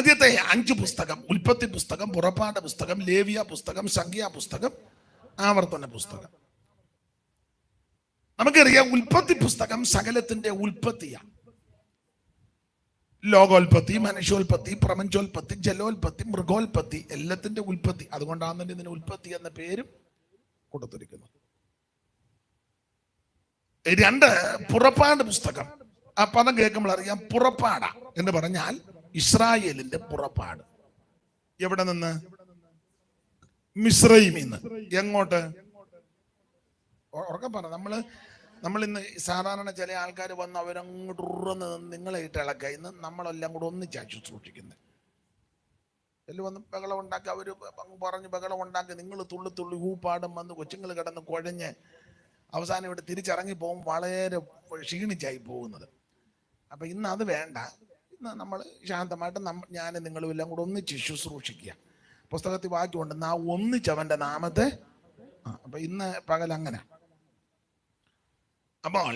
ആദ്യത്തെ 5 പുസ്തകം, ഉൽപ്പത്തി പുസ്തകം, പുറപ്പാട് പുസ്തകം, ലേവ്യ പുസ്തകം, സംഖ്യാ പുസ്തകം, ആവർത്തന പുസ്തകം. നമുക്കറിയാം ഉൽപ്പത്തി പുസ്തകം സകലത്തിന്റെ ഉൽപ്പത്തിയാണ്. ലോകോൽപ്പത്തി, മനുഷ്യോൽപ്പത്തി, പ്രപഞ്ചോൽപ്പത്തി, ജലോൽപ്പത്തി, മൃഗോൽപ്പത്തി, എല്ലാത്തിന്റെ ഉൽപ്പത്തി. അതുകൊണ്ടാണ് ഇതിന് ഉൽപ്പത്തി എന്ന പേരും കൊടുത്തിരിക്കുന്നത്. 2 പുറപ്പാട് പുസ്തകം. ആ പദം കേൾക്കുമ്പോൾ അറിയാം, പുറപ്പാട എന്ന് പറഞ്ഞാൽ ഇസ്രായേലിന്റെ പുറപ്പാട്. എവിടെ നിന്ന്? മിസ്രൈമിൽ നിന്ന്. എങ്ങോട്ട്? ഉറക്കെ പറ. നമ്മൾ ഇന്ന് സാധാരണ ചില ആൾക്കാർ വന്ന് അവരങ്ങോട്ട് ഉറന്ന് നിങ്ങളെ ഇട്ട് ഇളക്കുക. ഇന്ന് നമ്മളെല്ലാം കൂടെ ഒന്നിച്ചാ സൂക്ഷിക്കുന്നത്. എല്ലാം വന്ന് ബഹളം ഉണ്ടാക്കി, അവർ പറഞ്ഞ് ബഹളം ഉണ്ടാക്കി, നിങ്ങൾ തുള്ളി ഊപ്പാടും വന്ന് കൊച്ചുങ്ങൾ കിടന്ന് കുഴഞ്ഞ് അവസാനം ഇവിടെ തിരിച്ചിറങ്ങി പോകും, വളരെ ക്ഷീണിച്ചായി പോകുന്നത്. അപ്പം ഇന്ന് അത് വേണ്ട. ഇന്ന് നമ്മൾ ശാന്തമായിട്ട് ഞാൻ നിങ്ങളും എല്ലാം കൂടെ ഒന്നിച്ച് ശുശ്രൂഷിക്കുക. പുസ്തകത്തിൽ വാക്യമുണ്ട്, ഒന്നിച്ചവന്റെ നാമത്തെ. അപ്പൊ ഇന്ന് പകൽ അങ്ങനെ. അപ്പോൾ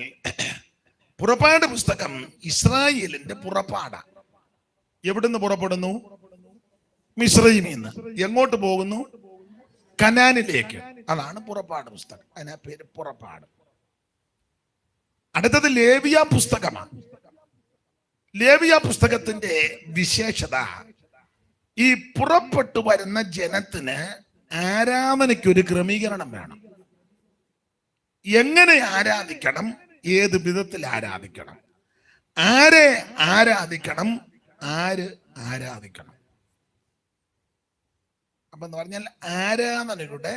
പുറപ്പാട് പുസ്തകം ഇസ്രായേലിന്റെ പുറപ്പാടാ. എവിടുന്ന് പുറപ്പെടുന്നു? മിസ്രൈമിൽ നിന്ന്. എങ്ങോട്ട് പോകുന്നു? കനാനിലേക്ക്. അതാണ് പുറപ്പാട് പുസ്തകം. അതിനാ പേര് പുറപ്പാട്. അടുത്തത് ലേവ്യ പുസ്തകമാണ്. ലേവ്യ പുസ്തകത്തിന്റെ വിശേഷത, ഈ പുറപ്പെട്ടു വരുന്ന ജനത്തിന് ആരാധനയ്ക്കൊരു ക്രമീകരണം വേണം. എങ്ങനെ ആരാധിക്കണം, ഏത് വിധത്തിൽ ആരാധിക്കണം, ആരെ ആരാധിക്കണം, ആര് ആരാധിക്കണം. അപ്പൊ എന്ന് പറഞ്ഞാൽ ആരാധനയുടെ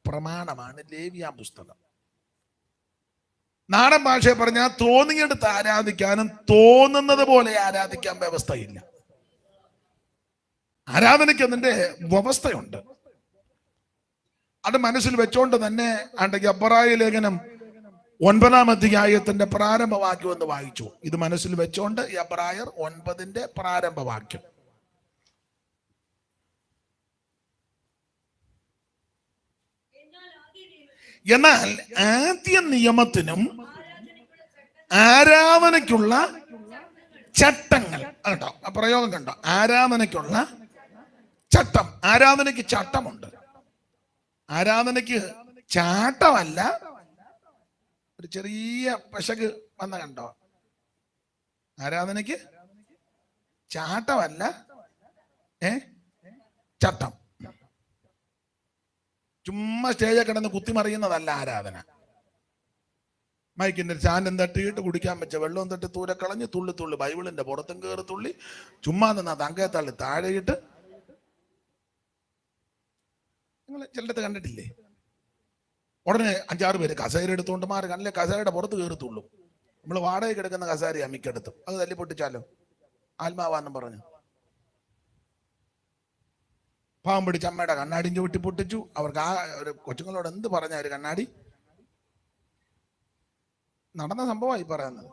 പ്രമാണമാണ് ലേവ്യ പുസ്തകം. നാടൻ ഭാഷയെ പറഞ്ഞാൽ തോന്നിയെടുത്ത് ആരാധിക്കാനും തോന്നുന്നത് പോലെ ആരാധിക്കാൻ വ്യവസ്ഥയില്ല. ആരാധനയ്ക്ക് അതിന്റെ വ്യവസ്ഥയുണ്ട്. അത് മനസ്സിൽ വെച്ചോണ്ട് തന്നെ എബ്രായ ലേഖനം 9-ാം അധ്യായത്തിന്റെ പ്രാരംഭവാക്യം എന്ന് വായിച്ചു. ഇത് മനസ്സിൽ വെച്ചോണ്ട് എബ്രായർ 9-ന്റെ പ്രാരംഭവാക്യം. എന്നാൽ ആദ്യ നിയമത്തിനും ആരാധനയ്ക്കുള്ള ചട്ടങ്ങൾ കേട്ടോ, ആ പ്രയോഗം കണ്ടോ? ആരാധനയ്ക്കുള്ള ചട്ടം. ആരാധനയ്ക്ക് ചട്ടമുണ്ട്. ആരാധനയ്ക്ക് ചാട്ടമല്ല, ഒരു ചെറിയ പശക് വന്ന കണ്ടോ? ആരാധനയ്ക്ക് ചാട്ടമല്ല, ചട്ടം. ചുമ്മാ സ്റ്റേജിൽ കിടന്ന് കുത്തിമറിയുന്നതല്ല ആരാധന. മൈക്കിന്റെ ചാൻഡം തട്ടിയിട്ട് കുടിക്കാൻ വെച്ച വെള്ളവും തട്ടി തൂരെ കളഞ്ഞ് തുള്ളി ബൈബിളിന്റെ പുറത്തും കയറി തുള്ളി ചുമ്മാ നിന്നാ തങ്കയെ തള്ളി താഴെയിട്ട്. നിങ്ങൾ ചിലടത്ത് കണ്ടിട്ടില്ലേ? ഉടനെ 5-6 പേര് കസേര എടുത്തുകൊണ്ട് മാറി കണ്ണിലെ കസേരയുടെ പുറത്ത് കയറത്തുള്ളൂ. നമ്മൾ വാടക കിടക്കുന്ന കസേരയാ മിക്കടുത്തും. അത് തല്ലി പൊട്ടിച്ചാലോ ആത്മാവാന്നും പറഞ്ഞു പാവം പിടിച്ച് അമ്മയുടെ കണ്ണാടി ചവിട്ടി പൊട്ടിച്ചു. അവർക്ക് ആ ഒരു കൊച്ചുങ്ങളോട് എന്ത് പറഞ്ഞ ഒരു കണ്ണാടി നടന്ന സംഭവമായി പറയുന്നത്.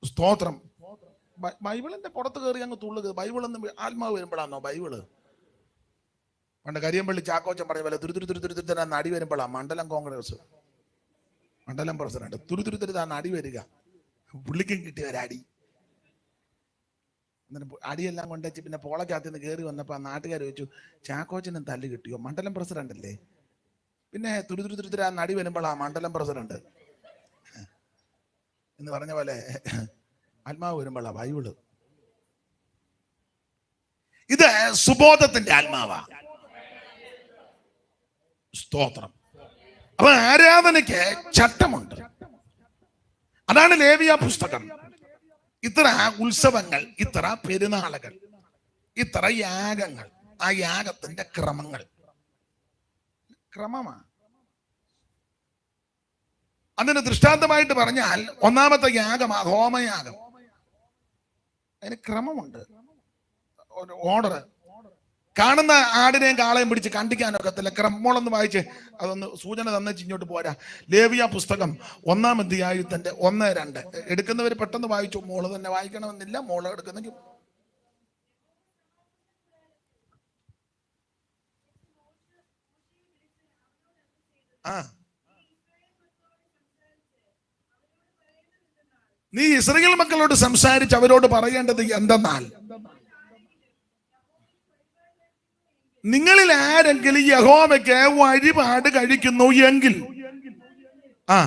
സ്തോത്രം. ബൈബിളിന്റെ പുറത്ത് കയറി അങ്ങ് തുള്ളുക. ബൈബിളൊന്നും ആത്മാവ് വരുമ്പോഴാണോ ബൈബിള്? പണ്ട് കരിയമ്പള്ളി ചാക്കോച്ചൻ പറഞ്ഞ പോലെ തുരുതുരുതുരുതുരുത്താ നടി വരുമ്പോഴാ മണ്ഡലം കോൺഗ്രസ് മണ്ഡലം പ്രസിഡന്റ് തുരുതുരുതുരുത്താ നടി വരിക. പുള്ളിക്കും കിട്ടിയ ഒരടി. എന്നിട്ട് അടിയെല്ലാം കൊണ്ടുവച്ച് പിന്നെ പോളക്കകത്ത് നിന്ന് കയറി വന്നപ്പോൾ ആ നാട്ടുകാർ ചോദിച്ചു, ചാക്കോച്ചനും തല്ല് കിട്ടിയോ? മണ്ഡലം പ്രസിഡന്റ് അല്ലേ? പിന്നെ തുരുതുരുതുരുത്തുരാ നടി വരുമ്പോഴാ മണ്ഡലം പ്രസിഡന്റ് എന്ന് പറഞ്ഞ പോലെ ആത്മാവ് വരുമ്പോഴാ ബൈബിള്. ഇത് സുബോധത്തിന്റെ ആത്മാവാ. സ്തോത്രം. അപ്പൊ ആരാധനയ്ക്ക് ചട്ടമുണ്ട്. അതാണ് ലേവ്യ പുസ്തകം. ഇത്ര ഉത്സവങ്ങൾ, ഇത്ര പെരുന്നാളുകൾ, ഇത്ര യാഗങ്ങൾ, ആ യാഗത്തിന്റെ ക്രമമാണ്. അതിന് ദൃഷ്ടാന്തമായിട്ട് പറഞ്ഞാൽ 1-ാമത്തെ യാഗമാ ഹോമയാഗം. അതിന് ക്രമമുണ്ട്, ഒരു ഓർഡർ. കാണുന്ന ആടിനെയും കാളയും പിടിച്ച് കണ്ടിക്കാനൊക്കത്തില്ല. ക്രമങ്ങളൊന്ന് വായിച്ച് അതൊന്ന് സൂചന തന്നിച്ച് ഇങ്ങോട്ട് പോരാ. ലേവ്യ പുസ്തകം 1-ാം അധ്യായത്തിന്റെ 1-2 എടുക്കുന്നവർ പെട്ടെന്ന് വായിച്ചു. മോള് തന്നെ വായിക്കണമെന്നില്ല. മോള് എടുക്കുന്നെങ്കിൽ നീ ഇസ്രായേൽ മക്കളോട് സംസാരിച്ച് അവരോട് പറയേണ്ടത് എന്തെന്നാൽ നിങ്ങളിൽ ആരെങ്കിലും യഹോവയ്ക്ക് വഴിപാട് കഴിക്കുന്നു എങ്കിൽ ആ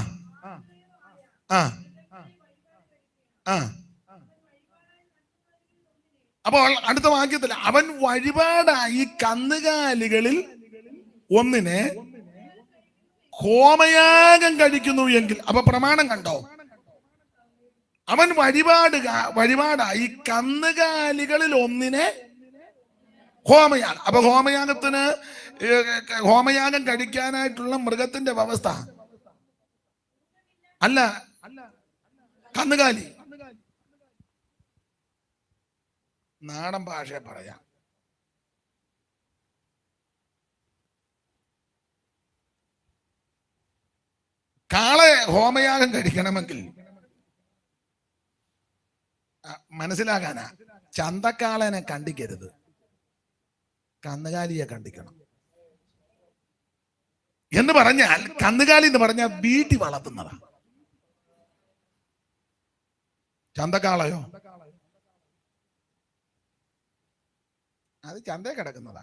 ആ ആ അപ്പോൾ അടുത്ത വാക്യത്തിൽ അവൻ വഴിപാടായി കന്നുകാലികളിൽ ഒന്നിനെ ഹോമയാഗം കഴിക്കുന്നു എങ്കിൽ, അപ്പൊ പ്രമാണം കണ്ടോ? അവൻ വഴിപാടായി കന്നുകാലികളിൽ ഒന്നിനെ ഹോമയാഗം. അപ്പൊ ഹോമയാഗം കഴിക്കാനായിട്ടുള്ള മൃഗത്തിന്റെ വ്യവസ്ഥ അല്ല കന്നുകാലി. നാടൻ ഭാഷ പറയാം, കാളെ ഹോമയാഗം കഴിക്കണമെങ്കിൽ മനസ്സിലാകാനാ, ചന്തക്കാളനെ കണ്ടിക്കരുത്, കന്നുകാലിയെ കണ്ടിക്കണം. എന്ന് പറഞ്ഞാൽ കന്നുകാലി എന്ന് പറഞ്ഞാൽ വീട്ടിൽ വളർത്തുന്നതാ. ചന്തക്കാളയോ അത് ചന്തയിൽ കിടക്കുന്നതാ.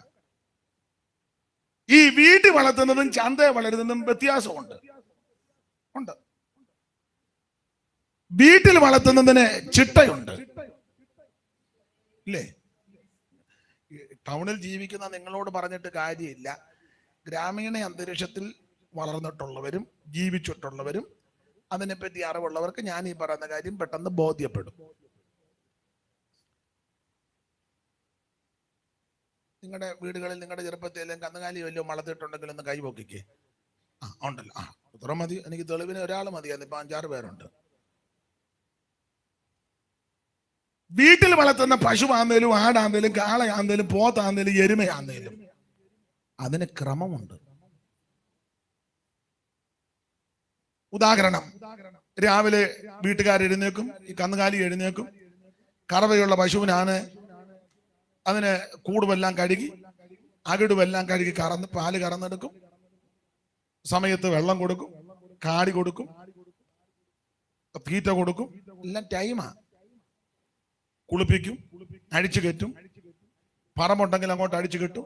ഈ വീട്ടിൽ വളർത്തുന്നതും ചന്തയെ വളരുന്നതും വ്യത്യാസമുണ്ട്. വീട്ടിൽ വളർത്തുന്നതിന് ചിട്ടയുണ്ട്, ഇല്ലേ? ടൗണിൽ ജീവിക്കുന്ന നിങ്ങളോട് പറഞ്ഞിട്ട് കാര്യമില്ല. ഗ്രാമീണ അന്തരീക്ഷത്തിൽ വളർന്നിട്ടുള്ളവരും ജീവിച്ചിട്ടുള്ളവരും അതിനെപ്പറ്റി അറിവുള്ളവർക്ക് ഞാൻ ഈ പറയുന്ന കാര്യം പെട്ടെന്ന് ബോധ്യപ്പെടും. നിങ്ങളുടെ വീടുകളിൽ നിങ്ങളുടെ ചെറുപ്പത്തിൽ കന്നുകാലി വല്ലതും വളർത്തിയിട്ടുണ്ടെങ്കിൽ ഒന്ന് കൈപൊക്കിക്കേ. ഉണ്ടല്ലോ, ഇത്ര മതി, എനിക്ക് തെളിവിന് ഒരാൾ മതിയായിരുന്നു, ഇപ്പൊ 5-6 പേരുണ്ട്. വീട്ടിൽ വളർത്തുന്ന പശുവാന്നേലും ആടാന്നേലും കാളയാന്നേലും പോത്താന്നേലും എരുമയാന്നേലും അതിന് ക്രമമുണ്ട്. ഉദാഹരണം, രാവിലെ വീട്ടുകാർ എഴുന്നേക്കും, ഈ കന്നുകാലി എഴുന്നേക്കും, കറവയുള്ള പശുവിനാണ് അതിന് കൂടുമെല്ലാം കഴുകി അകിടുമെല്ലാം കഴുകി പാല് കറന്നെടുക്കും, സമയത്ത് വെള്ളം കൊടുക്കും, കാടി കൊടുക്കും, തീറ്റ കൊടുക്കും, എല്ലാം ടൈമാ. കുളിപ്പിക്കും, അഴിച്ചു കെട്ടും, പറമ്പുണ്ടെങ്കിൽ അങ്ങോട്ട് അഴിച്ചു കെട്ടും.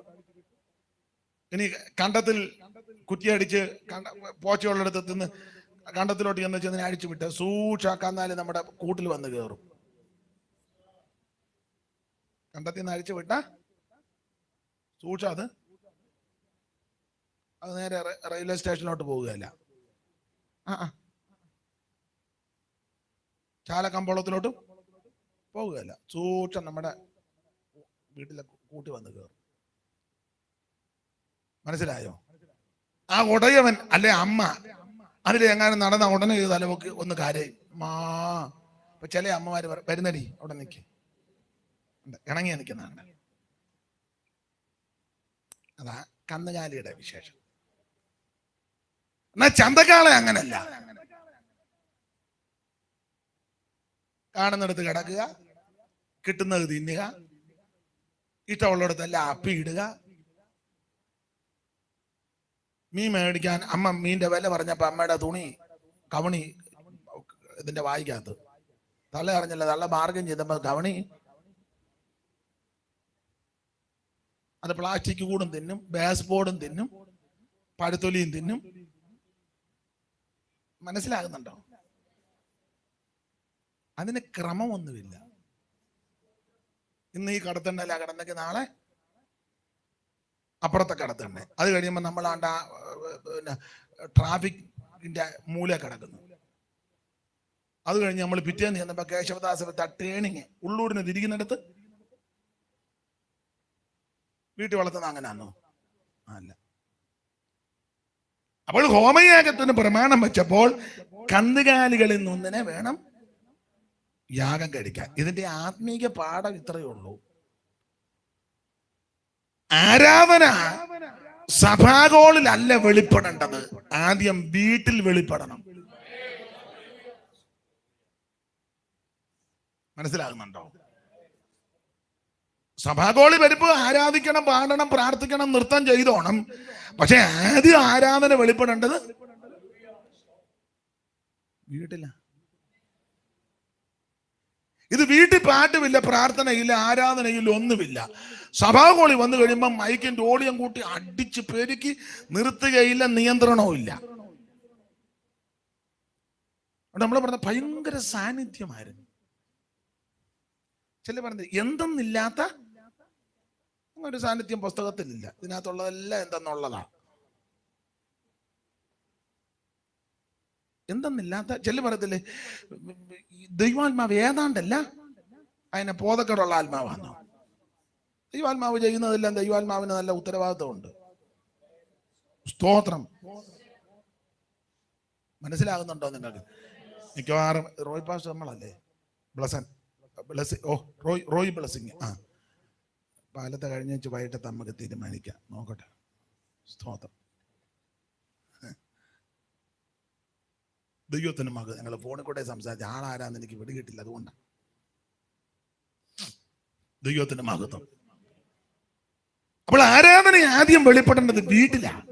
ഇനി കണ്ടത്തിൽ കുറ്റിയടിച്ച് പോച്ചയുള്ളിടത്ത് നിന്ന് കണ്ടത്തിലോട്ട് ചെന്ന് അഴിച്ചു വിട്ട് സൂക്ഷിക്കാന്നാല് നമ്മുടെ കൂട്ടിൽ വന്ന് കയറും. കണ്ടത്തിൽ നിന്ന് അഴിച്ചു വിട്ട സൂക്ഷ അത് നേരെ റെയിൽവേ സ്റ്റേഷനിലോട്ട് പോവുകയല്ല, ചാലക്കമ്പോളത്തിലോട്ട് പോവുകയല്ല, സൂക്ഷ നമ്മുടെ വീട്ടിലെ കൂട്ടി വന്ന് കയറും. മനസ്സിലായോ? ആ ഉടയവൻ അല്ലെ അമ്മ അതിൽ എങ്ങാനും നടന്ന ഉടനെ തലമുക്ക് ഒന്ന് കരയും. ഇപ്പൊ ചില അമ്മമാര് വരുന്നടി അവിടെ നിൽക്ക്, ഇണങ്ങിയ നിൽക്കുന്നതാണ്. അതാ കന്നുകാലിയുടെ വിശേഷം. എന്നാ ചന്തക്കാളെ അങ്ങനല്ല. കാണുന്നിടത്ത് കിടക്കുക, കിട്ടുന്നത് തിന്നുക, ഇഷ്ടമുള്ളിടത്തെല്ലാം അപ്പിയിടുക. മീൻ മേടിക്കാൻ അമ്മ മീൻ്റെ വില പറഞ്ഞപ്പോ അമ്മയുടെ തുണി കവണി ഇതിന്റെ വായിക്കകത്ത് തള്ള അറിഞ്ഞില്ല, തള്ള ബാർഗൻ ചെയ്തപ്പോ കവണി അത് പ്ലാസ്റ്റിക് കൂടും തിന്നും, ബേസ് ബോർഡും തിന്നും, പഴുത്തൊലിയും തിന്നും. മനസ്സിലാകുന്നുണ്ടോ? അതിന് ക്രമമൊന്നുമില്ല. ഇന്ന് ഈ കടത്തണ്ടല്ല കടന്നെങ്കിൽ നാളെ അപ്പുറത്തെ കടത്തണ്ണെ, അത് കഴിയുമ്പോൾ നമ്മളാണ്ട പിന്നെ ട്രാഫിക്കിന്റെ മൂല കിടക്കുന്നു. അത് കഴിഞ്ഞ് നമ്മൾ പിറ്റേന്ന് ചെന്നപ്പോ കേശവദാസ ടേണിങ് ഉള്ളൂരിന് തിരിക്കുന്നിടത്ത് വീട്ടിൽ വളർത്തുന്ന അങ്ങനെയാണോ? അല്ല. അപ്പോൾ ഹോമയാഗത്തിന് പ്രമാണം വെച്ചപ്പോൾ കന്നുകാലികളിൽ നിന്നൊന്നിനെ വേണം യാഗം കഴിക്കാൻ. ഇതിന്റെ ആത്മീക പാഠം ഇത്രയേ ഉള്ളൂ. ആരാധന സഭാഗോളിലല്ല വെളിപ്പെടേണ്ടത്, ആദ്യം വീട്ടിൽ വെളിപ്പെടണം. മനസ്സിലാകുന്നുണ്ടോ? സഭാഗോളി വരുമ്പോ ആരാധിക്കണം, പാടണം, പ്രാർത്ഥിക്കണം, നൃത്തം ചെയ്തോണം. പക്ഷെ ആദ്യം ആരാധന വെളിപ്പെടേണ്ടത് വീട്ടില. ഇത് വീട്ടിൽ പാട്ടുമില്ല, പ്രാർത്ഥനയില്ല, ആരാധനയില്ല, ഒന്നുമില്ല. സഭാകോളി വന്നു കഴിയുമ്പോൾ മൈക്കിന്റെ ഓളിയം കൂട്ടി അടിച്ച് പെരുക്കി നിർത്തുകയില്ല, നിയന്ത്രണവും ഇല്ല. നമ്മൾ പറഞ്ഞ ഭയങ്കര സാന്നിധ്യമായിരുന്നു. ചില പറഞ്ഞത് എന്തെന്നില്ലാത്ത ഒരു സാന്നിധ്യം പുസ്തകത്തിലില്ല. ഇതിനകത്തുള്ളതെല്ലാം എന്തെന്നുള്ളതാണ്. എന്തെന്നില്ലാത്ത ചില പറയത്തില്ലേ, ദൈവാത്മാവ് ഏതാണ്ടല്ല, അതിനെ ബോധക്കേടുള്ള ആത്മാവാണ്. ദൈവാത്മാവ് ചെയ്യുന്നതെല്ലാം ദൈവാത്മാവിന് നല്ല ഉത്തരവാദിത്വമുണ്ട്. സ്തോത്രം. മനസ്സിലാകുന്നുണ്ടോ നിങ്ങൾക്ക്? മിക്കവാറും റോയ് പാസ് നമ്മളല്ലേ റോയ് ബ്ലസ്സിങ്. പാലത്തെ കഴിഞ്ഞ വെച്ച് വൈകിട്ട് നമുക്ക് തീരുമാനിക്കാം. നോക്കട്ടെ. സ്തോത്രം. ദൈവത്തിന് മകൾ ഞങ്ങൾ ഫോണിൽ കൂടെ സംസാരിച്ച ആളാരാന്ന് എനിക്ക് പിടികിട്ടില്ല. അതുകൊണ്ടാണ്. ദൈവത്തിന്റെ മഹത്വം. അപ്പോൾ ആരാധന ആദ്യം വെളിപ്പെടേണ്ടത് വീട്ടിലാണ്.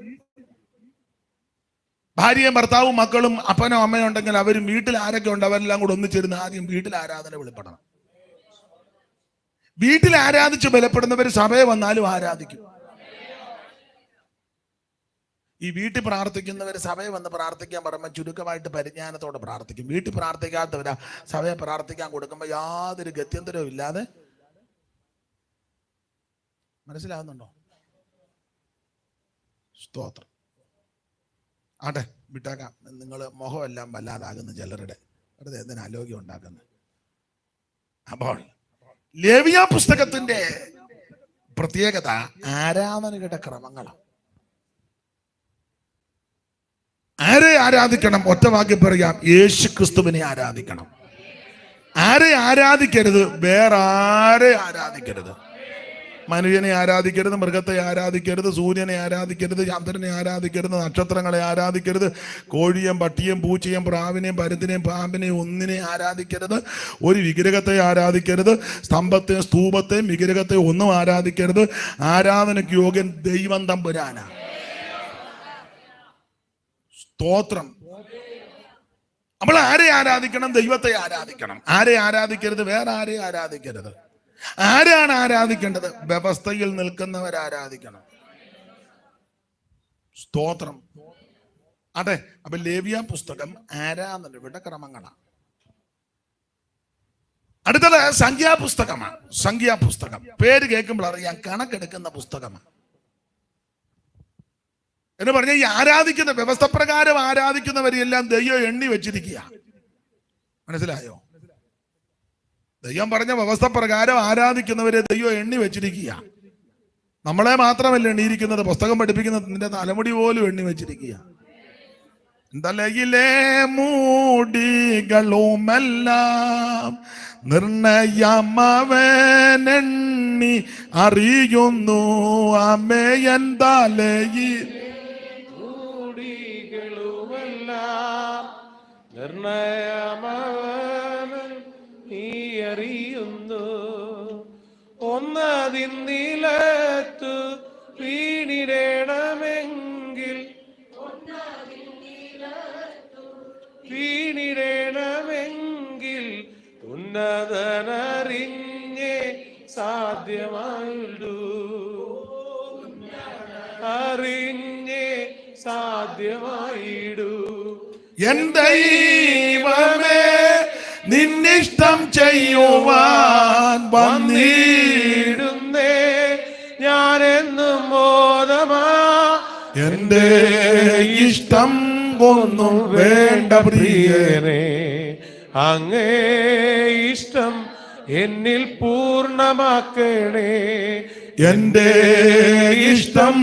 ഭാര്യയും ഭർത്താവും മക്കളും അപ്പനോ അമ്മയോ ഉണ്ടെങ്കിൽ അവരും വീട്ടിൽ ആരൊക്കെ ഉണ്ട് അവരെല്ലാം കൂടെ ഒന്നിച്ചിരുന്ന് ആദ്യം വീട്ടിൽ ആരാധന വെളിപ്പെടണം. വീട്ടിൽ ആരാധിച്ച് ബലപ്പെടുന്നവർ സഭയെ വന്നാലും ആരാധിക്കും. ഈ വീട്ടിൽ പ്രാർത്ഥിക്കുന്നവർ സഭയെ വന്ന് പ്രാർത്ഥിക്കാൻ പറയുമ്പോൾ ചുരുക്കമായിട്ട് പരിജ്ഞാനത്തോടെ പ്രാർത്ഥിക്കും. വീട്ടിൽ പ്രാർത്ഥിക്കാത്തവരാ സഭയെ പ്രാർത്ഥിക്കാൻ കൊടുക്കുമ്പോൾ യാതൊരു ഗത്യന്തരവും ഇല്ലാതെ. മനസ്സിലാകുന്നുണ്ടോ? സ്തോത്രം. ആട്ടെ, വിട്ടാക്കാം. നിങ്ങൾ മുഖമെല്ലാം വല്ലാതാകുന്നു ചിലരുടെ. വെറുതെ എന്തിനാ ആരോഗ്യം ഉണ്ടാക്കുന്നത്? അപ്പോൾ ലേവ്യ പുസ്തകത്തിന്റെ പ്രത്യേകത ആരാധനയുടെ ക്രമങ്ങളാണ്. ആരെ ആരാധിക്കണം? ഒറ്റ വാക്യം പറയാം, യേശു ക്രിസ്തുവിനെ ആരാധിക്കണം. ആരെ ആരാധിക്കരുത്? വേറെ ആരെ ആരാധിക്കരുത്. മനുഷ്യനെ ആരാധിക്കരുത്, മൃഗത്തെ ആരാധിക്കരുത്, സൂര്യനെ ആരാധിക്കരുത്, ചന്ദ്രനെ ആരാധിക്കരുത്, നക്ഷത്രങ്ങളെ ആരാധിക്കരുത്, കോഴിയും പട്ടിയും പൂച്ചയും പ്രാവിനെയും പരുത്തിനെയും പാമ്പിനെയും ഒന്നിനെ ആരാധിക്കരുത്, ഒരു വിഗ്രഹത്തെ ആരാധിക്കരുത്, സ്തംഭത്തെയും സ്തൂപത്തെയും വിഗ്രഹത്തെയും ഒന്നും ആരാധിക്കരുത്. ആരാധനയ്ക്ക് യോഗ്യൻ ദൈവം തമ്പുരാനാ. സ്തോത്രം. നമ്മൾ ആരെ ആരാധിക്കണം? ദൈവത്തെ ആരാധിക്കണം. ആരെ ആരാധിക്കരുത്? വേറെ ആരെ ആരാധിക്കരുത്. ആരാണ് ആരാധിക്കേണ്ടത്? വ്യവസ്ഥയിൽ നിൽക്കുന്നവർ ആരാധിക്കണം. സ്തോത്രം. അതെ. അപ്പൊ ലേവ്യ പുസ്തകം ആരാധനയുടെ ക്രമങ്ങളാണ്. അടുത്തത് സംഖ്യാപുസ്തകമാണ്. സംഖ്യാപുസ്തകം പേര് കേൾക്കുമ്പോൾ അറിയാം, കണക്കെടുക്കുന്ന പുസ്തകമാണ് എന്ന് പറഞ്ഞാൽ ഈ ആരാധിക്കുന്ന വ്യവസ്ഥ പ്രകാരം ആരാധിക്കുന്നവരെല്ലാം ദൈവം എണ്ണി വെച്ചിരിക്കുക. മനസ്സിലായോ? ദൈവം പറഞ്ഞ വ്യവസ്ഥ പ്രകാരം ആരാധിക്കുന്നവരെ ദൈവം എണ്ണി വെച്ചിരിക്കുക. നമ്മളെ മാത്രമല്ല എണ്ണിയിരിക്കുന്നത്, പുസ്തകം പഠിപ്പിക്കുന്നത് നിന്റെ തലമുടി പോലും എണ്ണി വെച്ചിരിക്കുക. തലയിലെ മൂടികളുമെല്ലാം നിർണയമവനെണ്ണി അറിയുന്നു. അമ്മയൻ തലയിൽ അറിയുന്നു. ഒന്നതിൻ നിലത്തു വീണിടണമെങ്കിൽ ഉന്നതനറിഞ്ഞേ സാധ്യമായുള്ളൂ. അറിഞ്ഞേ സാധ്യമായിടൂ. എൻ ദൈവമേ, നിന്നിഷ്ടം ചെയ്യുവാൻ വന്നിടുന്നേ ഞാനെന്നും ബോധമാ. എന്റെ ഇഷ്ടം ഒന്നും വേണ്ട പ്രിയനേ, അങ്ങേ ഇഷ്ടം എന്നിൽ പൂർണ്ണമാക്കണേ. എന്റെ ഇഷ്ടം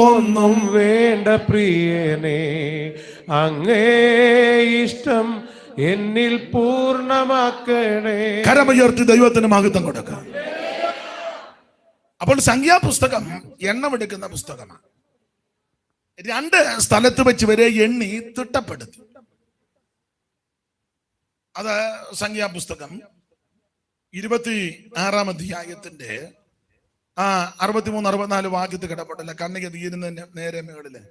ഒന്നും വേണ്ട പ്രിയനേ, അങ്ങേ ഇഷ്ടം എന്നിൽ പൂർണ്ണമാക്കണേ. കരമുയർത്തി ദൈവത്തിന് മഹത്വം കൊടുക്കാം. അപ്പോൾ സംഖ്യാപുസ്തകം എണ്ണമെടുക്കുന്ന പുസ്തകമാണ്. 2 സ്ഥലത്ത് വെച്ച് വരെ എണ്ണി തിട്ടപ്പെടുത്തി. അത് സംഖ്യാപുസ്തകം 26-ാം അധ്യായത്തിന്റെ 63-64 വാക്യത്തിൽ കിടപ്പുണ്ടല്ല. കണ്ണിക്ക് തീരുന്നതിന് നേരെ മേളില്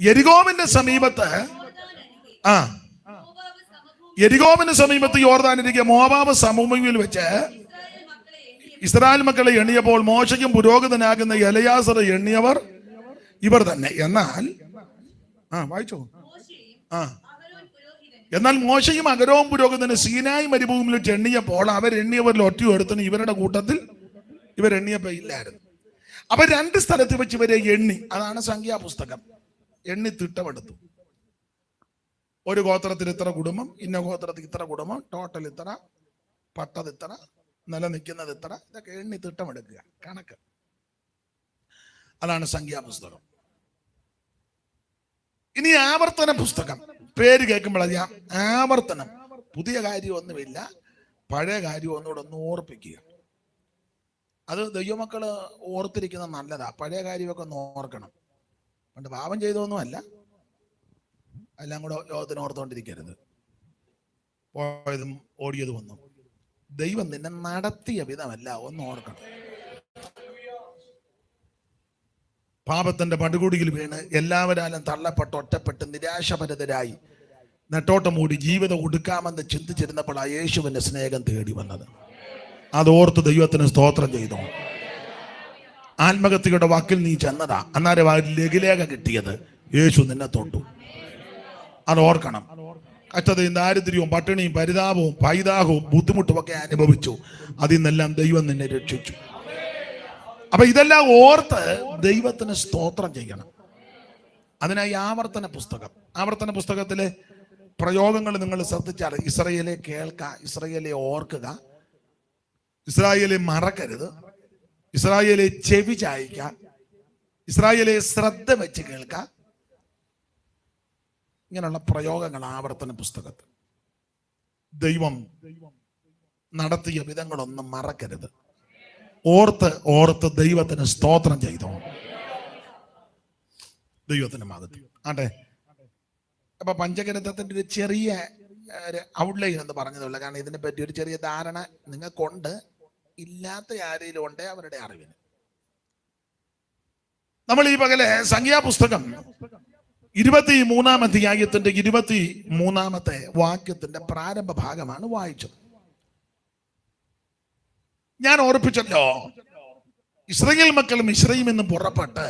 യെരിഗോവിന്റെ സമീപത്ത് യെരിഗോവിന് സമീപത്ത് യോർദാനിരിക്കെ മോവാബ് സമഭൂമിയിൽ വെച്ച് ഇസ്രായേൽ മക്കളെ എണ്ണിയപ്പോൾ മോശയ്ക്കും പുരോഹിതനാകുന്ന എലയാസർ എണ്ണിയവർ ഇവർ തന്നെ. എന്നാൽ വായിച്ചോ. എന്നാൽ മോശയും അഹരോൻ പുരോഹിതന് സീനായി മരുഭൂമിയിൽ വെച്ച് എണ്ണിയപ്പോൾ അവരെണ്ണിയവരിൽ ഒറ്റയൊരുത്തന് ഇവരുടെ കൂട്ടത്തിൽ ഇവരെണ്ണിയപ്പോ ഇല്ലായിരുന്നു. അപ്പൊ 2 സ്ഥലത്ത് വെച്ച് ഇവരെ എണ്ണി. അതാണ് സംഖ്യാപുസ്തകം. എണ്ണി തിട്ടമെടുത്തു. ഒരു ഗോത്രത്തിൽ ഇത്ര കുടുംബം, ഇന്ന ഗോത്രത്തിൽ ഇത്ര കുടുംബം, ടോട്ടൽ ഇത്ര, പട്ടത് ഇത്ര, നിലനിൽക്കുന്നത് ഇത്ര, ഇതൊക്കെ എണ്ണി തിട്ടമെടുക്കുക, കണക്ക്. അതാണ് സംഖ്യാപുസ്തകം. ഇനി ആവർത്തന പുസ്തകം. പേര് കേൾക്കുമ്പോഴറിയാം ആവർത്തനം. പുതിയ കാര്യമൊന്നുമില്ല, പഴയ കാര്യം ഒന്നുകൂടെ ഒന്ന് ഓർപ്പിക്കുക. അത് ദൈവമക്കള് ഓർത്തിരിക്കുന്നത് നല്ലതാ. പഴയ കാര്യമൊക്കെ ഒന്ന് ഓർക്കണം. പണ്ട് പാപം ചെയ്തൊന്നുമല്ല, എല്ലാം കൂടെ ലോകത്തിന് ഓർത്തുകൊണ്ടിരിക്കരുത്. പോയതും ഓടിയതും ഒന്നും. ദൈവം നിന്നെ നടത്തിയ വിധമല്ല, ഒന്ന് ഓർക്കണം. പാപത്തിന്റെ പടുകുടിയിൽ വീണ് എല്ലാവരാലും തള്ളപ്പെട്ട് ഒറ്റപ്പെട്ട് നിരാശപരിതരായി നെട്ടോട്ടം മൂടി ജീവിതം ഒടുക്കാമെന്ന് ചിന്തിച്ചിരുന്നപ്പോൾ ആ യേശുവിന്റെ സ്നേഹം തേടി വന്നത്. അതോർത്ത് ദൈവത്തിന് സ്തോത്രം ചെയ്തു. ആത്മഹത്യയുടെ വാക്കിൽ നീ ചെന്നതാ, അന്നേരം ആ ലഘുലേഖ കിട്ടിയത്. യേശു നിന്നെ തൊട്ടു. അത് ഓർക്കണം. കഷ്ടതയും ദാരിദ്ര്യവും പട്ടിണിയും പരിതാപവും പൈതാഹവും ബുദ്ധിമുട്ടും ഒക്കെ അനുഭവിച്ചു. അതിൽ നിന്നെല്ലാം ദൈവം നിന്നെ രക്ഷിച്ചു. അപ്പൊ ഇതെല്ലാം ഓർത്ത് ദൈവത്തിന് സ്തോത്രം ചെയ്യണം. അതിനായി ആവർത്തന പുസ്തകം. ആവർത്തന പുസ്തകത്തിലെ പ്രയോഗങ്ങൾ നിങ്ങൾ ശ്രദ്ധിച്ചാൽ ഇസ്രായേലെ കേൾക്കുക, ഇസ്രായേലെ ഓർക്കുക, ഇസ്രായേലെ മറക്കരുത്, ഇസ്രായേലെ ചെവി ചായ്ക്ക, ഇസ്രായേലെ ശ്രദ്ധ വെച്ച് കേൾക്കുക. ഇങ്ങനെയുള്ള പ്രയോഗങ്ങൾ ആവർത്തന പുസ്തകത്തിൽ. ദൈവം നടത്തിയ വിധങ്ങളൊന്നും മറക്കരുത്. ഓർത്ത് ഓർത്ത് ദൈവത്തിന് സ്തോത്രം ചെയ്തോ. ദൈവത്തിന് മഹത്വം ആട്ടെ. അപ്പൊ പഞ്ചഗ്രന്ഥത്തിന്റെ ഒരു ചെറിയ ഔട്ട്ലൈൻ എന്ന് പറഞ്ഞതുള്ളൂ. കാരണം ഇതിനെ പറ്റി ഒരു ചെറിയ ധാരണ നിങ്ങൾക്കുണ്ട്. ഇല്ലാത്ത ആരെങ്കിലും ഉണ്ട് അവരുടെ അറിവിന്. നമ്മൾ ഈ പകലെ സംഖ്യാപുസ്തകം 23-ാം അധ്യായത്തിന്റെ 23-ാമത്തെ വാക്യത്തിന്റെ പ്രാരംഭ ഭാഗമാണ് വായിച്ചത്. ഞാൻ ഓർപ്പിച്ചല്ലോ, ഇസ്രായേൽ മക്കൾ മിസ്രയീമിൽ നിന്ന് പുറപ്പെട്ട്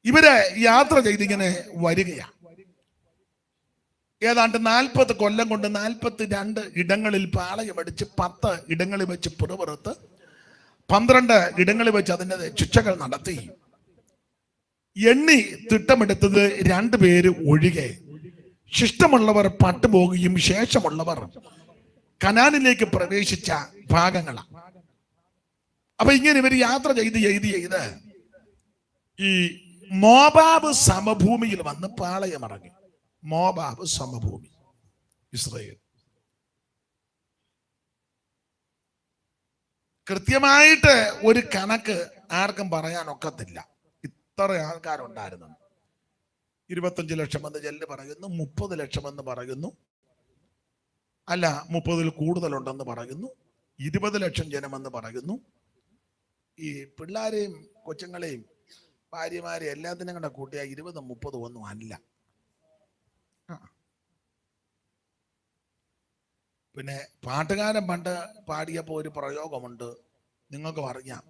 ഇവരെ യാത്ര ചെയ്തിങ്ങനെ വരികയാണ്. ഏതാണ്ട് 40 കൊല്ലം കൊണ്ട് 42 ഇടങ്ങളിൽ പാളയമടിച്ച് 10 ഇടങ്ങളിൽ വെച്ച് പുറപുറത്ത് 12 ഇടങ്ങളിൽ വെച്ച് അതിൻ്റെ ശിക്ഷകൾ നടത്തി. എണ്ണി തിട്ടമെടുത്തത് 2 പേര് ഒഴികെ. ശിഷ്ടമുള്ളവർ പട്ടുപോകുകയും ശേഷമുള്ളവർ കനാനിലേക്ക് പ്രവേശിച്ച ഭാഗങ്ങളാണ്. അപ്പൊ ഇങ്ങനെ ഇവർ യാത്ര ചെയ്ത് ഈ മോബാബ് സമഭൂമിയിൽ വന്ന് പാളയമറങ്ങി. മോബാബ് സമഭൂമി, ഇസ്രായേൽ. കൃത്യമായിട്ട് ഒരു കണക്ക് ആർക്കും പറയാൻ ഒക്കത്തില്ല. ഇത്ര ആൾക്കാരുണ്ടായിരുന്നു. 25 ലക്ഷം എന്ന് ചെല്ല് പറയുന്നു, 30 ലക്ഷം എന്ന് പറയുന്നു, അല്ല 30-ൽ കൂടുതലുണ്ടെന്ന് പറയുന്നു, 20 ലക്ഷം ജനമെന്ന് പറയുന്നു. ഈ പിള്ളേരെയും കൊച്ചുങ്ങളെയും ഭാര്യമാരെയും എല്ലാത്തിനും കൂടെ കൂട്ടിയ 20-30 ഒന്നും അല്ല. പിന്നെ പാട്ടുകാരൻ പണ്ട് പാടിയപ്പോ ഒരു പ്രയോഗമുണ്ട്, നിങ്ങൾക്ക് അറിയാം.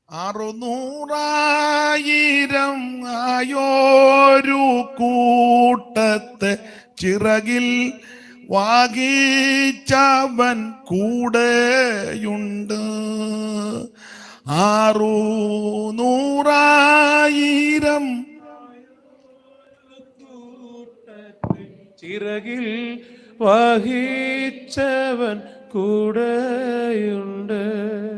600,000 ആയോരു കൂട്ടത്തെ ചിറകിൽ വാഗിച്ചവൻ കൂടെയുണ്ട്. 600,000 ചിറകിൽ വഹിച്ചവൻ കൂടെയുണ്ട്.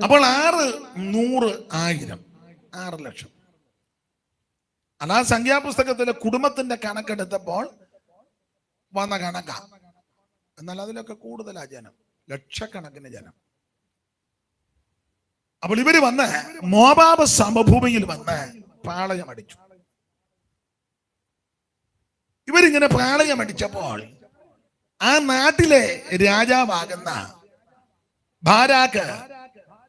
അപ്പോൾ 600,000 6 ലക്ഷം. അതാ സംഖ്യാപുസ്തകത്തിലെ കുടുംബത്തിന്റെ കണക്കെടുത്തപ്പോൾ വന്ന കണക്കാ. എന്നാൽ അതിലൊക്കെ കൂടുതലാ ജനം, ലക്ഷക്കണക്കിന് ജനം. അപ്പോൾ ഇവര് വന്ന് മോബാബ് സമഭൂമിയിൽ വന്ന് പാളയമടിച്ചു. ഇവരിങ്ങനെ പാളയമടിച്ചപ്പോൾ ആ നാട്ടിലെ രാജാവാകുന്ന ബാരാക്ക്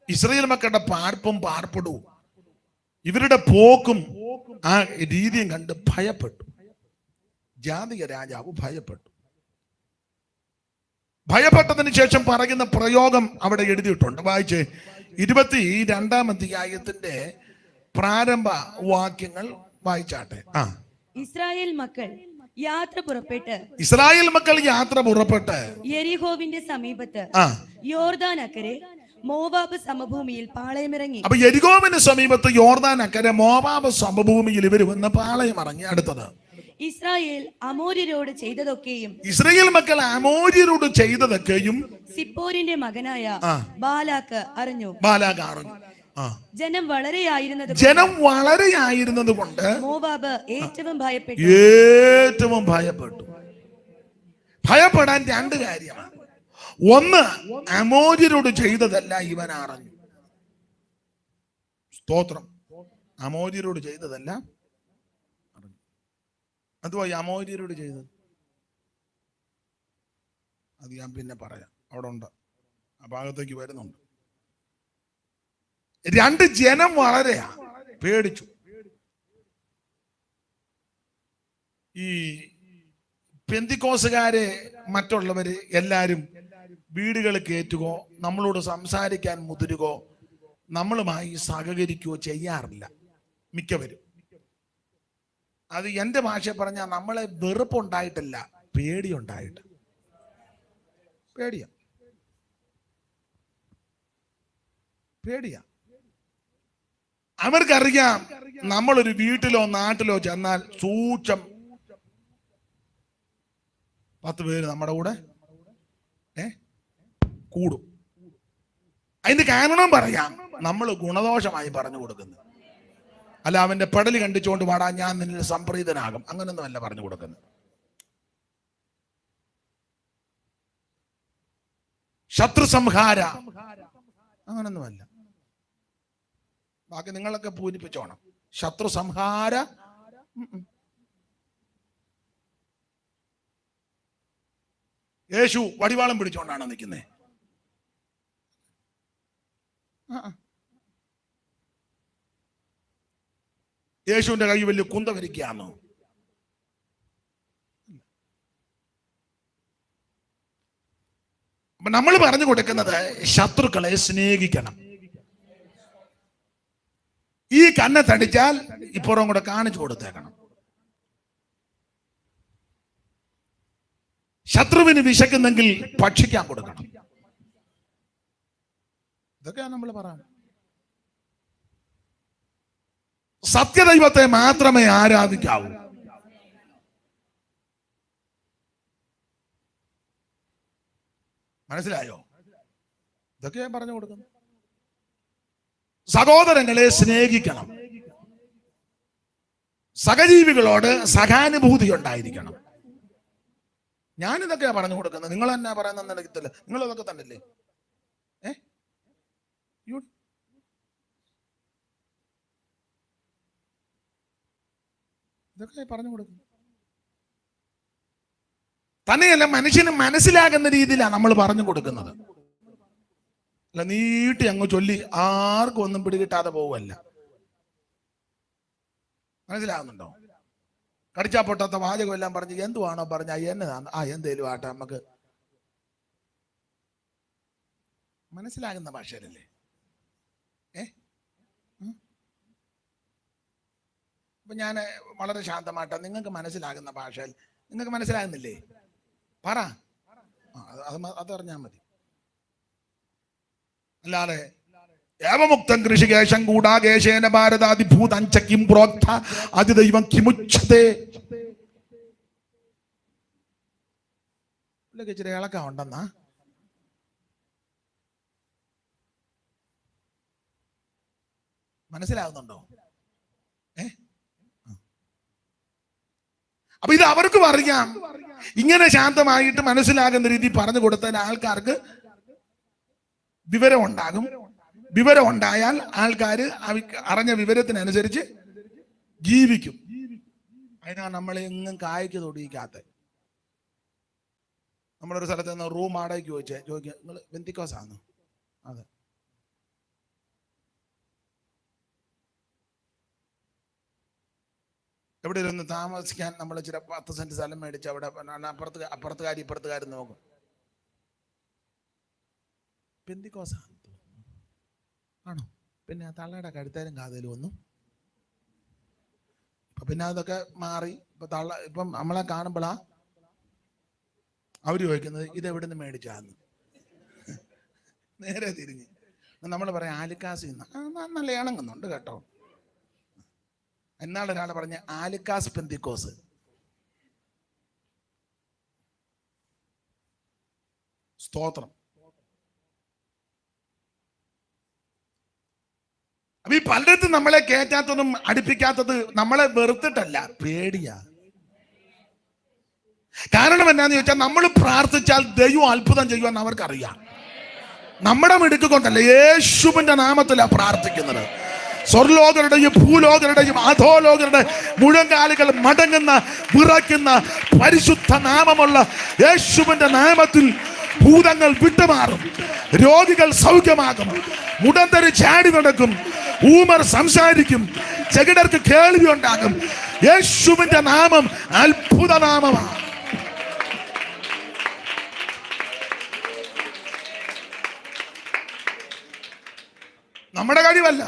ഇസ്രായേൽ മക്കളുടെ പാർപ്പും പാർപ്പിടവും ഇവരുടെ പോക്കും ആ രീതിയും കണ്ട് ഭയപ്പെട്ടു. ജാതിക രാജാവ് ഭയപ്പെട്ടു. ഭയപ്പെട്ടതിന് ശേഷം പറയുന്ന പ്രയോഗം അവിടെ എഴുതിയിട്ടുണ്ട്. വായിച്ചേ. 22-ാം അധ്യായത്തിന്റെ പ്രാരംഭ വാക്യങ്ങൾ വായിച്ചാട്ടെ. ഇസ്രായേൽ മക്കൾ യാത്ര പുറപ്പെട്ട് യെരിഹോവിന്റെ സമീപത്ത് യോർദാൻ അക്കരെ മോവാബ് സമഭൂമിയിൽ പാളയമിറങ്ങി. അപ്പൊ യെരിഹോവിന് സമീപത്ത് യോർദാൻ അക്കരെ മോവാബ് സമഭൂമിയിൽ ഇവർ വന്ന് പാളയമിറങ്ങി. അടുത്തത്, ഇസ്രായേൽ അമോര്യരോട് ചെയ്തതൊക്കെയും ഇസ്രായേൽ മക്കൾ അമോര്യരോട് ചെയ്തതൊക്കെയും സിപ്പോരിന്റെ മകനായ ബാലാക്ക് അറിഞ്ഞു. ജനം വളരെയായിരുന്നത് കൊണ്ട് മോവാബ് ഏറ്റവും ഭയപ്പെട്ടു. ഭയപ്പെടാൻ രണ്ട് കാര്യമാണ്. ഒന്ന്, അമോര്യരോട് ചെയ്തതല്ല ഇവൻ അറിഞ്ഞു. സ്തോത്രം. അമോര്യരോട് ചെയ്തതല്ല അറിഞ്ഞു. അതുവാ അമോര്യരോട് ചെയ്തത്, അത് ഞാൻ പിന്നെ പറയാം. അവിടെ ഉണ്ട്, ആ ഭാഗത്തേക്ക് വരുന്നുണ്ട്. രണ്ട്, ജനം വളരെ പേടിച്ചു. ഈ പെന്തിക്കോസുകാരെ മറ്റുള്ളവര് എല്ലാരും വീടുകൾ കയറ്റുകയോ നമ്മളോട് സംസാരിക്കാൻ മുതിരുകയോ നമ്മളുമായി സഹകരിക്കുകയോ ചെയ്യാറില്ല മിക്കവരും. അത് എന്റെ ഭാഷ പറഞ്ഞാൽ നമ്മളെ വെറുപ്പുണ്ടായിട്ടല്ല, പേടിയുണ്ടായിട്ട്. പേടിയാ. അവർക്കറിയാം നമ്മളൊരു വീട്ടിലോ നാട്ടിലോ ചെന്നാൽ സൂക്ഷം 10 പേര് നമ്മുടെ കൂടെ കൂടും. അതിന്റെ കാരണം പറയാം, നമ്മൾ ഗുണദോഷമായി പറഞ്ഞു കൊടുക്കുന്നത്. അല്ല അവന്റെ പെടല് കണ്ടിച്ചുകൊണ്ട് വാടാ ഞാൻ നിന്നിൽ സംപ്രീതനാകും, അങ്ങനൊന്നും അല്ല പറഞ്ഞു കൊടുക്കുന്നത്. ശത്രു സംഹാര അങ്ങനൊന്നുമല്ല. ബാക്കി നിങ്ങളൊക്കെ പൂരിപ്പിച്ചോണം. ശത്രു സംഹാര യേശു വടിവാളം പിടിച്ചോണ്ടാണ് നിൽക്കുന്നത്. യേശുവിന്റെ കൈ വലിയ കുന്തവരിക്കാന്നോ? അപ്പൊ നമ്മൾ പറഞ്ഞു കൊടുക്കുന്നത് ശത്രുക്കളെ സ്നേഹിക്കണം. ഈ കണ്ണെ തടിച്ചാൽ ഇപ്പുറം കൂടെ കാണിച്ചു കൊടുത്തേക്കണം. ശത്രുവിന് വിശക്കുന്നെങ്കിൽ ഭക്ഷിക്കാൻ കൊടുക്കണം. ഇതൊക്കെയാണ് നമ്മൾ പറയുന്നത്. സത്യദൈവത്തെ മാത്രമേ ആരാധിക്കാവൂ. മനസ്സിലായോ? ഇതൊക്കെ ഞാൻ പറഞ്ഞു കൊടുക്കുന്നു. സഹോദരങ്ങളെ സ്നേഹിക്കണം. സഹജീവികളോട് സഹാനുഭൂതി ഉണ്ടായിരിക്കണം. ഞാനിതൊക്കെയാ പറഞ്ഞു കൊടുക്കുന്നത്. നിങ്ങൾ എന്നാ പറയുന്ന എനിക്കത്തില്ല. നിങ്ങൾ ഇതൊക്കെ തന്നെയല്ലേ? ഇതൊക്കെ പറഞ്ഞു കൊടുക്കുന്നു. തന്നെയല്ല, മനുഷ്യന് മനസ്സിലാകുന്ന രീതിയിലാണ് നമ്മൾ പറഞ്ഞു കൊടുക്കുന്നത്. അല്ല നീട്ടി അങ്ങ് ചൊല്ലി ആർക്കും ഒന്നും പിടികിട്ടാതെ പോവല്ല. മനസ്സിലാകുന്നുണ്ടോ? കടിച്ചാ പൊട്ടാത്ത വാചകം എല്ലാം പറഞ്ഞ് എന്തുവാണോ പറഞ്ഞ എന്നതാണ് എന്തേലും ആട്ടെ, നമുക്ക് മനസ്സിലാകുന്ന ഭാഷയിലല്ലേ. അപ്പൊ ഞാൻ വളരെ ശാന്തമായിട്ടാ, നിങ്ങൾക്ക് മനസ്സിലാകുന്ന ഭാഷയിൽ. നിങ്ങൾക്ക് മനസ്സിലാകുന്നില്ലേ? പറ. അതറിഞ്ഞാൽ മതി. അല്ലാതെ ഏവമുക്തം കൃഷികേശം കൂടാകേശേന ഭാരതാതിഭൂതഞ്ചക്കിം പ്രോക്ത അതിദൈവം കിമുച്ഛതേ. ഇച്ചിരി ഇളക്കം ഉണ്ടെന്നാ. മനസ്സിലാകുന്നുണ്ടോ? അപ്പൊ ഇത് അവർക്കും അറിയാം. ഇങ്ങനെ ശാന്തമായിട്ട് മനസ്സിലാകുന്ന രീതി പറഞ്ഞു കൊടുത്താൽ ആൾക്കാർക്ക് വിവരം ഉണ്ടാകും. വിവരം ഉണ്ടായാൽ ആൾക്കാർ അറിഞ്ഞ വിവരത്തിനനുസരിച്ച് ജീവിക്കും. അതിനാണ് നമ്മളെങ്ങും കായ്ക്ക് തൊടിയിക്കാത്ത. നമ്മളൊരു സ്ഥലത്ത് നിന്ന് റൂം വാടകയ്ക്ക് ചോദിക്കുക, നിങ്ങൾ ബെന്തിക്കോസാണ്? അതെ. എവിടെ ഇരുന്ന് താമസിക്കാൻ നമ്മൾ ഇച്ചിരി 10 സെന്റ് സ്ഥലം മേടിച്ച് അവിടെ അപ്പുറത്തുകാരും നോക്കും. പെന്തിക്കോസാണ്. ആണോ? പിന്നെ ആ തള്ളയുടെ കഴുത്തേലും കാതലും ഒന്നും പിന്നെ അതൊക്കെ മാറി. ഇപ്പം നമ്മളെ കാണുമ്പോഴാ അവര് ചോദിക്കുന്നത് ഇതെവിടെ നിന്ന് മേടിച്ചാന്ന്. നേരെ തിരിഞ്ഞ് നമ്മൾ പറയാം ആലിക്കാസ് നല്ല ഇണങ്ങുന്നുണ്ട് കേട്ടോ. എന്നാളൊരാൾ പറഞ്ഞ ആലിക്കാസ് പെന്തിക്കോസ്. സ്തോത്രം. അപ്പൊ ഈ പലയിടത്തും നമ്മളെ കയറ്റാത്തതും അടുപ്പിക്കാത്തത് നമ്മളെ വെറുത്തിട്ടല്ല, പേടിയാ. കാരണം എന്നാന്ന് ചോദിച്ചാൽ നമ്മൾ പ്രാർത്ഥിച്ചാൽ ദൈവം അത്ഭുതം ചെയ്യുമെന്ന് അവർക്കറിയാം. നമ്മുടെ മിടുക്ക് കൊണ്ടല്ല, യേശുവിന്റെ നാമത്തിലാണ് പ്രാർത്ഥിക്കുന്നത്. സ്വർലോകരുടെയും ഭൂലോകരുടെയും അധോലോകരുടെ മുഴങ്കാലുകൾ മടങ്ങുന്ന വിറയ്ക്കുന്ന പരിശുദ്ധ നാമമുള്ള യേശുവിന്റെ നാമത്തിൽ ഭൂതങ്ങൾ വിട്ടുമാറും, രോഗികൾ സൗഖ്യമാകും, മുടന്തര് ചാടി നടക്കും, ഊമർ സംസാരിക്കും, ചെകിടർക്ക് കേൾവി ഉണ്ടാകും. യേശുവിന്റെ നാമം അത്ഭുത നാമമാണ്. നമ്മുടെ കഴിവല്ല,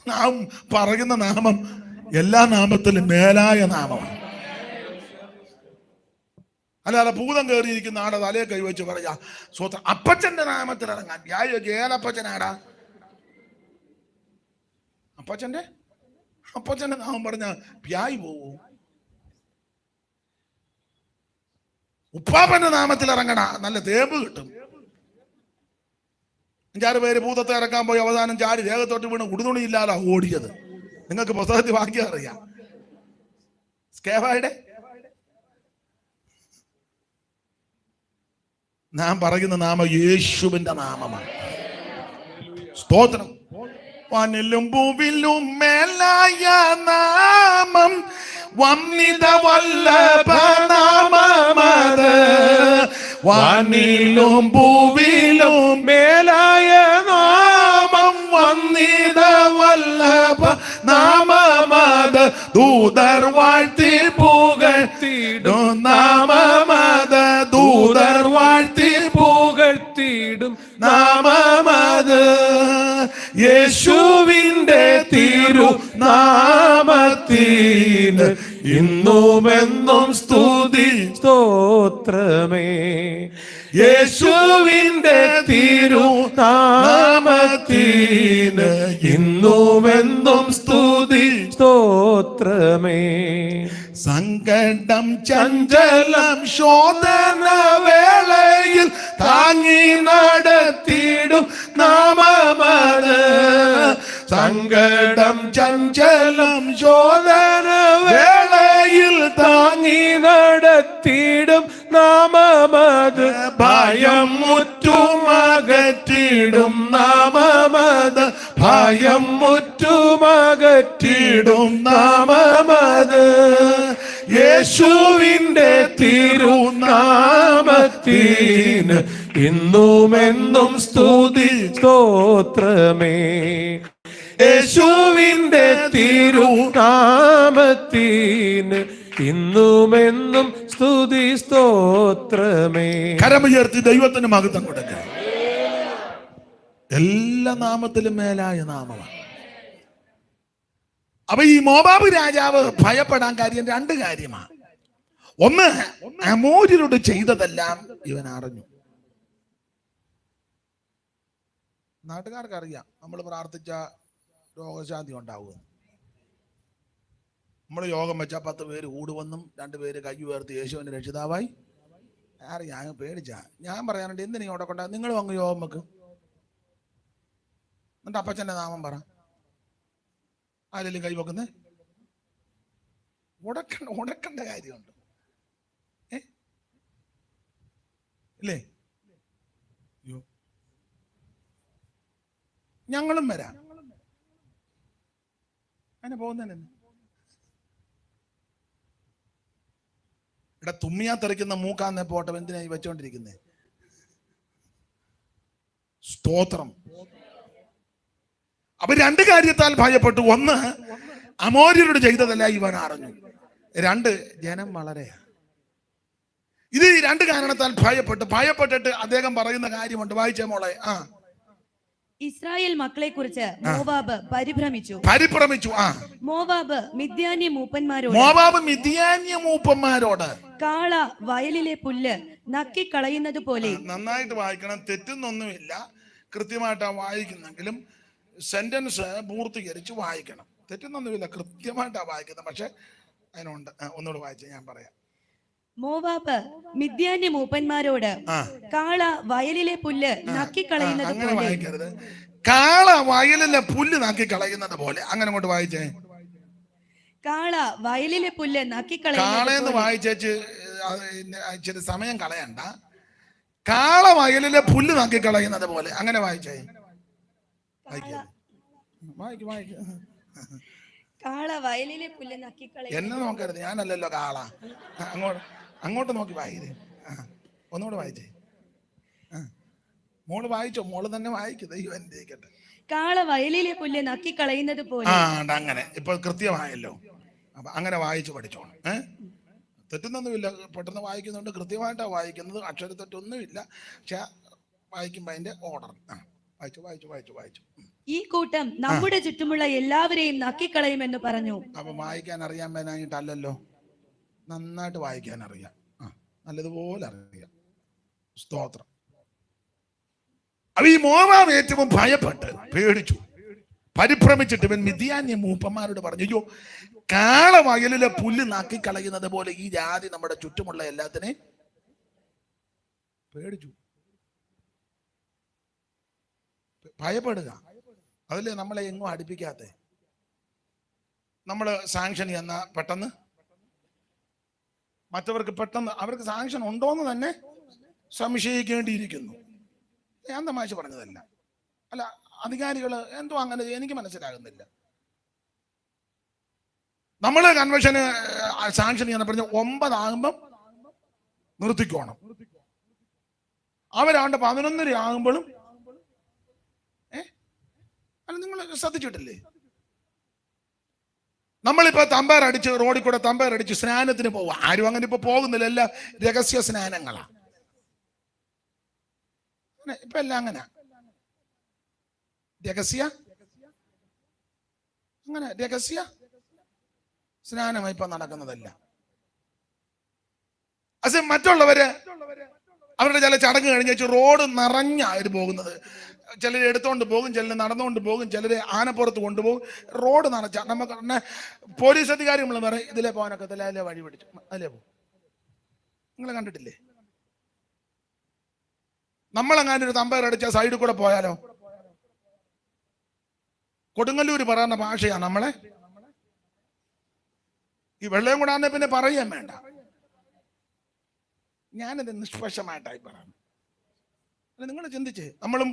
നാം പറയുന്ന നാമം എല്ലാ നാമത്തിലും മേലായ നാമമാണ്. അല്ലാതെ ഭൂതം കയറിയിരിക്കുന്ന ആടെ തലയെ കൈവച്ച് പറയാ സ്വന്തം അപ്പച്ചന്റെ നാമത്തിൽ ഇറങ്ങാൻ. ഏലപ്പച്ചനാടാ? അപ്പച്ചന്റെ നാമം പറഞ്ഞ പ്യായി പോവൂ. ഉപ്പാപ്പന്റെ നാമത്തിൽ ഇറങ്ങണ, നല്ല തേമ്പ് കിട്ടും. 5-6 പേര് ഭൂതത്തെ ഇറക്കാൻ പോയി അവസാനം ചാടി ദേഹത്തോട്ട് വീണ് ഉടുതുണിയില്ലാതെ ഓടിയത്. നിങ്ങൾക്ക് പുസ്തകത്തിൽ വാക്യം അറിയാം. സ്കേവായുടെ നാം പറയുന്ന നാമം യേശുവിന്റെ നാമമാണ്. സ്തോത്രം. വാനിലും ഭൂവിലും മേലായ നാമം വന്നിത വല്ലഭ നാമമത്. വാനിലും ഭൂവിലും മേലായ നാമം വന്നിത വല്ലഭ നാമമത്. ദൂതർ വാഴ്ത്തി പുകഴ്ത്തിടും നാമമത്. ദൂതർ വാഴ്ത്തി പുകഴ്ത്തിടും നാമമത്. യേശുവിന്റെ തിരുനാമത്തിന് ഇന്നുമെന്നും സ്തുതി സ്തോത്രമേ. യേശുവിന്റെ തിരുനാമത്തിന് ഇന്നുമെന്നും സ്തുതി സ്തോത്രമേ. സങ്കടം ചഞ്ചലം ശോധന വേളയിൽ താങ്ങി നടത്തിടും നാമമത്. സങ്കടം ചഞ്ചലം ശോധന വേളയിൽ താങ്ങി നടത്തിടും നാമമത്. ഭയം മുറ്റുമകറ്റിടും നാമമത്. ഭയം മുറ്റുമകറ്റിടും നാമമത്. യേശുവിന്റെ തിരുനാമത്തിന് ഇന്നുമെന്നും സ്തുതി സ്തോത്രമേ. യേശുവിന്റെ തിരുനാമത്തിന് ഇന്നുമെന്നും സ്തുതി സ്തോത്രമേ. കരമുയർത്തി ദൈവത്തിന് മഹത്വം കൊടുക്കുക. എല്ലാ നാമത്തിലും മേലായ നാമമാണ്. അപ്പൊ ഈ മോവാബ് രാജാവ് ഭയപ്പെടാൻ കാര്യം 2 കാര്യമാണ്. ഒന്ന്, അമോര്യരോട് ചെയ്തതെല്ലാം ഇവൻ അറിഞ്ഞു. നാട്ടുകാർക്ക് അറിയാം നമ്മൾ പ്രാർത്ഥിച്ച രോഗശാന്തി ഉണ്ടാവുക. നമ്മൾ യോഗം വെച്ചാൽ 10 പേര് കൂടുവെന്നും 2 പേര് കൈ ഉയർത്തി യേശുവിന്റെ രക്ഷിതാവായി അറിയാം. പേടിച്ചാ ഞാൻ പറയാനുണ്ട്, എന്തിനീ അവിടെ കൊണ്ട നിങ്ങളും അങ്ങ് യോഗം വെക്ക്. എന്നിട്ട് അപ്പച്ചന്റെ നാമം പറ. ആരെങ്കിലും കൈ വെക്കുന്നേ? ഉടക്കേണ്ട കാര്യമുണ്ട് ഇല്ലേ? ഞങ്ങളും വരാം. അങ്ങനെ പോകുന്നതന്നെ. ഇവിടെ തുമ്മിയാ തെറിക്കുന്ന മൂക്കാന്നെ പോട്ടെ, എന്തിനായി വെച്ചോണ്ടിരിക്കുന്നേ? സ്തോത്രം. അപ്പൊ 2 കാര്യത്താൽ ഭയപ്പെട്ടു. ഒന്ന്, അമോര്യരോട് ചെയ്തതല്ല ഇവൻ അറിഞ്ഞു. 2, ജനം വളരെ. ഇത് 2 കാരണത്താൽ ഭയപ്പെട്ടിട്ട് അദ്ദേഹം പറയുന്ന കാര്യമുണ്ട്. വായിച്ചേ മോളെ. ഇസ്രായേൽ മക്കളെ കുറിച്ച് മോവാബ് പരിഭ്രമിച്ചു. മോവാബ് മിദ്യാന്യ മൂപ്പന്മാരോട് കാള വയലിലെ പുല്ല് നക്കിക്കളയുന്നത് പോലെ. നന്നായിട്ട് വായിക്കണം, തെറ്റുന്നൊന്നുമില്ല. കൃത്യമായിട്ടാ വായിക്കുന്നെങ്കിലും സെന്റൻസ് പൂർത്തീകരിച്ച് വായിക്കണം. തെറ്റുന്നൊന്നുമില്ല, കൃത്യമായിട്ടാ വായിക്കുന്നത്. പക്ഷെ അതിനുണ്ട്, ഒന്നുകൂടെ വായിച്ച് ഞാൻ പറയാം. മോവാബ് മിദ്യാന്യ മൂപ്പന്മാരോട് കാള വയലിലെ പുല്ല് നക്കിക്കളയുന്നത് പോലെ. വായിക്കരുത്, കാള വയലിലെ പുല്ല് നക്കിക്കളയുന്നത് പോലെ. അങ്ങനെ അങ്ങോട്ട് വായിച്ചേ. കാള വയലിലെ പുല്ല് കാളയെന്ന് വായിച്ചേച്ച് ഇച്ചിരി സമയം കളയണ്ട. കാള വയലിലെ പുല്ല് നക്കിക്കളയുന്നത് പോലെ അങ്ങനെ വായിച്ചേ. കാള വയലിലെ പുല്ല് നക്കിക്കളയുന്നത്. എന്നെ നോക്കരുത്, ഞാനല്ലല്ലോ കാള. അങ്ങോട്ട് നോക്കി വായിക്കേ. ഒന്നുകൂടെ വായിച്ചേ. മോള് വായിച്ചോ? മോള് തന്നെ വായിക്കും. ദൈവം അനുഗ്രഹിക്കട്ടെ. കാള വയലിലെ പുല്ല് നക്കിക്കളയുന്നത് പോലെ. അങ്ങനെ ഇപ്പോൾ കൃത്യമായല്ലോ. അപ്പൊ അങ്ങനെ വായിച്ചു പഠിച്ചോണം. തെറ്റുന്നൊന്നുമില്ല, പെട്ടെന്ന് വായിക്കുന്നുണ്ട്, കൃത്യമായിട്ടാ വായിക്കുന്നത്, അക്ഷരത്തെറ്റൊന്നുമില്ല. പക്ഷെ വായിക്കുമ്പോ അതിന്റെ ഓർഡർ വായിച്ചു. ഈ കൂട്ടം നമ്മുടെ ചുറ്റുമുള്ള എല്ലാവരെയും നക്കിക്കളയുമെന്ന് പറഞ്ഞു. അപ്പൊ വായിക്കാൻ അറിയാൻ വേനായിട്ടല്ലോ, നന്നായിട്ട് വായിക്കാൻ അറിയാം, നല്ലതുപോലെ അറിയാം. സ്തോത്രം. അപ്പൊ ഈ മോവാബ് ഏറ്റവും ഭയപ്പെട്ട് പേടിച്ചു, പരിഭ്രമിച്ചിട്ട് ഇവൻ മിദ്യാന്യ മൂപ്പന്മാരോട് പറഞ്ഞു, അയ്യോ, കാള വയലിലെ പുല്ല് നാക്കിക്കളയുന്നത് പോലെ ഈ ജാതി നമ്മുടെ ചുറ്റുമുള്ള എല്ലാത്തിനെയും പേടിച്ചു. ഭയപ്പെടുക, അതല്ലേ നമ്മളെ എങ്ങും അടുപ്പിക്കാത്ത. നമ്മള് സാങ്ഷൻ എന്ന പെട്ടെന്ന് മറ്റവർക്ക് പെട്ടെന്ന് അവർക്ക് സാങ്ഷൻ ഉണ്ടോന്ന് തന്നെ സംശയിക്കേണ്ടിയിരിക്കുന്നു. ഞാൻ തമാശ പറഞ്ഞതല്ല. അല്ല, അധികാരികൾ എന്തോ അങ്ങനെ എനിക്ക് മനസ്സിലാകുന്നില്ല. നമ്മള് കൺവെൻഷന് സാങ്ഷൻ ചെയ്യാൻ പറഞ്ഞ 9 ആകുമ്പം നിർത്തിക്കോണം. അവരാണ്ട് 11:30 ആകുമ്പോഴും അല്ല, നിങ്ങൾ ശ്രദ്ധിച്ചിട്ടില്ലേ? നമ്മളിപ്പോ തമ്പേർ അടിച്ച് റോഡിൽ കൂടെ തമ്പേർ അടിച്ച് സ്നാനത്തിന് പോവുക. ആരും അങ്ങനെ ഇപ്പൊ പോകുന്നില്ല, എല്ലാം രഹസ്യ സ്നാനങ്ങളാ. ഇപ്പൊ എല്ലാം അങ്ങനെ രഹസ്യ സ്നാനമായി ഇപ്പൊ നടക്കുന്നതല്ല. അത് മറ്റുള്ളവര് അവരുടെ ചില ചടങ്ങ് കഴിഞ്ഞ് റോഡ് നിറഞ്ഞാണ് പോകുന്നത്. ചിലർ എടുത്തോണ്ട് പോകും, ചിലർ നടന്നുകൊണ്ട് പോകും, ചിലര് ആനപ്പുറത്ത് കൊണ്ടുപോകും. റോഡ് നിറച്ച നമുക്ക് പോലീസ് അധികാരി നമ്മൾ പറയും, ഇതിലെ പോകാനൊക്കെ അതിലെ വഴി പിടിച്ചു അതിലേ പോകും. നിങ്ങൾ കണ്ടിട്ടില്ലേ? നമ്മളെങ്ങാനും ഒരു തമ്പേർ അടിച്ച സൈഡിൽ കൂടെ പോയാലോ? കൊടുങ്ങല്ലൂര് പറയുന്ന ഭാഷയാണ് നമ്മളെ. ഈ വെള്ളയും കൂടാന്നെ പിന്നെ പറയാൻ വേണ്ട. ഞാനത് നിഷ്പക്ഷമായിട്ടായി പറയാം. നിങ്ങൾ ചിന്തിച്ച്, നമ്മളും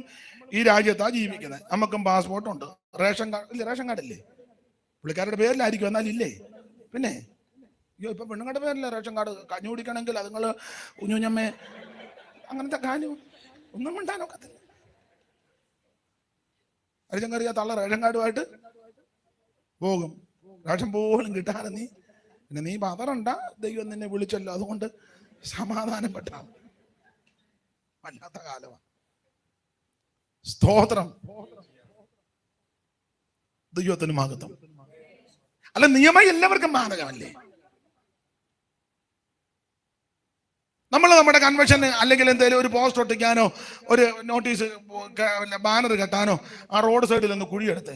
ഈ രാജ്യത്താ ജീവിക്കുന്നത്, നമുക്കും പാസ്പോർട്ടുണ്ട്, റേഷൻ കാർഡ് ഇല്ലേ? റേഷൻ കാർഡില്ലേ? പുള്ളിക്കാരുടെ പേരിലായിരിക്കും, എന്നാലില്ലേ? പിന്നെ അയ്യോ, ഇപ്പൊ പെണ്ണുങ്ങളുടെ പേരില്ല റേഷൻ കാർഡ്. കഞ്ഞി കുടിക്കണമെങ്കിൽ അതുങ്ങൾ കുഞ്ഞുഞ്ഞമ്മേ അങ്ങനത്തെ കാര്യം ഒന്നും മിണ്ടാനൊക്കത്തില്ല. റേഷൻ കറിയാ തള്ള റേഷൻ കാർഡുമായിട്ട് പോകും. റേഷൻ പോലും കിട്ടാതെ നീ പതറണ്ട, ദൈവം നിന്നെ വിളിച്ചല്ലോ, അതുകൊണ്ട് സമാധാനപ്പെട്ട. വല്ലാത്ത കാലമാണ്. സ്തോത്രം. ദൈവത്തിന് മഹത്വം. അല്ല, നിയമം എല്ലാവർക്കും ബാധകമല്ലേ? നമ്മൾ നമ്മുടെ കൺവെൻഷന് അല്ലെങ്കിൽ എന്തെങ്കിലും ഒരു പോസ്റ്റ് ഒട്ടിക്കാനോ ഒരു നോട്ടീസ് ബാനർ കെട്ടാനോ ആ റോഡ് സൈഡിൽ നിന്ന് കുഴിയെടുത്ത്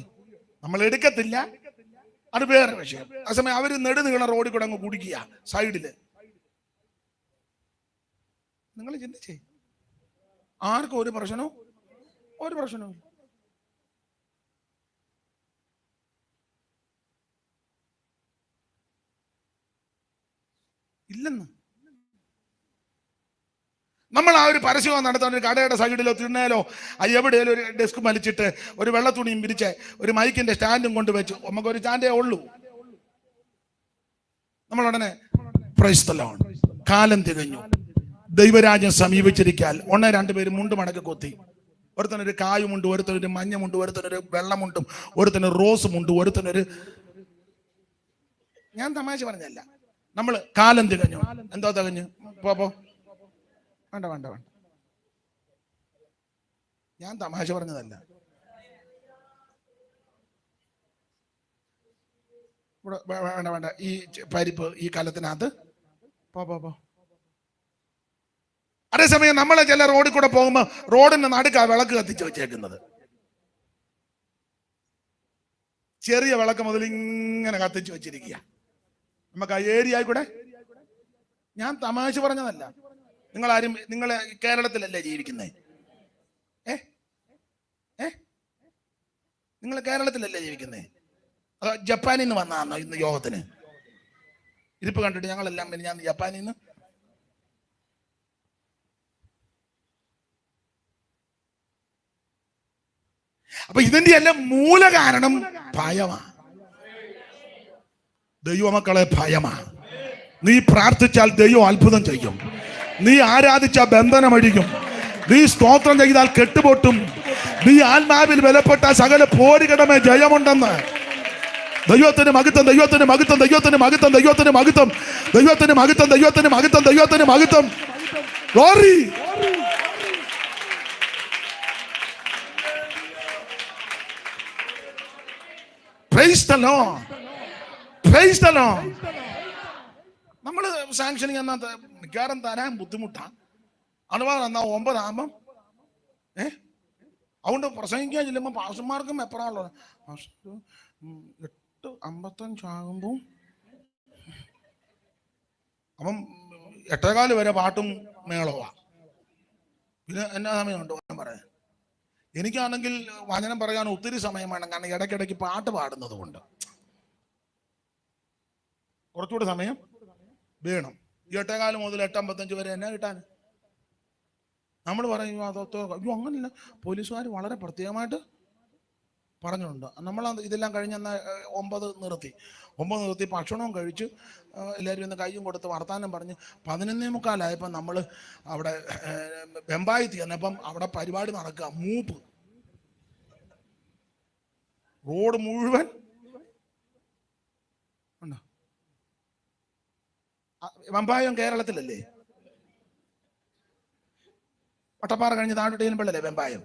നമ്മൾ എടുക്കത്തില്ല, അത് വേറെ വിഷയം. അതേസമയം അവര് നെടുനീള റോഡിൽ കൂടെ അങ്ങ് കുടിക്കുക സൈഡില്. നിങ്ങൾ ചിന്തിച്ചേ, ആർക്കും ഒരു പ്രശ്നവും ഇല്ലെന്ന്. നമ്മൾ ആ ഒരു പരസ്യം നടത്താൻ ഒരു കടയുടെ സൈഡിലോ തിണ്ണയിലോ എവിടെയോ ഒരു ഡെസ്ക് വലിച്ചിട്ട് ഒരു വെള്ള തുണിയും പിരിച്ച് ഒരു മൈക്കിന്റെ സ്റ്റാൻഡും കൊണ്ടുവച്ചു, നമുക്കൊരു സ്റ്റാൻഡേ ഉള്ളൂ. നമ്മളുടനെ പ്രൈസ് ദി ലോർഡ്, കാലം തികഞ്ഞു, ദൈവരാജ്യം സമീപിച്ചിരിക്കാൻ 1-2 പേര് മുണ്ട് മടക്കി കൊത്തി. ഒരുത്തനൊരു കായുമുണ്ട്, ഒരുത്തനൊരു മഞ്ഞമുണ്ട്, ഒരുത്തനൊരു വെള്ളമുണ്ടും, ഒരുത്തനൊരു റോസ് മുണ്ട്, ഒരുത്തനൊരു. ഞാൻ തമാശ പറഞ്ഞല്ല. നമ്മള് കാലം തികഞ്ഞു. എന്തോ തികഞ്ഞു? പോ വേണ്ട, ഞാൻ തമാശ പറഞ്ഞതല്ല. ഇവിടെ വേണ്ട വേണ്ട, ഈ പരിപ്പ് ഈ കലത്തിനകത്ത് പോ. അതേസമയം നമ്മളെ ചില റോഡിൽ കൂടെ പോകുമ്പോൾ റോഡിന്റെ നടുക്കാ വിളക്ക് കത്തിച്ച് വെച്ചേക്കുന്നത്. ചെറിയ വിളക്ക് മുതൽ ഇങ്ങനെ കത്തിച്ച് വെച്ചിരിക്കുക. നമുക്ക് ആ ഏരിയ കൂടെ, ഞാൻ തമാശ പറഞ്ഞതല്ല. നിങ്ങൾ കേരളത്തിലല്ലേ ജീവിക്കുന്നേ? നിങ്ങൾ കേരളത്തിലല്ലേ ജീവിക്കുന്നേ? അതോ ജപ്പാനിൽ നിന്ന് വന്നാന്നോ ഇന്ന് യോഗത്തിന്? ഇരിപ്പ് കണ്ടിട്ട് ഞങ്ങളെല്ലാം ഞാൻ ജപ്പാനിൽ നിന്ന്. അപ്പൊ ഇതിന്റെ എല്ലാം മൂല കാരണം ഭയമാണ്. ദൈവമക്കളെ, ഭയമാണ്. നീ പ്രാർത്ഥിച്ചാൽ ദൈവം അത്ഭുതം ചെയ്യും. നീ ആരാധിച്ചാൽ ബന്ധനമഴിക്കും. നീ സ്തോത്രം ചെയ്താൽ കെട്ടുപൊട്ടും. നീ ആത്മാവിൽ ബലപ്പെട്ട സകല പോരുകടമേ ജയമുണ്ടെന്ന്. ദൈവത്തിന് മഹത്വം, ദൈവത്തിന് മഹത്വം, ദൈവത്തിന് മഹത്വം, ദൈവത്തിന് മഹത്വം, ദൈവത്തിന് മഹത്വം, ദൈവത്തിന് മഹത്വം, ദൈവത്തിന് മഹത്വം. Glory. Price the Lord, price the Lord. നമ്മള് സാങ്ഷനിങ് എന്നാ മിക്കവാറും തരാൻ ബുദ്ധിമുട്ടാ. അഥവാ എന്നാ 9 ആകുമ്പം അതുകൊണ്ട് പ്രസംഗിക്കാൻ ചെല്ലുമ്പോൾ പാസ്റ്റർമാർക്കും എപ്പോഴാണല്ലോ 8:55 ആകുമ്പോൾ അപ്പം 8:15 വരെ പാട്ടും മേളവാ. പിന്നെ എന്നാ സമയമുണ്ട് വചനം പറയാൻ? എനിക്കാണെങ്കിൽ വചനം പറയാൻ ഒത്തിരി സമയം വേണം. കാരണം ഇടയ്ക്കിടയ്ക്ക് പാട്ട് പാടുന്നത് കൊണ്ട് കുറച്ചുകൂടെ സമയം വേണം. 8:15 മുതൽ 8:55 വരെ എന്നാ കിട്ടാൻ? നമ്മൾ പറയും അതൊക്കെ അയ്യോ അങ്ങനെയല്ല, പോലീസുകാർ വളരെ പ്രത്യേകമായിട്ട് പറഞ്ഞിട്ടുണ്ട്. നമ്മൾ ഇതെല്ലാം കഴിഞ്ഞ് എന്നാൽ 9 നിർത്തി ഭക്ഷണവും കഴിച്ച് എല്ലാവരും ഒന്ന് കയ്യും കൊടുത്ത് വർത്താനം പറഞ്ഞ് 11:45 നമ്മൾ അവിടെ വെമ്പായി ചെന്നപ്പം അവിടെ പരിപാടി നടക്കുക. മൂപ്പ് റോഡ് മുഴുവൻ ഉണ്ടോ? വെമ്പായം കേരളത്തിലല്ലേ? വട്ടപ്പാറ കഴിഞ്ഞ് താഴോട്ട് ചെയ്യുമ്പോഴല്ലേ വെമ്പായം?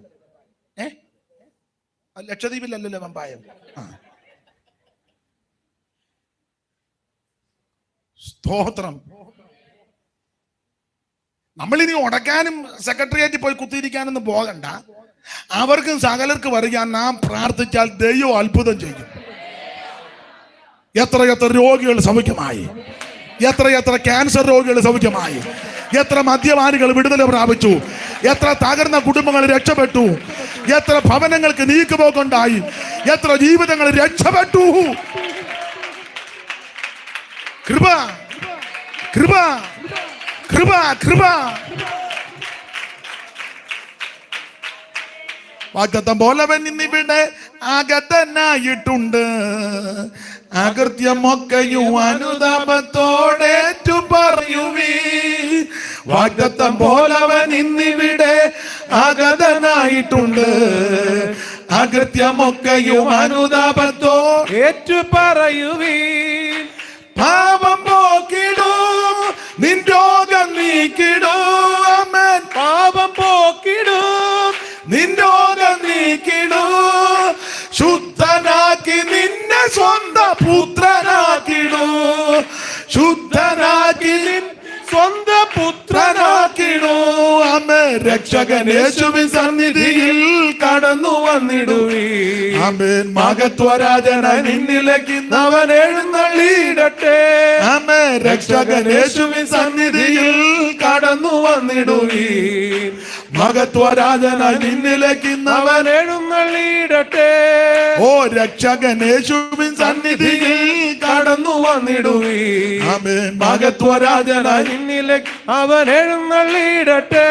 ലക്ഷദ്വീപിലല്ലല്ലോ വെമ്പായം. സ്തോത്രം. നമ്മളിനി ഉടക്കാനും സെക്രട്ടേറിയറ്റിൽ പോയി കുത്തിയിരിക്കാനൊന്നും പോകണ്ട. അവർക്കും സകലർക്ക് പറയാൻ നാം പ്രാർത്ഥിച്ചാൽ ദൈവം അത്ഭുതം ചെയ്യും. എത്ര രോഗികൾ സൗഖ്യമായി, എത്ര ക്യാൻസർ രോഗികൾ സൗഖ്യമായി, എത്ര മദ്യപാനികൾ വിടുതല പ്രാപിച്ചു, എത്ര തകർന്ന കുടുംബങ്ങൾ രക്ഷപ്പെട്ടു, എത്ര ഭവനങ്ങൾക്ക് നീക്കുപോക്കുണ്ടായി, എത്ര ജീവിതങ്ങൾ രക്ഷപ്പെട്ടു. കൃപ കൃപ കൃപ കൃപ. വാഗ്ദത്തം പോലവൻ ഇന്നിവിടെ ആഗതനായിട്ടുണ്ട്. അകൃത്യമൊക്കെയും അനുതാപത്തോടേറ്റു പറയുവീ. വാഗ്ദത്തം പോലവൻ ഇന്നിവിടെ ആഗതനായിട്ടുണ്ട്. അകൃത്യമൊക്കെയും അനുതാപത്തോ ഏറ്റു പറയുവീ. പാപം പോക്കിടൂ, നിൻ രോഗം നീക്കിടൂ. ആമേൻ. പാപം പോക്കിടൂ, നിൻ രോഗം നീക്കിടൂ. ശുദ്ധനാക്കി നിന്നെ സ്വന്തം പുത്രനാക്കിടൂ. ശുദ്ധനാക്കി സ്വന്തം പുത്രനാക്കിടൂ. ആമേ. രക്ഷകൻ യേശുവിൻ സന്നിധിയിൽ കടന്നു വന്നിടുവീ. ആമേൻ. മഹത്വരാജനായി നിന്നിലേക്ക് അവൻ എഴുന്നള്ളിയിടട്ടെ. ആമേ. രക്ഷകൻ യേശുവിൻ സന്നിധിയിൽ കടന്നു വന്നിടുവീ. മഹത്വരാജനായി നിന്നിലേക്ക് അവൻ എഴുന്നള്ളിയിടട്ടെ. ഓ രക്ഷകൻ യേശുവിൻ സന്നിധിയിൽ കടന്നു വന്നിടുവീ. ആമേൻ. മഹത്വരാജനായി നിന്നിലേക്ക് അവൻ എഴുന്നള്ളിയിടട്ടെ.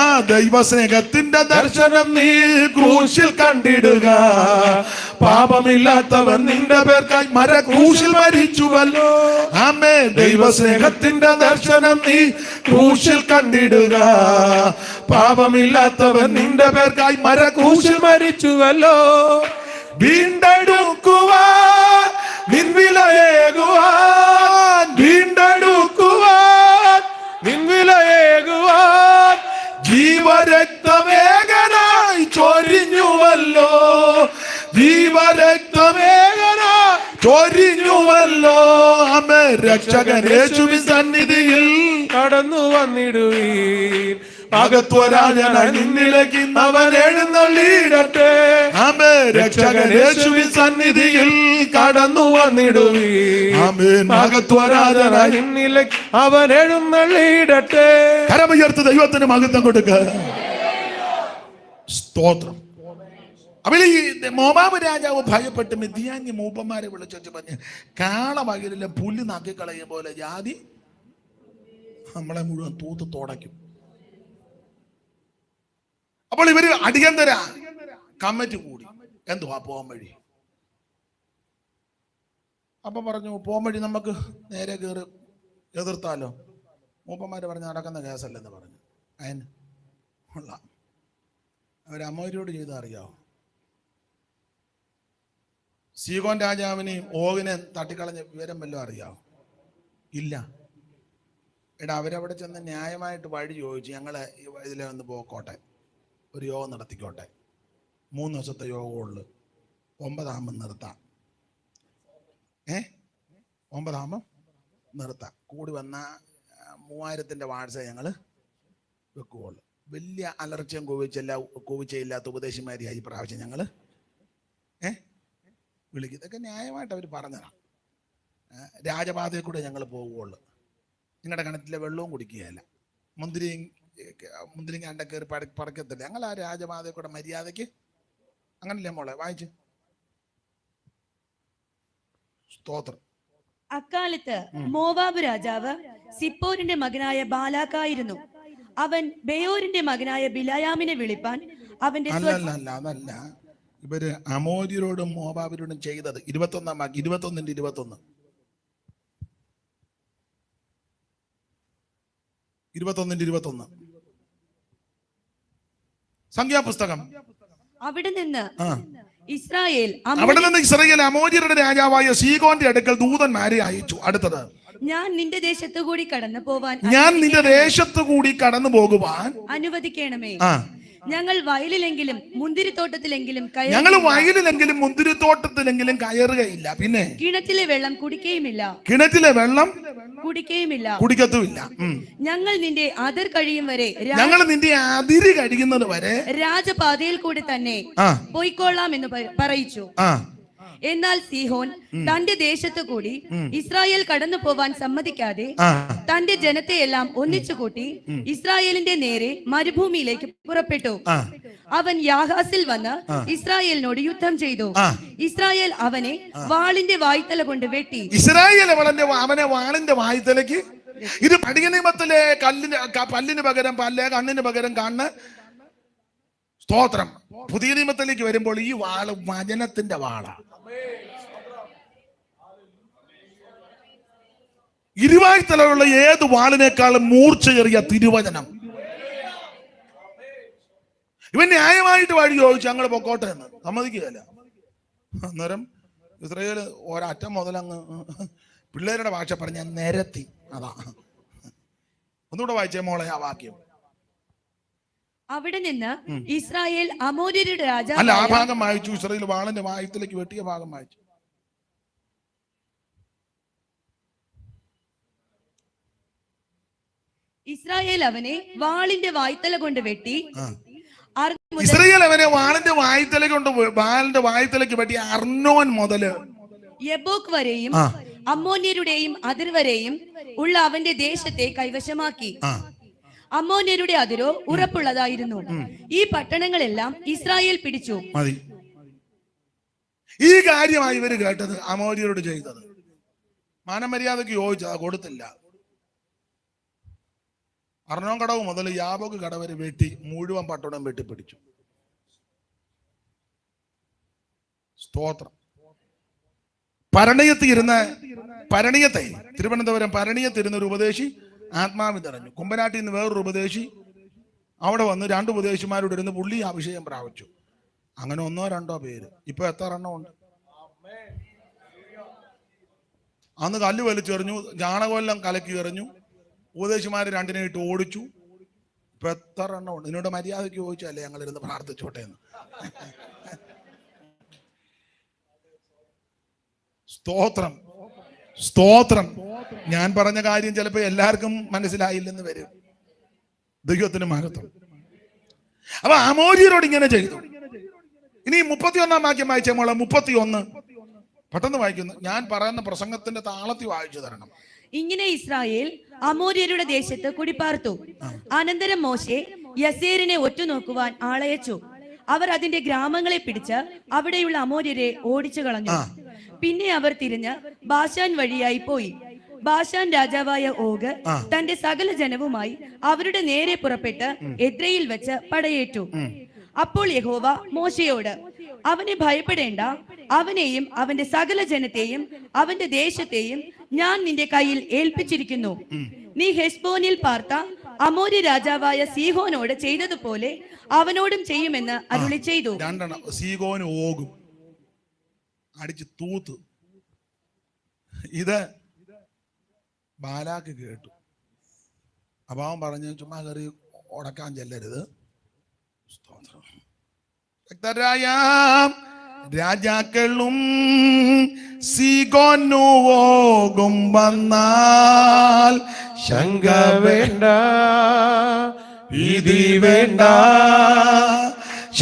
ആ ദൈവസ്നേഹത്തിന്റെ ദർശനം നീ ക്രൂശിൽ കണ്ടിടുക. പാപമില്ലാത്തവൻ നിന്റെ പേർക്കായി ക്രൂശിൽ മരിച്ചുവല്ലോ. ആമേ. ദൈവസ്നേഹത്തിന്റെ ദർശനം നീ ക്രൂശിൽ കണ്ടിടുക. പാപമില്ലാത്തവൻ നിന്റെ പേർക്കായി ക്രൂശിൽ മരിച്ചുവല്ലോ. വീണ്ടെടുക്കുവാൻ നിൻവിലയേകുവാൻ, വീണ്ടെടുക്കുവാൻ നിൻവിലയേകുവാൻ ജീവരക്തമേകനായി ചൊരിഞ്ഞുവല്ലോ. ജീവരക്തമേകനായി ചൊരിഞ്ഞുവല്ലോ. ആമേ രക്ഷകൻ യേശുവിൻ സന്നിധിയിൽ കടന്നു വന്നിടുവീൻ. മഹത്വരാജനായി നിന്നിലേക്ക് അവൻ എഴുന്നള്ളിയിടട്ടെ. ആമേ രക്ഷകൻ യേശുവിൻ സന്നിധിയിൽ കടന്നു വന്നിടുവീൻ. ആമേൻ. മഹത്വരാജനായി നിന്നിലേക്ക് അവൻ എഴുന്നള്ളിയിടട്ടെ. കരമുയർത്ത് ദൈവത്തിന് മഹത്വം കൊടുക്ക. സ്തോത്രം. അപ്പോൾ ഈ മോവാബ് രാജാവ് ഭയപ്പെട്ട് മിദ്യാന്യ മൂപ്പന്മാരെ വിളിച്ചു പറഞ്ഞ്, കാളമകിലെ പുല്ല് നാക്കിക്കളയും പോലെ ജാതി നമ്മളെ മുഴുവൻ തൂത്ത് തുടയ്ക്കും. അപ്പോൾ ഇവര് അടിയന്തര കമ്മിറ്റി കൂടി, എന്തുവാ പോകാൻ വഴി? അപ്പൊ പറഞ്ഞു, പോകാൻ വഴി നമുക്ക് നേരെ കയറി എതിർത്താലോ? മൂപ്പന്മാര് പറഞ്ഞ് നടക്കുന്ന കേസല്ലെന്ന് പറഞ്ഞു. അതിന് കൊള്ളാം. അവർ അമ്മോരോട് ചെയ്ത് അറിയാവോ? സീഗോൻ രാജാവിനെയും ഓഗിനെ തട്ടിക്കളഞ്ഞ വിവരം വല്ലതും അറിയാവോ? ഇല്ല. എടാ, അവരവിടെ ചെന്ന് ന്യായമായിട്ട് വഴി ചോദിച്ചു, ഞങ്ങളെ ഇതിലെ ഒന്ന് പോക്കോട്ടെ, ഒരു യോഗം നടത്തിക്കോട്ടെ, 3 ദിവസത്തെ യോഗമുള്ളു, 9 നിർത്താം. 9 നിർത്താം. കൂടി വന്ന 3000 വാട്സ ഞങ്ങൾ വെക്കുകയുള്ളു. വലിയ അലർച്ചയും കൂവിച്ചയില്ലാത്ത ഉപദേശിമാരിയായി ഈ പ്രാവശ്യം ഞങ്ങൾ വിളിക്കും. ഇതൊക്കെ ന്യായമായിട്ട് അവർ പറഞ്ഞതാണ്. രാജപാതയിൽ കൂടെ ഞങ്ങൾ പോവുകയുള്ളു, നിങ്ങളുടെ കിണറ്റിലെ വെള്ളവും കുടിക്കുകയല്ല, മുന്തിരിങ്ങ അണ്ട കയറി പടക്കത്തില്ല. ഞങ്ങൾ ആ രാജപാതയിൽ കൂടെ മര്യാദയ്ക്ക്, അങ്ങനല്ലേ മോളെ വായിച്ചു. സ്തോത്രം. അക്കാലത്ത് മോവാബ് രാജാവ് സിപ്പോരിന്റെ മകനായ ബാലാക്കായിരുന്നു. അവൻ ബെയോരിന്റെ മകനായ ബിലായാമിനെ വിളിപ്പാൻ അവന്റെ അതല്ല ഇവര് അമോര്യരോടും മോവാബിനോടും ചെയ്തത്. 21 സംഖ്യാപുസ്തകം. അവിടെ നിന്ന് ഇസ്രായേൽ അമോര്യരുടെ രാജാവായ സീഗോന്റെ അടുക്കൽ ദൂതന്മാരെ അയച്ചു. അടുത്തത്, ഞാൻ നിന്റെ ദേശത്തു കൂടി കടന്നു പോകുവാൻ അനുവദിക്കണമേ. ഞങ്ങൾ വയലിലെങ്കിലും മുന്തിരിത്തോട്ടത്തിലെങ്കിലും കയറുകയില്ല. പിന്നെ കിണറ്റിലെ വെള്ളം കുടിക്കുകയുമില്ല. കുടിക്കത്തുമില്ല. ഞങ്ങൾ നിന്റെ അതിർ കഴിയുന്നത് വരെ രാജപാതയിൽ കൂടി തന്നെ പോയിക്കൊള്ളാം എന്ന് പറയിച്ചു. എന്നാൽ സീഹോൻ തന്റെ ദേശത്തു കൂടി ഇസ്രായേൽ കടന്നു പോവാൻ സമ്മതിക്കാതെ തന്റെ ജനത്തെ എല്ലാം ഒന്നിച്ചുകൂട്ടി ഇസ്രായേലിന്റെ നേരെ മരുഭൂമിയിലേക്ക് പുറപ്പെട്ടു. അവൻ യാഹാസിൽ വന്ന് ഇസ്രായേലിനോട് യുദ്ധം ചെയ്തു. ഇസ്രായേൽ അവനെ വാളിന്റെ വായ്ത്തല കൊണ്ട് വെട്ടി. അവനെ വാളിന്റെ വായ്ത്തലക്ക്. ഇത് പടിക നിയമത്തിലെ പല്ലിന് പകരം പല്ല്, കണ്ണിന് പകരം കണ്ണ്. സ്തോത്രം. പുതിയ നിയമത്തിലേക്ക് വരുമ്പോൾ ഈ വാള് വചനത്തിന്റെ വാളാ. ഇരുവായ്ത്തലുള്ള ഏത് വാളിനേക്കാളും മൂർച്ചയേറിയ തിരുവചനം. ഇവൻ ന്യായമായിട്ട് വഴി ചോദിച്ചു, ഞങ്ങൾ പൊക്കോട്ടെ എന്ന് സമ്മതിക്കുകയല്ല. അന്നേരം ഇസ്രായേല് ഒരറ്റം മുതലങ്ങ് പിള്ളേരുടെ ഭാഷ പറഞ്ഞ നിരത്തി. അതാ. ഒന്നുകൂടെ വായിച്ചേ മോളെ ആ വാക്യം. അവിടെ നിന്ന് ഇസ്രായേൽ അമോര്യരുടെ രാജാവ്. അല്ല, ആ ഭാഗം വായിച്ചു. ഇസ്രായേൽ വാളിന്റെ വായുത്തിലേക്ക് വെട്ടിയ ഭാഗം വായിച്ചു. ഇസ്രായേൽ അവനെ വാളിന്റെ വായ്ത്തല കൊണ്ട് വെട്ടി. ഇസ്രായേൽ അവനെ വാളിന്റെ വായ്ത്തലയ്ക്ക് വെട്ടി അർണോൻ മുതല് യബോക്ക് വരെയും അമ്മോന്യരുടെയും അതിർ വരെയും ഉള്ള അവന്റെ ദേശത്തെ കൈവശമാക്കി. അമ്മോന്യരുടെ അതിരോ ഉറപ്പുള്ളതായിരുന്നു. ഈ പട്ടണങ്ങളെല്ലാം ഇസ്രായേൽ പിടിച്ചു. മതി. ഈ കാര്യമായി ഇവര് കേട്ടത് അമോര്യരോട് ചെയ്തത്. മാനമര്യാദക്ക് ചോദിച്ചത് കൊടുത്തില്ല. അർണോൻ കടവ് മുതൽ യാബോക്ക് കടവരെ വെട്ടി മുഴുവൻ പട്ടണം വെട്ടിപ്പിടിച്ചു. സ്തോത്രം. തിരുവനന്തപുരം പരണയത്തിരുന്ന ഒരു ഉപദേശി ആത്മാവിൽ നിറഞ്ഞു. കുമ്പനാട്ടിൽ നിന്ന് വേറൊരു ഉപദേശി അവിടെ വന്ന് 2 ഉപദേശിമാരോട് ഇരുന്ന് പുള്ളി അഭിഷേകം പ്രാപിച്ചു. അങ്ങനെ 1 2 പേര്. ഇപ്പൊ എത്ര എണ്ണം ഉണ്ട്? അന്ന് കല്ല് വലിച്ചെറിഞ്ഞു, ജാണകൊല്ലം കലക്കി എറിഞ്ഞു, ഉപദേശിമാര് 2 ഇട്ട് ഓടിച്ചു. ഇപ്പൊ എത്ര എണ്ണം ഉണ്ട്? നിന്നോട് മര്യാദയ്ക്ക് ചോദിച്ചല്ലേ ഞങ്ങൾ ഇരുന്ന് പ്രാർത്ഥിച്ചോട്ടെ എന്ന്. സ്തോത്രം. സ്തോത്രം. ഞാൻ പറഞ്ഞ കാര്യം ചിലപ്പോൾ എല്ലാവർക്കും മനസ്സിലായില്ലെന്ന് വരും. ദൈവത്തിന് മഹത്വം. അപ്പൊ അമോര്യരോട് ഇങ്ങനെ ചെയ്തു. ഇനി 31 വാക്യം വായിച്ച മോളെ. 31 പെട്ടെന്ന് വായിക്കുന്നു. ഞാൻ പറയുന്ന പ്രസംഗത്തിന്റെ താളത്തിൽ വായിച്ചു തരണം. ഇങ്ങനെ ഇസ്രായേൽ അമോര്യരുടെ ദേശത്ത് കുടിപ്പാർത്തു. അനന്തരം മോശെ യസേരിനെ ഒറ്റുനോക്കുവാൻ ആളയച്ചു. അവർ അതിന്റെ ഗ്രാമങ്ങളെ പിടിച്ച് അവിടെയുള്ള അമോര്യരെ ഓടിച്ചു കളഞ്ഞു. പിന്നെ അവർ തിരിഞ്ഞ് ബാശാൻ വഴിയായി പോയി. ബാശാൻ രാജാവായ ഓഗ് തന്റെ സകല ജനവുമായി അവരുടെ നേരെ പുറപ്പെട്ട് എദ്രയിൽ വെച്ച് പടയേറ്റു. അപ്പോൾ യഹോവ മോശയോട്, അവനെ ഭയപ്പെടേണ്ട, അവനെയും അവന്റെ സകല ജനത്തെയും അവന്റെ ദേശത്തെയും ഞാൻ നിന്റെ കയ്യിൽ ഏൽപ്പിച്ചിരിക്കുന്നു. നീ ഹെശ്ബോനിൽ പാർത്ത അമോര്യ രാജാവായ സീഹോനോട് ചെയ്തതുപോലെ അവനോടും ചെയ്യുമെന്ന് അരുളി ചെയ്തു. സീഹോൻ ഓഗും അടിച്ച് തൂത്ത്. ഇത് ബാലാക്ക് കേട്ടു. അപ്പൊ അവൻ പറഞ്ഞു, ചുമ്മാ കയറി ഉടക്കാൻ ചെല്ലരുത്. ശക്തരായ രാജാക്കളും സീഗോനു ഓഗും വന്നാൽ ശങ്ക വേണ്ട, ഭീതി വേണ്ട,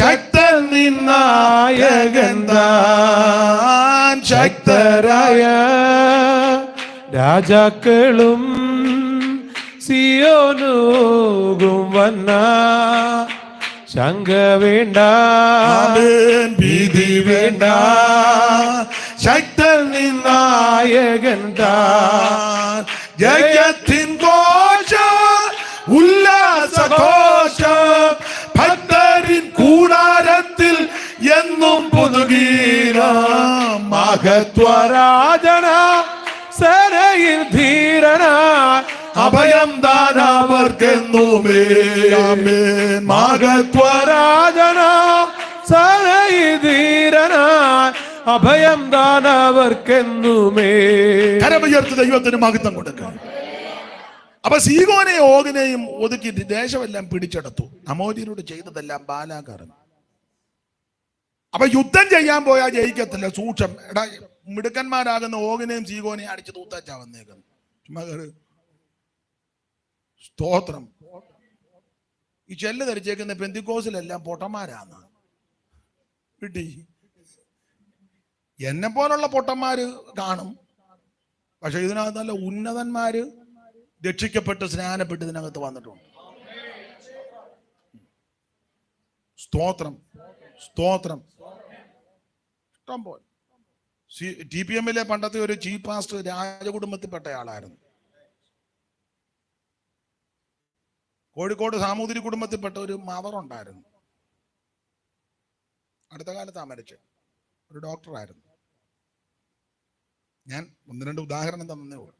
ശക്തൻ നിന്നായകൻ താൻ. ശക്തരായ രാജാക്കളും സിയോനുകും വന്ന ശങ്ക വേണ്ട, ഭീതി വേണ്ട, ശക്തൻ നിന്നായകൻ താൻ. ജയത്തിൻ ഘോഷ ഉല്ലാസഘോഷ ഭക്തരിൻ കൂടാരത്തിൽ എന്നും പുതുഗീതം. മഹത്വരാജന സരയിൽ ധീരന അഭയം ദാനവർക്കെന്നുമേ. മഹത്വരാജന സരയിൽ ധീരന അഭയം ദാനവർക്കെന്നുമേ. കരമുയർത്തി ദൈവത്തിന് മഹത്വം കൊടുക്കുക. അപ്പൊ സീഹോനെയും ഓഗിനെയും ഒതുക്കിയിട്ട് ദേശമെല്ലാം പിടിച്ചെടുത്തു. അമോര്യരോട് ചെയ്തതെല്ലാം ബാലാകാരൻ. അപ്പൊ യുദ്ധം ചെയ്യാൻ പോയാൽ ജയിക്കത്തില്ല. സൂക്ഷം. എടാ, മിടുക്കന്മാരാകുന്ന ഓഗിനെയും സീഹോനെയും അടിച്ച് തൂത്താച്ചാ വന്നേക്കുന്നു. ചുമ്മാ സ്തോത്രം. ഈ ചെല്ല് ധരിച്ചേക്കുന്ന പെന്തിക്കോസിലെല്ലാം പൊട്ടന്മാരാണ്. കിട്ടി. എന്നെ പോലുള്ള പൊട്ടന്മാര് കാണും. പക്ഷെ ഇതിനകത്ത് നല്ല ഉന്നതന്മാര് രക്ഷിക്കപ്പെട്ട് സ്നാനപ്പെട്ട് ഇതിനകത്ത് വന്നിട്ടുണ്ട്. സ്തോത്രം, സ്തോത്രം. ഇഷ്ടം പോലെ. TPM-ലെ പണ്ടത്തെ ഒരു ചീഫ് പാസ്റ്റർ രാജകുടുംബത്തിൽപ്പെട്ട ആളായിരുന്നു. കോഴിക്കോട് സാമൂതിരി കുടുംബത്തിൽപ്പെട്ട ഒരു മദർ ഉണ്ടായിരുന്നു. അടുത്ത കാലത്താ മരിച്ചത്. ഒരു ഡോക്ടറായിരുന്നു. ഞാൻ 1-2 ഉദാഹരണം തന്നേ ഉള്ളൂ.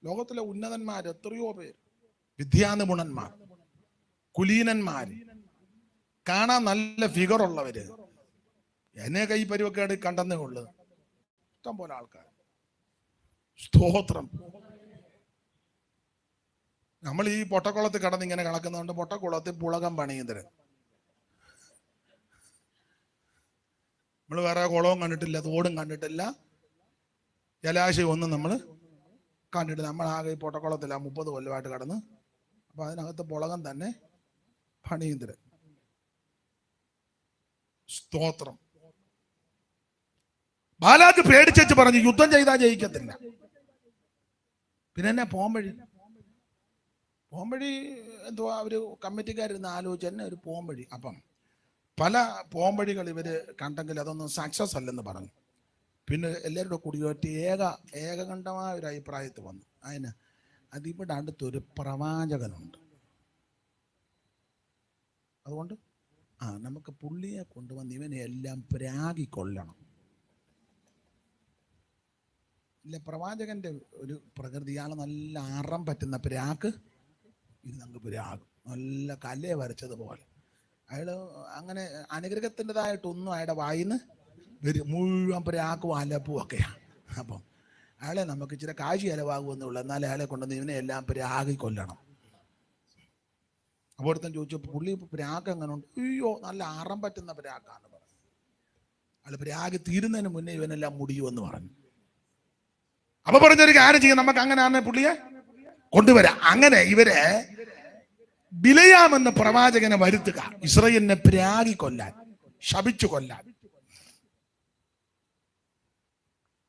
ലോകത്തിലെ ഉന്നതന്മാർ എത്രയോ പേര്, വിദ്യാനിപുണന്മാർ, കുലീനന്മാര്, കാണാൻ നല്ല ഫിഗർ ഉള്ളവര്, എന്നെ കൈ പരിവക്കേട് കണ്ടെന്നേ ഉള്ളു. ഇഷ്ടം പോലെ ആൾക്കാർ. സ്തോത്രം. നമ്മൾ ഈ പൊട്ടക്കുളത്തിൽ കടന്ന് ഇങ്ങനെ കിടക്കുന്നതുകൊണ്ട് പൊട്ടക്കുളത്തിൽ പുളകം പണിയുന്നവര്. നമ്മൾ വേറെ കുളവും കണ്ടിട്ടില്ല, തോടും കണ്ടിട്ടില്ല, ജലാശയം ഒന്നും നമ്മൾ കണ്ടിട്ടില്ല. നമ്മളാകെ ഈ പൊട്ടക്കുളത്തില്ല 30 കൊല്ലമായിട്ട് കടന്ന്. അപ്പൊ അതിനകത്ത് പുളകം തന്നെ പണിയുന്നവര്. സ്തോത്രം. ബാലാക്ക് പേടിച്ചു പറഞ്ഞു, യുദ്ധം ചെയ്താൽ ജയിക്കത്തില്ല. പിന്നെ എന്നെ പോംവഴി എന്തുവാ, അവര് കമ്മിറ്റിക്കാരിന്ന് ആലോചിച്ച് എന്നെ ഒരു പോംവഴി. അപ്പം പല പോംവഴികൾ ഇവര് കണ്ടെങ്കിൽ അതൊന്നും സക്സസ് അല്ലെന്ന് പറഞ്ഞു. പിന്നെ എല്ലാവരുടെ കൂടി ഒറ്റ ഏകകണ്ഠമായ ഒരു അഭിപ്രായത്തിൽ വന്നു. അതിവിടെ അടുത്തൊരു പ്രവാചകനുണ്ട്. അതുകൊണ്ട് നമുക്ക് പുള്ളിയെ കൊണ്ടുവന്ന് ഇവനെ എല്ലാം പ്രാഗിക്കൊള്ളണം. ഇല്ല, പ്രവാചകന്റെ ഒരു പ്രകൃതി, ഇയാൾ നല്ല ആറം പറ്റുന്ന പ്രാക്ക്. ഇത് നമുക്ക് പ്രാകും. നല്ല കല്ലേ വരച്ചതുപോലെ. അയാള് അങ്ങനെ അനുഗ്രഹത്തിൻ്റെതായിട്ടൊന്നും അയാളുടെ വായിന്ന് വരും. മുഴുവൻ പ്രാക്കും അലപ്പും ഒക്കെയാണ്. അപ്പം അയാളെ നമുക്ക് ഇച്ചിരി കാശ് ചിലവാകുമെന്നുള്ളൂ. എന്നാലും അയാളെ കൊണ്ടുവന്ന് ഇവനെ എല്ലാം പ്രാഗി കൊല്ലണം. അപ്പോൾ ഒരുത്തൻ ചോദിച്ചു, പുള്ളി പ്രാക്ക് എങ്ങനെ ഉണ്ട്? അയ്യോ, നല്ല ആറം പറ്റുന്ന പ്രാക്കാന്ന് പറഞ്ഞു. അയാൾ പ്രാഗ് തീരുന്നതിന് മുന്നേ ഇവനെല്ലാം മുടിയുമെന്ന് പറഞ്ഞു. അപ്പൊ പറഞ്ഞൊരു കാര്യം ചെയ്യും, നമുക്ക് അങ്ങനെയാണ് പുള്ളിയെ കൊണ്ടുവരാം. അങ്ങനെ ഇവരെ ബിലയാം എന്ന പ്രവാചകനെ വരുത്തുക, ഇസ്രായേലിനെ പ്രാഗി കൊല്ലാൻ, ശപിച്ചു കൊല്ലാൻ.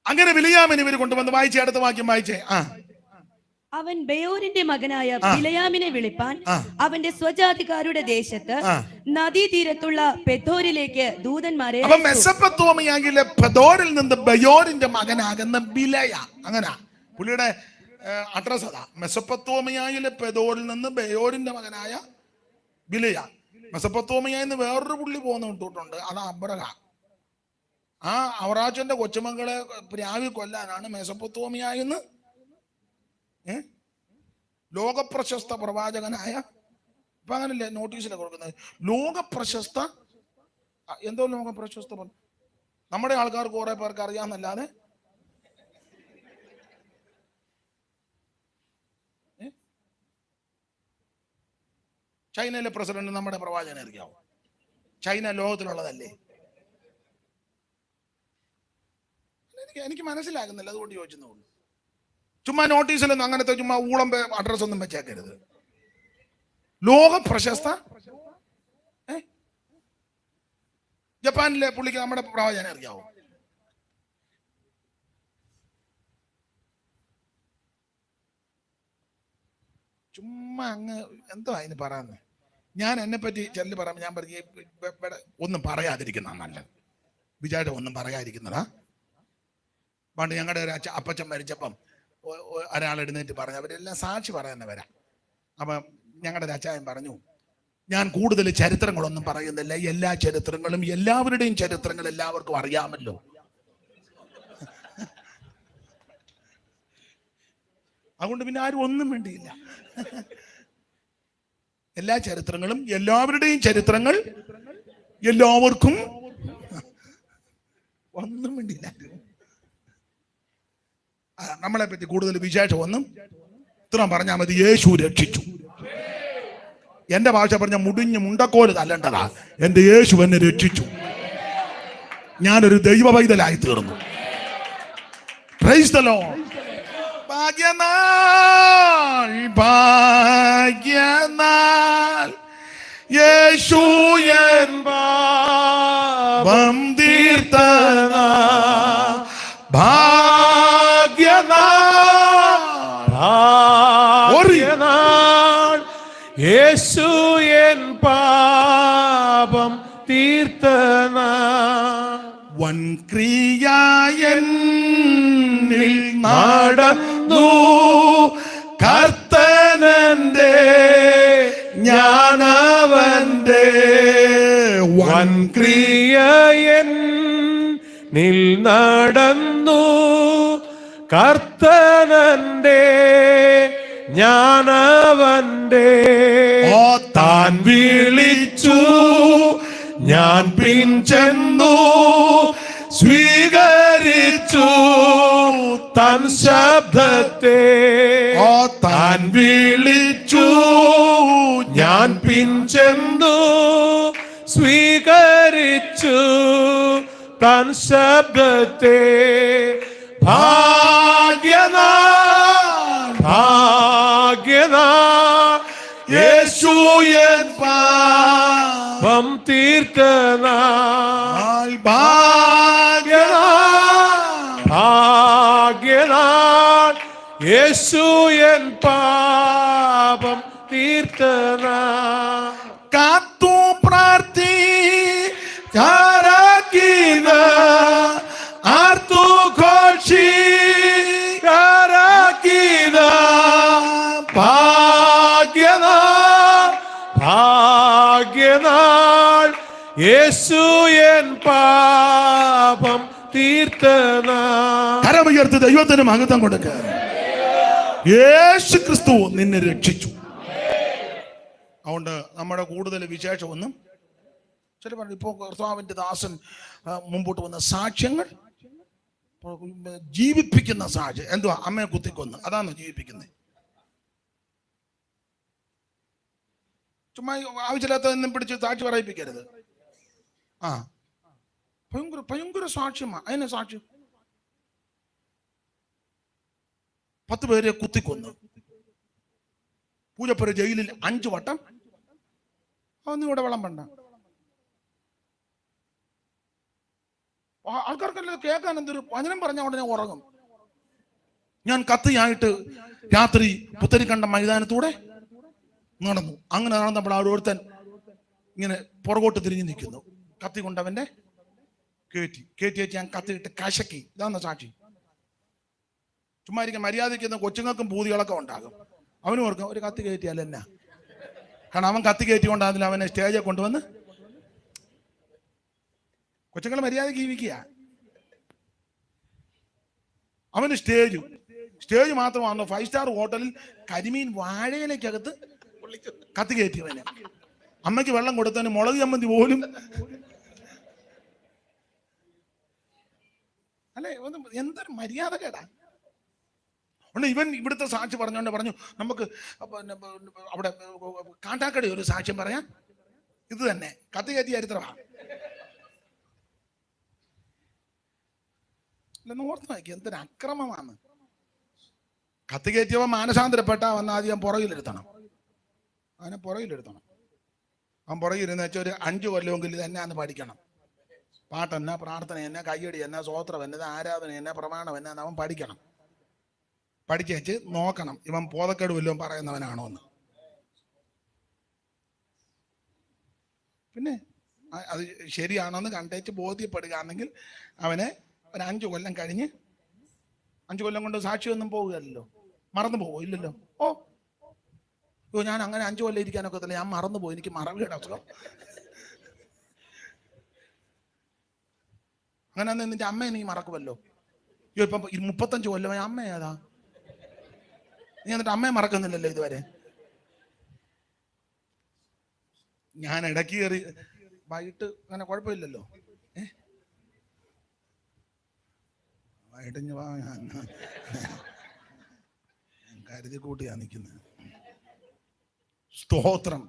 അങ്ങനെ ബിലയാമിനെ ഇവർ കൊണ്ടുവന്ന് വായിച്ചേ, അടുത്ത വാക്യം വായിച്ചേ. അവൻ ബെയോരിന്റെ മകനായ ബിലയാമിനെ വിളിപ്പാൻ അവന്റെ സ്വജാതിക്കാരുടെ ദേശത്ത് നദീതീരത്തുള്ള പെഥോരിലേക്ക് ദൂതന്മാരെ. അപ്പൊ മെസൊപ്പൊത്താമിയയിലെ പെഥോരിൽ നിന്ന് ബെയോരിന്റെ മകനാകുന്ന ബിലയ, അങ്ങനെ പുള്ളിയുടെ അഡ്രസ് അതാ. മെസൊപ്പൊത്താമിയയിലെ പെഥോരിൽ നിന്ന് ബെയോരിന്റെ മകനായ ബിലയ. മെസൊപ്പൊത്താമിയയിൽ നിന്ന് വേറൊരു പുള്ളി പോകുന്നുണ്ട്, അത് അബ്രഹാം. ആ അവറാച്ചന്റെ കൊച്ചുമക്കളെ പ്രാവി കൊല്ലാനാണ് മെസൊപ്പൊത്താമിയയിൽ ലോകപ്രശസ്ത പ്രവാചകനായ, ഇപ്പൊ അങ്ങനല്ലേ നോട്ടീസിലൊക്കെ കൊടുക്കുന്നത്, ലോകപ്രശസ്ത എന്തോ ലോകപ്രശസ്ത. നമ്മുടെ ആൾക്കാർക്ക് കുറെ പേർക്ക് അറിയാമെന്നല്ലാതെ ചൈനയിലെ പ്രസിഡന്റ് നമ്മുടെ പ്രവാചകനെ അറിയാവോ? ചൈന ലോകത്തിലുള്ളതല്ലേ? എനിക്ക് മനസ്സിലാകുന്നില്ല, അതുകൊണ്ട് ചോദിച്ചെന്നുള്ളൂ. ചുമ്മാ നോട്ടീസിലൊന്നും അങ്ങനത്തെ ചുമ്മാ ഊളം അഡ്രസ് ഒന്നും വെച്ചേക്കരുത്. ലോക പ്രശസ്ത ജപ്പാനിലെ പുള്ളിക്ക് നമ്മുടെ പ്രവാചകനെ അറിയാവോ? ചുമ്മാ അങ്ങ് എന്തോ അതിന് പറയാന്ന്. ഞാൻ എന്നെ പറ്റി ചെല്ലു പറയുമ്പോൾ ഞാൻ പറഞ്ഞു ഒന്നും പറയാതിരിക്കുന്ന നല്ലത്. വിചാരം ഒന്നും പറയാതിരിക്കുന്നതാ. പണ്ട് ഞങ്ങളുടെ ഒരു അപ്പച്ചൻ മരിച്ചപ്പം ഒരാൾ എഴുന്നേറ്റ് പറഞ്ഞു, അവരെല്ലാം സാക്ഷി പറയുന്നവരാ. അപ്പം ഞങ്ങളുടെ ഒരു അച്ചായൻ പറഞ്ഞു, ഞാൻ കൂടുതൽ ചരിത്രങ്ങളൊന്നും പറയുന്നില്ല, എല്ലാ ചരിത്രങ്ങളും എല്ലാവരുടെയും ചരിത്രങ്ങൾ എല്ലാവർക്കും അറിയാമല്ലോ. അതുകൊണ്ട് പിന്നെ ആരും ഒന്നും വേണ്ടിയില്ല. എല്ലാ ചരിത്രങ്ങളും എല്ലാവരുടെയും ചരിത്രങ്ങൾ എല്ലാവർക്കും ഒന്നും വേണ്ടിയില്ല. നമ്മളെ പറ്റി കൂടുതൽ വിശേഷം ഒന്നും ഇത്ര പറഞ്ഞാൽ മതി. യേശു രക്ഷിച്ചു. എന്റെ ഭാഷ പറഞ്ഞ മുടിഞ്ഞ് മുണ്ടക്കോല് തല്ലേണ്ടതാ. എന്റെ യേശു എന്നെ രക്ഷിച്ചു. ഞാനൊരു ദൈവ പൈതലായി തീർന്നു. Praise the Lord. ഭാഗ്യനാൾ ഭാഗ്യനാൾ യേശു എൻ പാപം തീർത്തനാൾ. ഭാഗ്യനാൾ യേശു എൻ പാപം തീർത്തനാൾ. വൻക്രിയായെന്നിൽ നടന്നു കർത്തനന്റെ ഞാനവന്റെ. വൻക്രിയനിൽ നടന്നു കർത്തനന്റെ ഞാനവന്റെ. താൻ വിളിച്ചു ഞാൻ പിൻചെന്നു സ്വീകരിച്ചു തൻ ശബ്ദത്തെ. താൻ വിളിച്ചു ഞാൻ പിൻചെന്നു സ്വീകരിച്ചു തൻ ശബ്ദത്തെ. ഭാഗ്യനാൾ ഭാഗ്യനാൾ യേശു എൻ പാപം തീർത്തനാൾ. ഭാഗ്യനാൾ ഭാഗ്യനാൾ യേശു എൻ പാപം തീർത്തനാൾ. കാത്തു പ്രാർത്ഥി ആർത്തു ഘോഷി ഭാഗ്യനാൾ ഭാഗ്യനാൾ യേശു എൻ പാപം തീർത്തനാൾ. കരമുയർത്തി ദൈവത്തിന് മഹത്വം കൊടുക്കുക. യേശു ക്രിസ്തു നിന്നെ രക്ഷിച്ചു. അതുകൊണ്ട് നമ്മുടെ കൂടുതൽ വിശേഷമൊന്നും ചില പറഞ്ഞു. ഇപ്പോൾ കർത്താവിന്റെ ദാസൻ മുമ്പോട്ട് വന്ന സാക്ഷ്യങ്ങൾ ജീവിപ്പിക്കുന്ന സാക്ഷ്യം. എന്തുവാ? അമ്മയെ കുത്തിക്കൊന്ന്, അതാണോ ജീവിപ്പിക്കുന്നത്? ചുമ്മാ ആവശ്യമില്ലാത്തതൊന്നും പിടിച്ച് സാക്ഷി പറയിപ്പിക്കരുത്. ഭയങ്കര ഭയങ്കര സാക്ഷ്യമാ. അതിനെ സാക്ഷ്യം 10 പേരെ കുത്തിക്കൊന്നു. പൂജപ്പുര ജയിലിൽ 5 വട്ടം. അതൊന്നും ഇവിടെ വിളമ്പണ്ട. ആൾക്കാർക്കെല്ലാം കേൾക്കാൻ എന്തൊരു വചനം പറഞ്ഞ ഉടനെ ഉറങ്ങും. ഞാൻ കത്തിയായിട്ട് രാത്രി പുത്തരിക്കണ്ട മൈതാനത്തൂടെ നടന്നു. അങ്ങനെ നടന്നപ്പോൾ ആ ഒരുത്തൻ ഇങ്ങനെ പുറകോട്ട് തിരിഞ്ഞു നിൽക്കുന്നു. കത്തി കൊണ്ടവന്റെ കയറ്റി വെച്ച് ഞാൻ കത്തിയിട്ട് കശക്കി. ഇതാന്ന സാക്ഷി. ചുമ്മാ ഇരിക്കാൻ മര്യാദയ്ക്ക് കൊച്ചുങ്ങൾക്കും പൂതികളൊക്കെ ഉണ്ടാകും. അവനും ഓർക്കും ഒരു കത്തി കയറ്റിയാൽ എന്നാ. കാരണം അവൻ കത്തി കയറ്റിക്കൊണ്ടാകുന്നില്ല അവനെ സ്റ്റേജിൽ കൊണ്ടുവന്ന്. കൊച്ചുങ്ങൾ മര്യാദയ്ക്ക് ജീവിക്കുക. അവന് സ്റ്റേജ് മാത്രമാണോ 5 സ്റ്റാർ ഹോട്ടലിൽ കരിമീൻ വാഴയിലേക്കകത്ത് കത്തി കയറ്റിയവന്. അമ്മയ്ക്ക് വെള്ളം കൊടുത്തവന് മുളക് ചമ്മന്തി പോലും. അല്ലെ, എന്തൊരു മര്യാദ കേടാ. ഇവൻ ഇവിടുത്തെ സാക്ഷി പറഞ്ഞു നമുക്ക് അവിടെ കാണ്ടാക്കട ഒരു സാക്ഷ്യം പറയാം. ഇത് തന്നെ കത്തി കയറ്റി ചരിത്രമാണ്. ഓർത്ത് നോക്കി എന്തൊരു അക്രമമാണ്. കത്തി കയറ്റിയവൻ മാനസാന്തരപ്പെട്ട വന്ന ആദ്യം പുറകിലിരുത്തണം. അവനെ പുറകിലിരുത്തണം. അവൻ പുറകിലിരുന്ന് വെച്ചാൽ ഒരു 5 കൊല്ലമെങ്കിലും ഇത് എന്നാന്ന് പഠിക്കണം. പാട്ടെന്നാ, പ്രാർത്ഥന എന്നാ, കയ്യടി എന്നാ, സ്വോത്രം എന്നത്, ആരാധന എന്നാ, പ്രമാണം എന്നാന്ന് അവൻ പഠിക്കണം. പഠിച്ചു വെച്ച് നോക്കണം ഇവൻ ബോധക്കേട് വല്ലതും പറയുന്നവനാണോ എന്ന്. പിന്നെ അത് ശരിയാണോന്ന് കണ്ടേച്ച് ബോധ്യപ്പെടുകയാണെങ്കിൽ അവനെ ഒരു 5 കൊല്ലം കഴിഞ്ഞ്, 5 കൊല്ലം കൊണ്ട് സാക്ഷിയൊന്നും പോവുകയല്ലോ. മറന്നു പോവോ? ഇല്ലല്ലോ. ഓ ഞാൻ അങ്ങനെ 5 കൊല്ലം ഇരിക്കാനൊക്കെ തന്നെ, ഞാൻ മറന്നു പോയി, എനിക്ക് മറവിയുടെ അസുഖം. അങ്ങനെ നിന്റെ അമ്മയെ നീ മറക്കുമല്ലോ. ഇപ്പം 35 കൊല്ലമായി അമ്മ ഏതാ? നീ എന്നിട്ട് അമ്മയെ മറക്കുന്നില്ലല്ലോ ഇതുവരെ. ഞാൻ ഇടയ്ക്ക് കയറി വൈകിട്ട് അങ്ങനെ കുഴപ്പമില്ലല്ലോ. വൈകിട്ട് വാ, ഞാൻ കരുതി കൂട്ടിയാ നിൽക്കുന്നത്. സ്തോത്രം,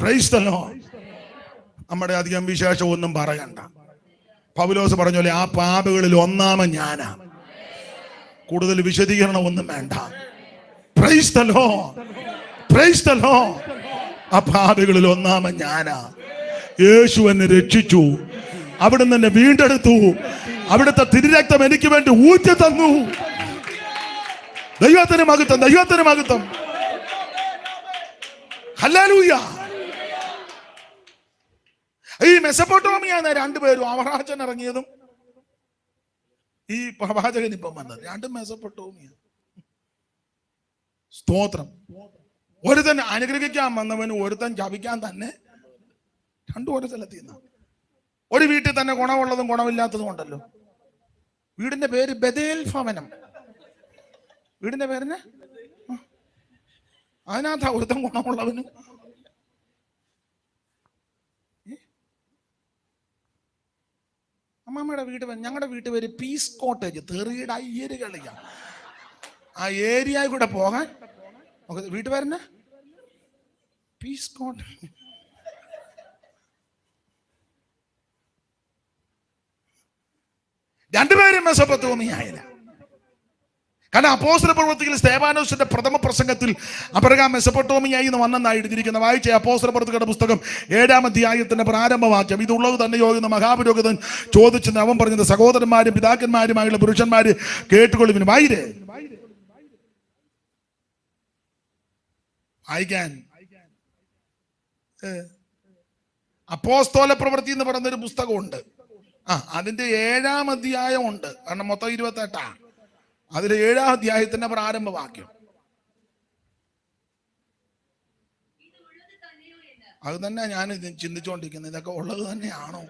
പ്രൈസ് ദി ലോർഡ്. നമ്മുടെ അധികം വിശേഷം ഒന്നും പറയണ്ട. പൗലോസ് പറഞ്ഞ പോലെ ആ പാപങ്ങളിൽ ഒന്നാമൻ ഞാനാ. കൂടുതൽ വിശദീകരണം ഒന്നും വേണ്ട. Price the Lord, price the Lord. ആ പാപങ്ങളിൽ ഒന്നാമൻ ഞാനാ. യേശു എന്നെ രക്ഷിച്ചു, അവിടുന്ന് എന്നെ വീണ്ടെടുത്തു, അവിടുത്തെ തിരുരക്തം എനിക്ക് വേണ്ടി ഊറ്റി തന്നു. ദൈവത്തിന് മഹത്വം, ദൈവത്തിന് മഹത്വം. ഹല്ലേലൂയ. ഈ മെസപ്പൊട്ടോമിയാണ് 2 പേരും, അവറാച്ചൻ ഇറങ്ങിയതും ഈ പ്രവാചകൻ ഇപ്പം വന്നത്, 2 മെസപ്പൊട്ടോമിയ. സ്തോത്രം. ഒരുത്തൻ അനുഗ്രഹിക്കാൻ വന്നവന് ഒരുത്തൻ ജപിക്കാൻ തന്നെ 2 ഒരു സ്ഥലത്ത് നിന്ന. ഒരു വീട്ടിൽ തന്നെ ഗുണമുള്ളതും ഗുണമില്ലാത്തതും ഉണ്ടല്ലോ. വീടിന്റെ പേര് ബഥേൽ ഭവനം. വീടിന്റെ പേരിന് അതിനകത്ത് ഒരുത്തൻ ഗുണമുള്ളവനും. അമ്മമ്മയുടെ വീട്, ഞങ്ങളുടെ വീട്ടു പേര് പീസ് കോട്ടേജ്. തെറിയുടെ അയ്യര് കളിക്കാം. ആ ഏരിയ കൂടെ പോകാൻ വീട്ടുപേരെന്നാ പീസ് കോട്ടേജ്. രണ്ടുപേരും മെസൊപ്പൊത്താമിയയില. കാരണം അപ്പോസ്തല പ്രവൃത്തിയിൽ സ്തെഫാനോസിന്റെ പ്രഥമ പ്രസംഗത്തിൽ അബ്രഹാം മെസൊപ്പൊത്താമിയയിൽ നിന്ന് വന്നെന്നാണ് എഴുതിയിരിക്കുന്നത്. വായിച്ച അപ്പോസ്തല പ്രവൃത്തികളുടെ പുസ്തകം 7-ാം അധ്യായത്തിന്റെ പ്രാരംഭവാക്യം. ഇതുള്ളത് തന്നെയോ എന്ന് മഹാപുരോഹിതൻ ചോദിച്ചെന്ന് അവൻ പറഞ്ഞത്, സഹോദരന്മാരും പിതാക്കന്മാരുമായുള്ള പുരുഷന്മാര് കേട്ടുകൊള്ളുവിന്. വായിക്കാൻ അപ്പോസ്തല പ്രവൃത്തി എന്ന് പറയുന്നൊരു പുസ്തകമുണ്ട്. അതിന്റെ 7-ാം അധ്യായം ഉണ്ട്. കാരണം മൊത്തം 28. അതിലെ 7-ാം അധ്യായത്തിന്റെ പ്രാരംഭവാക്യം. അത് തന്നെ ഞാൻ ചിന്തിച്ചുകൊണ്ടിരിക്കുന്നത്, ഇതൊക്കെ ഉള്ളത് തന്നെയാണോ?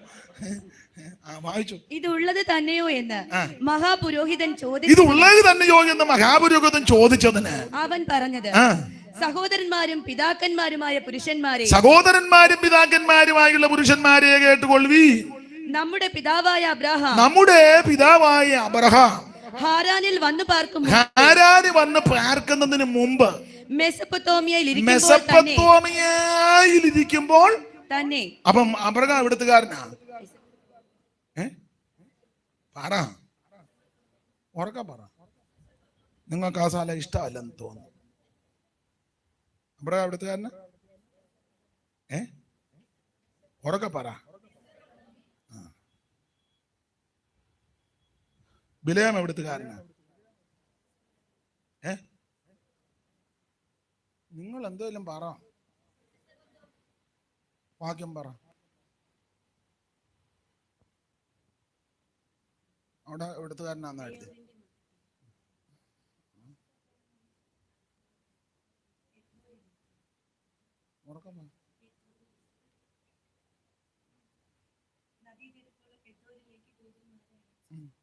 വായിച്ചു. ഇതുള്ളത് തന്നെയോ എന്ന് മഹാപുരോഹിതൻ ചോദിച്ചു. ഇതുള്ളത് തന്നെയോ എന്ന് മഹാപുരോഹിതൻ ചോദിച്ചതിന് അവൻ പറഞ്ഞത്, സഹോദരന്മാരും പിതാക്കന്മാരുമായ പുരുഷന്മാരെ, സഹോദരന്മാരും പിതാക്കന്മാരുമായുള്ള പുരുഷന്മാരെ കേട്ടുകൊള്ളുവീ. നമ്മുടെ പിതാവായ അബ്രഹാം ഹാരാനിൽ വന്നു പാർക്കുന്നതിന് മുമ്പ് മെസൊപ്പൊത്താമിയയിൽ ഇരിക്കുമ്പോൾ തന്നെ. അപ്പം അബ്രഹാം എവിടുത്തുകാരനാ? പറ, ഉറക്കെ പറ. നിങ്ങൾക്ക് ആ സ്ഥലം ഇഷ്ടമല്ലെന്ന് തോന്നുന്നു. ഇവിടെ അവിടുത്തുകാരന് ഉറക്കെ പറ. ബിലയാം എവിടുത്തുകാരനാ? നിങ്ങൾ എന്തേലും പറ, വാക്യം പറ. അവിടെ എവിടുത്തുകാരനാന്ന് എഴുതി. ഉറക്കം പറ.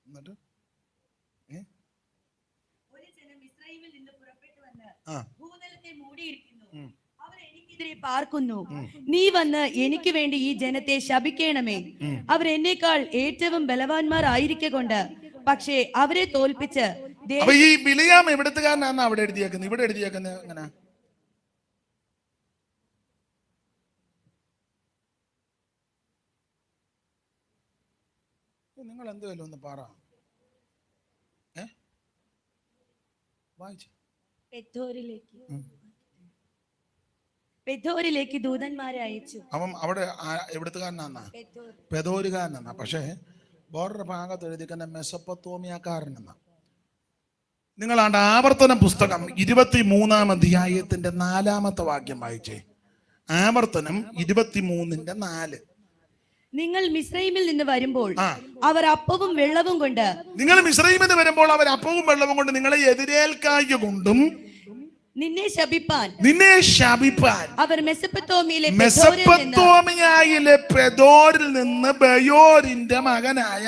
എന്നിട്ട് ഭൂതലത്തെ മൂടിയിരിക്കുന്നു, അവർ എനിക്കെതിരെ പാർക്കുന്നു. നീ വന്ന് എനിക്ക് വേണ്ടി ഈ ജനത്തെ ശപിക്കണമേ. അവർ എന്നേക്കാൾ ഏറ്റവും ബലവാന്മാർ ആയിരിക്കൊണ്ട്, പക്ഷേ അവരെ തോൽപ്പിച്ച്. അപ്പൊ ഈ ബിലിയാം എവിടുത്തുകാരനാണ് അവിടെ എഴുതിയേക്കുന്നത്? ഇവിടെ എഴുതിയേക്കുന്നത് എങ്ങനെ? നിങ്ങൾ എന്തുവല്ലോ ഒന്ന് പറ. വായിച്ചു. പെഥോരിലേക്ക് ദൂതന്മാരെ അയച്ചു. അവൻ അവിടെ എവിടുത്തുകാരനാന്നാ? പെഥോരുകാരനാ. പക്ഷേ വേറൊരു ഭാഗത്ത് എഴുതിക്കുന്ന മെസൊപ്പൊത്തോമിയക്കാരനെന്നാ. നിങ്ങളാണ്ട് ആവർത്തന പുസ്തകം 23-ാം അധ്യായത്തിന്റെ 4-ാമത്തെ വാക്യം വായിച്ചേ. ആവർത്തനം 23:4. നിങ്ങൾ മിസ്രൈമിൽ നിന്ന് വരുമ്പോൾ അവർ അപ്പവും വെള്ളവും കൊണ്ട്, നിങ്ങൾ മിസ്രൈമിൽ നിന്ന് വരുമ്പോൾ അവർ അപ്പവും വെള്ളവും കൊണ്ട് നിങ്ങളെ എതിരേൽക്കായ കൊണ്ടും നിന്നെ ശപിപ്പാൻ അവർ മെസൊപ്പൊത്തോമിയയിലെ പെദോരിൽ നിന്ന് ബയോരിന്റെ മകനായ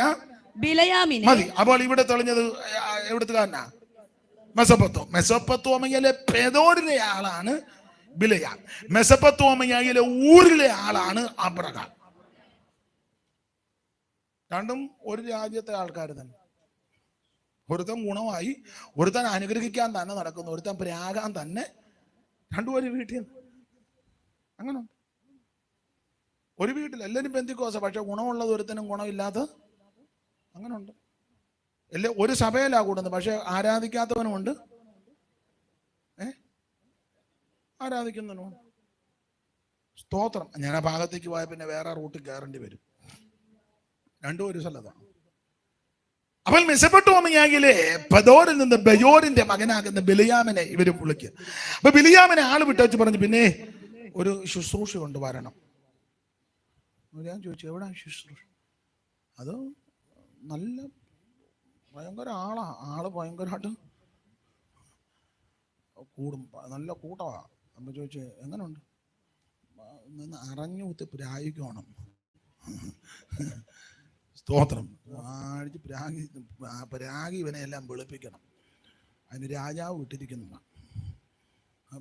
ബിലയാമിനെ. മതി. അപ്പോൾ ഇവിടെ തെളിഞ്ഞത് എവിടുത്തുകാരനാ? മെസൊപ്പൊത്തോമിയയിലെ പെദോരിലെ ആളാണ് ബിലയാം. മെസൊപ്പൊത്തോമിയയിലെ ഊരിലെ ആളാണ് അബ്രഹാം. രണ്ടും ഒരു രാജ്യത്തെ ആൾക്കാർ തന്നെ. ഒരുത്തൻ ഗുണമായി, ഒരുത്തൻ അനുഗ്രഹിക്കാൻ തന്നെ നടക്കുന്നു, ഒരുത്തൻ പ്രാകാൻ തന്നെ. രണ്ടും ഒരു വീട്ടിൽ. അങ്ങനെ ഒരു വീട്ടിൽ എല്ലാവരും പെന്തിക്കോസ, പക്ഷെ ഗുണമുള്ളത് ഒരുത്തനും ഗുണമില്ലാത്ത അങ്ങനെ ഉണ്ട്. ഒരു സഭയിലാ കൂടുന്നത്, പക്ഷെ ആരാധിക്കാത്തവനുമുണ്ട്, ആരാധിക്കുന്നവനുമുണ്ട്. സ്തോത്രം. ഞാൻ ആ ഭാഗത്തേക്ക് പോയ പിന്നെ വേറെ റൂട്ടിൽ കയറേണ്ടി വരും. രണ്ടും ഒരു സ്ഥലത്താണ്. അപ്പോൾ മെസൊപ്പൊത്തോമിയയിലെ പെദോരിൽ നിന്ന് ബയോരിന്റെ മകനാകുന്ന ബിലിയാമിനെ ഇവര് വിളിക്കുക. അപ്പൊ ബിലിയാമിനെ ആള് വിട്ടു പറഞ്ഞു, പിന്നെ ഒരു ശുശ്രൂഷ കൊണ്ടുവരണം. ഞാൻ ചോദിച്ചു, എവിടെ ശുശ്രൂഷ? അത് നല്ല ഭയങ്കര ആള് ഭയങ്കരമായിട്ട് കൂടും, നല്ല കൂട്ടമാ. അപ്പൊ ചോദിച്ചു, എങ്ങനെയുണ്ട്? നിന്ന് അറിഞ്ഞു കുത്തി പ്രായിക്കണം. സ്തോത്രം. അടിച്ച് പ്രാഗി ഇവനെ എല്ലാം വെളുപ്പിക്കണം. അതിന് രാജാവ് വിട്ടിരിക്കുന്നതാണ്.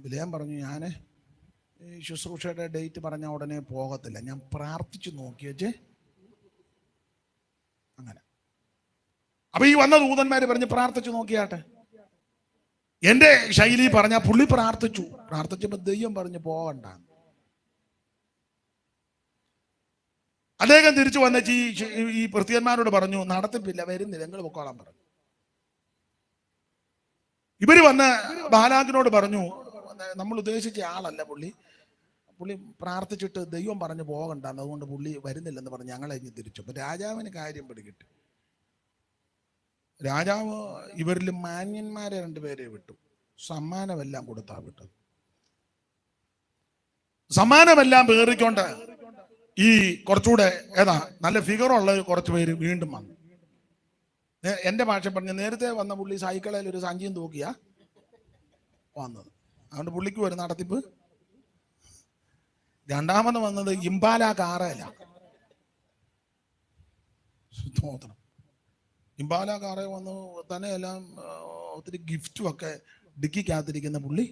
ബിലയാം പറഞ്ഞു, ഞാൻ ഈ ശുശ്രൂഷയുടെ ഡേറ്റ് പറഞ്ഞ ഉടനെ പോകത്തില്ല, ഞാൻ പ്രാർത്ഥിച്ചു നോക്കിയേ. അങ്ങനെ. അപ്പൊ ഈ വന്ന ദൂതന്മാര് പറഞ്ഞ് പ്രാർത്ഥിച്ചു നോക്കിയാട്ടെ. എന്റെ ശൈലി പറഞ്ഞ പുള്ളി പ്രാർത്ഥിച്ചപ്പോ ദൈവം പറഞ്ഞു പോകണ്ട. അദ്ദേഹം തിരിച്ചു വന്ന ഈ ഭൃത്യന്മാരോട് പറഞ്ഞു, നടത്തിപ്പില്ല, വരുന്നില്ല, നിങ്ങൾ പൊക്കോളാൻ പറഞ്ഞു. ഇവര് വന്ന് ബാലാക്കിനോട് പറഞ്ഞു, നമ്മൾ ഉദ്ദേശിച്ച ആളല്ല പുള്ളി പ്രാർത്ഥിച്ചിട്ട് ദൈവം പറഞ്ഞു പോകണ്ടെന്ന്, അതുകൊണ്ട് പുള്ളി വരുന്നില്ലെന്ന് പറഞ്ഞ് ഞങ്ങളെ ഇനി തിരിച്ചു. അപ്പൊ രാജാവിന് കാര്യം പിടികിട്ടി. രാജാവ് ഇവരിൽ മാന്യന്മാരെ 2 പേരെ വിട്ടു. സമ്മാനമെല്ലാം കൊടുത്താ വിട്ടത്. സമ്മാനമെല്ലാം പേറിക്കൊണ്ട് ഈ കുറച്ചുകൂടെ നല്ല ഫിഗറുള്ള കുറച്ച് പേര് വീണ്ടും വന്നു. എന്റെ ഭാഷ പറഞ്ഞ നേരത്തെ വന്ന പുള്ളി സൈക്കിളിൽ ഒരു സഞ്ചിയും തൂക്കിയാ വന്നത്. അതുകൊണ്ട് പുള്ളിക്ക് ഒരു നടത്തിപ്പ്. രണ്ടാമത് വന്നത് ഇംപാല കാറയില. ഇംപാല കാറ വന്നു തന്നെ എല്ലാം ഒത്തിരി ഗിഫ്റ്റും ഒക്കെ ഡിക്കിക്കകത്തിരിക്കുന്ന പുള്ളി.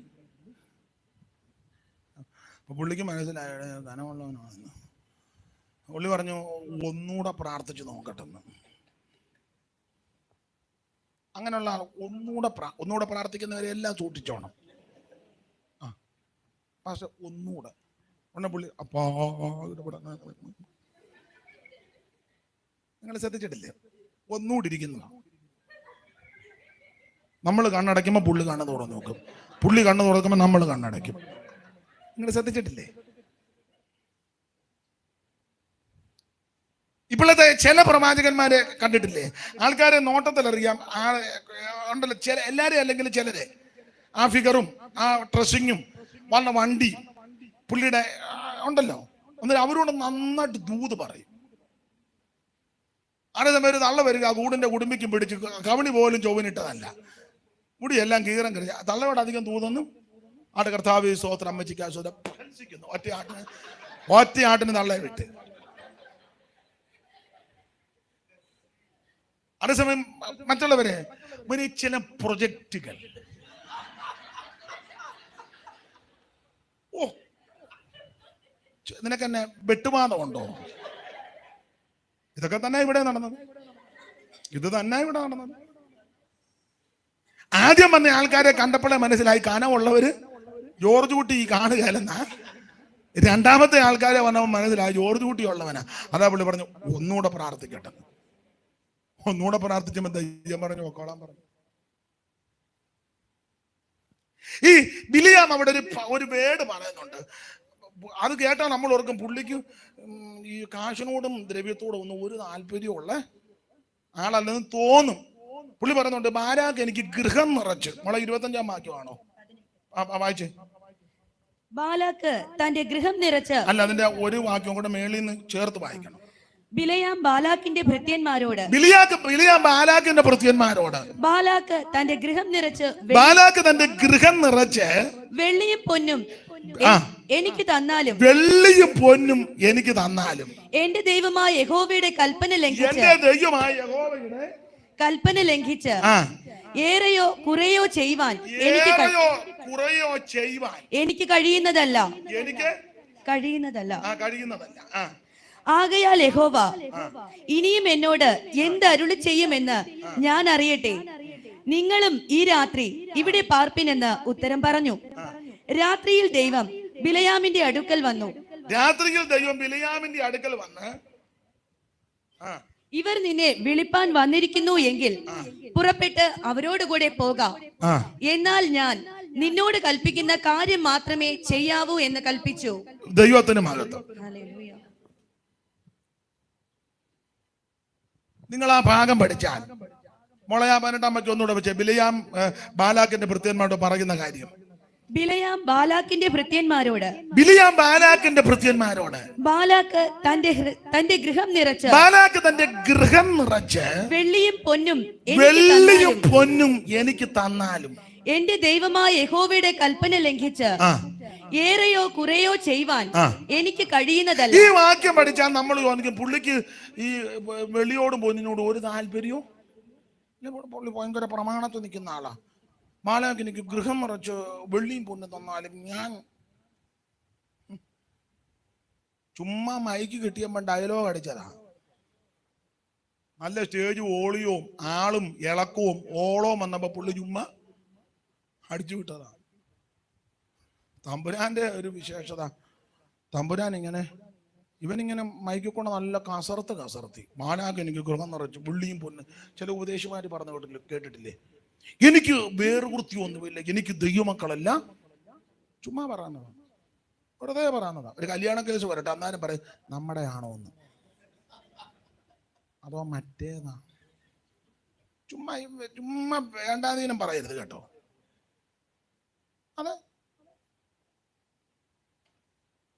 അപ്പൊ പുള്ളിക്ക് മനസ്സിലായ ധനമുള്ളവനാണെന്ന്. പുള്ളി പറഞ്ഞു, ഒന്നുകൂടെ പ്രാർത്ഥിച്ചു നോക്കട്ടെന്ന്. അങ്ങനെയുള്ള ഒന്നുകൂടെ പ്രാർത്ഥിക്കുന്നവരെല്ലാം സൂക്ഷിച്ചോണം. പക്ഷെ ഒന്നുകൂടെ പുള്ളി നിങ്ങൾ ശ്രദ്ധിച്ചിട്ടില്ലേ? ഒന്നുകൂടി ഇരിക്കുന്നു. നമ്മൾ കണ്ണടയ്ക്കുമ്പോൾ പുള്ളി കണ്ണ് തുറന്നു നോക്കും, പുള്ളി കണ്ണ് തുറക്കുമ്പോൾ നമ്മൾ കണ്ണടയ്ക്കും. നിങ്ങൾ ശ്രദ്ധിച്ചിട്ടില്ലേ? ഇപ്പോഴത്തെ ചില പ്രവാചകന്മാരെ കണ്ടിട്ടില്ലേ? ആൾക്കാരെ നോട്ടത്തിലറിയാം ഉണ്ടല്ലോ, ചില എല്ലാവരെയും അല്ലെങ്കിൽ ചിലരെ ആ ഫിഗറും ആ ഡ്രസ്സിങ്ങും വന്ന വണ്ടി പുള്ളിയുടെ ഉണ്ടല്ലോ, എന്നിട്ട് അവരോട് നന്നായിട്ട് ദൂത് പറയും. അതേസമയം ഒരു തള്ള വരിക, കൂടിന്റെ കുടുംബിക്കും പിടിച്ച് കവണി പോലും ചൊവ്വനിട്ടതല്ല, മുടിയെല്ലാം കീറം കഴിഞ്ഞ തള്ളയോട് അധികം ദൂതൊന്നും ആട്ട് കർത്താവ് സ്തോത്രം അമ്മച്ചിക്ക് ആശ്വാസം ഭത്സിക്കുന്നു. ഒറ്റയാട്ടിന് തള്ളയെ വിട്ട്. അതേസമയം മറ്റുള്ളവരെ ചില പ്രൊജക്റ്റുകൾ, ഓ നിനക്ക് എന്നെ വെട്ടുവാദമുണ്ടോ? ഇതൊക്കെ തന്നെ ഇവിടെ നടന്നത്, ഇത് തന്നെ ഇവിടെ നടന്നത്. ആദ്യം വന്ന ആൾക്കാരെ കണ്ടപ്പോഴേ മനസ്സിലായി കനമുള്ളവര് ജോർജ് കുട്ടി കാണുകയല്ലെന്നാ. രണ്ടാമത്തെ ആൾക്കാരെ വന്നപ്പോൾ മനസ്സിലായി ജോർജ് കുട്ടി ഉള്ളവനാ. അതാ പുള്ളി പറഞ്ഞു ഒന്നുകൂടെ പ്രാർത്ഥിക്കട്ടെ. ഒന്നുകൂടെ പ്രാർത്ഥിച്ചപ്പോൾ ദൈവം പറഞ്ഞു പൊക്കോളാൻ പറഞ്ഞു. ഈ ബിലിയാം അവിടെ ഒരു വേർഡ് പറയുന്നുണ്ട്. അത് കേട്ടാൽ നമ്മൾ ഓർക്കും പുള്ളിക്ക് ഈ കാശിനോടും ദ്രവ്യത്തോടും ഒന്നും ഒരു താല്പര്യമുള്ള ആളല്ലെന്ന് തോന്നും. പുള്ളി പറയുന്നുണ്ട് ബാരാക്ക് എനിക്ക് ഗൃഹം നിറച്ച്. നമ്മളെ 25-ാം വാക്യമാണോ വായിച്ചേ? ബാലാക്ക് തന്റെ ഗൃഹം നിറച്ച്. അല്ല, അതിന്റെ ഒരു വാക്യം കൂടെ മേളിൽ നിന്ന് ചേർത്ത് വായിക്കണം. ബിലയാം ബാലാക്കിന്റെ ഭൃത്യന്മാരോട്, ബിലിയാം ബാലാക്കിന്റെ ഭൃത്യന്മാരോട്, ബാലാക്ക് തന്റെ ഗൃഹം നിറച്ച്, ബാലാക്ക് തന്റെ ഗൃഹം നിറച്ച് വെള്ളിയും പൊന്നും എനിക്ക് തന്നാലും, വെള്ളിയും പൊന്നും എനിക്ക് തന്നാലും, എന്റെ ദൈവമായ യഹോവയുടെ കൽപ്പന ലംഘിച്ച് ഏറെയോ കുറയോ ചെയ്യുവാൻ എനിക്ക് കഴിയുന്നതല്ല. ആകയാൽ യഹോവ ഇനിയും എന്നോട് എന്ത് അരുളി ചെയ്യുമെന്ന് ഞാൻ അറിയട്ടെ. നിങ്ങളും ഈ രാത്രി ഇവിടെ പാർപ്പിനെന്ന് ഉത്തരം പറഞ്ഞു. രാത്രിയിൽ ദൈവം ബിലയാമിന്റെ അടുക്കൽ വന്നു. ഇവർ നിന്നെ വിളിപ്പാൻ വന്നിരിക്കുന്നു എങ്കിൽ പുറപ്പെട്ട് അവരോടുകൂടെ പോകാം. എന്നാൽ ഞാൻ നിന്നോട് കൽപ്പിക്കുന്ന കാര്യം മാത്രമേ ചെയ്യാവൂ എന്ന് കൽപ്പിച്ചു. ദൈവത്തിന് മഹത്വം. നിങ്ങൾ ആ ഭാഗം പഠിച്ചാൽ മോളയാ 18-ാം വാക്യം ഒന്നുകൂടെ വെച്ചേ. ബിലയാം ബാലാക്കിന്റെ ഭൃത്യന്മാരോട് പറയുന്ന കാര്യം. ബിലയാം ബാലാക്കിന്റെ ഭൃത്യന്മാരോട്, ബാലാക്ക് തന്റെ ഗൃഹം നിറച്ച്, വെള്ളിയും പൊന്നും എനിക്ക് തന്നാലും, എന്റെ ദൈവമായ യഹോവയുടെ കൽപ്പന ലംഘിച്ച് ഏറെയോ കുറയോ ചെയ്യുവാൻ എനിക്ക് കഴിയുന്നതല്ല. ഈ വാക്യം പഠിച്ചാൽ നമ്മൾ പുള്ളിക്ക് ഈ വെള്ളിയോടും പൊന്നിനോടും ഒരു താല്പര്യവും. പുള്ളി ഭയങ്കര പ്രമാണത്തിൽ നിൽക്കുന്ന ആളാ. ബാലാക്ക് എനിക്ക് ഗൃഹം നിറച്ച് വെള്ളിയും പൊന്നും തന്നാലും ഞാൻ ചുമ്മാ മൈക്ക് കിട്ടിയപ്പോൾ ഡയലോഗ് അടിച്ചതാ. നല്ല സ്റ്റേജ് ഓളിയവും ആളും ഇളക്കവും ഓളവും വന്നപ്പോ പുള്ളി ചുമ്മാ അടിച്ചു വിട്ടതാ. തമ്പുരാന്റെ ഒരു വിശേഷത, തമ്പുരാൻ ഇവനിങ്ങനെ മൈക്കൊണ്ട് നല്ല കസർത്തി ബാലാക്ക് എനിക്ക് ഗൃഹം നിറച്ച് വെള്ളിയും പൊന്നും. ചില ഉപദേശിമാര് പറഞ്ഞു കേട്ടിട്ടില്ലേ? എനിക്ക് വേർവൃത്തിയൊന്നുമില്ല, എനിക്ക് ദൈവമക്കളല്ല. ചുമ്മാ പറയുന്നതാ, വെറുതെ പറയുന്നതാ. ഒരു കല്യാണ കേസ് വരട്ടെ, അന്നാലും പറയും നമ്മുടെ ആണോ എന്ന്, അതോ മറ്റേതാ. ചുമ്മാ വേണ്ടാതീനം പറയരുത് കേട്ടോ. അതെ,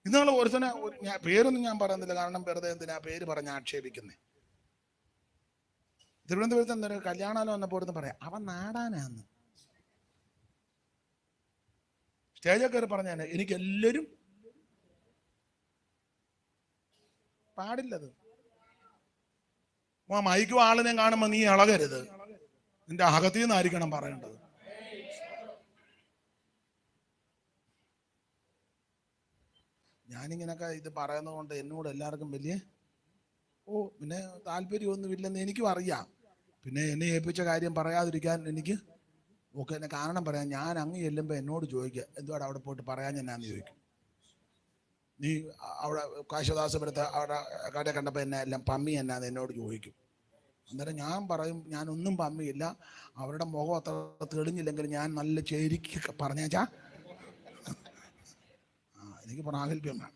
ഇന്നാള് ഒരുത്തനെ പേരൊന്നും ഞാൻ പറയുന്നില്ല, കാരണം വെറുതെ എന്തിനാ പേര് പറഞ്ഞ് ആക്ഷേപിക്കുന്നേ. തിരുവനന്തപുരത്ത് എന്തൊരു കല്യാണം വന്നപ്പോൾ പറയാം അവൻ നാടാനാന്ന്. സ്റ്റേജിൽ കയറി പറഞ്ഞാൽ എനിക്ക് എല്ലാവരും പാടില്ലത്. മൈക്കും ആളിനെ കാണുമ്പോ നീ ഇളകരുത്, നിന്റെ അകത്തിൽ നിന്നായിരിക്കണം പറയേണ്ടത്. ഞാനിങ്ങനൊക്കെ ഇത് പറയുന്നത് കൊണ്ട് എന്നോട് എല്ലാവർക്കും വലിയ പിന്നെ താല്പര്യമൊന്നുമില്ലെന്ന് എനിക്കും അറിയാം. പിന്നെ എന്നെ ഏൽപ്പിച്ച കാര്യം പറയാതിരിക്കാൻ എനിക്ക് എന്നെ കാരണം പറയാം. ഞാൻ അങ്ങ് ചെല്ലുമ്പോൾ എന്നോട് ചോദിക്കുക എന്തുവാടെ അവിടെ പോയിട്ട് പറയാൻ എന്നാന്ന് ചോദിക്കും. നീ അവിടെ കാശദാസപുരത്ത് അവിടെ കട കണ്ടപ്പോൾ എന്നെ എല്ലാം പമ്മി എന്നാന്ന് എന്നോട് ചോദിക്കും. അന്നേരം ഞാൻ പറയും, ഞാനൊന്നും പമ്മിയില്ല, അവരുടെ മുഖം അത്ര തെളിഞ്ഞില്ലെങ്കിൽ ഞാൻ നല്ല ചേരിക്ക് പറഞ്ഞേച്ചാ എനിക്ക് പ്രാഗൽഭ്യം വേണം.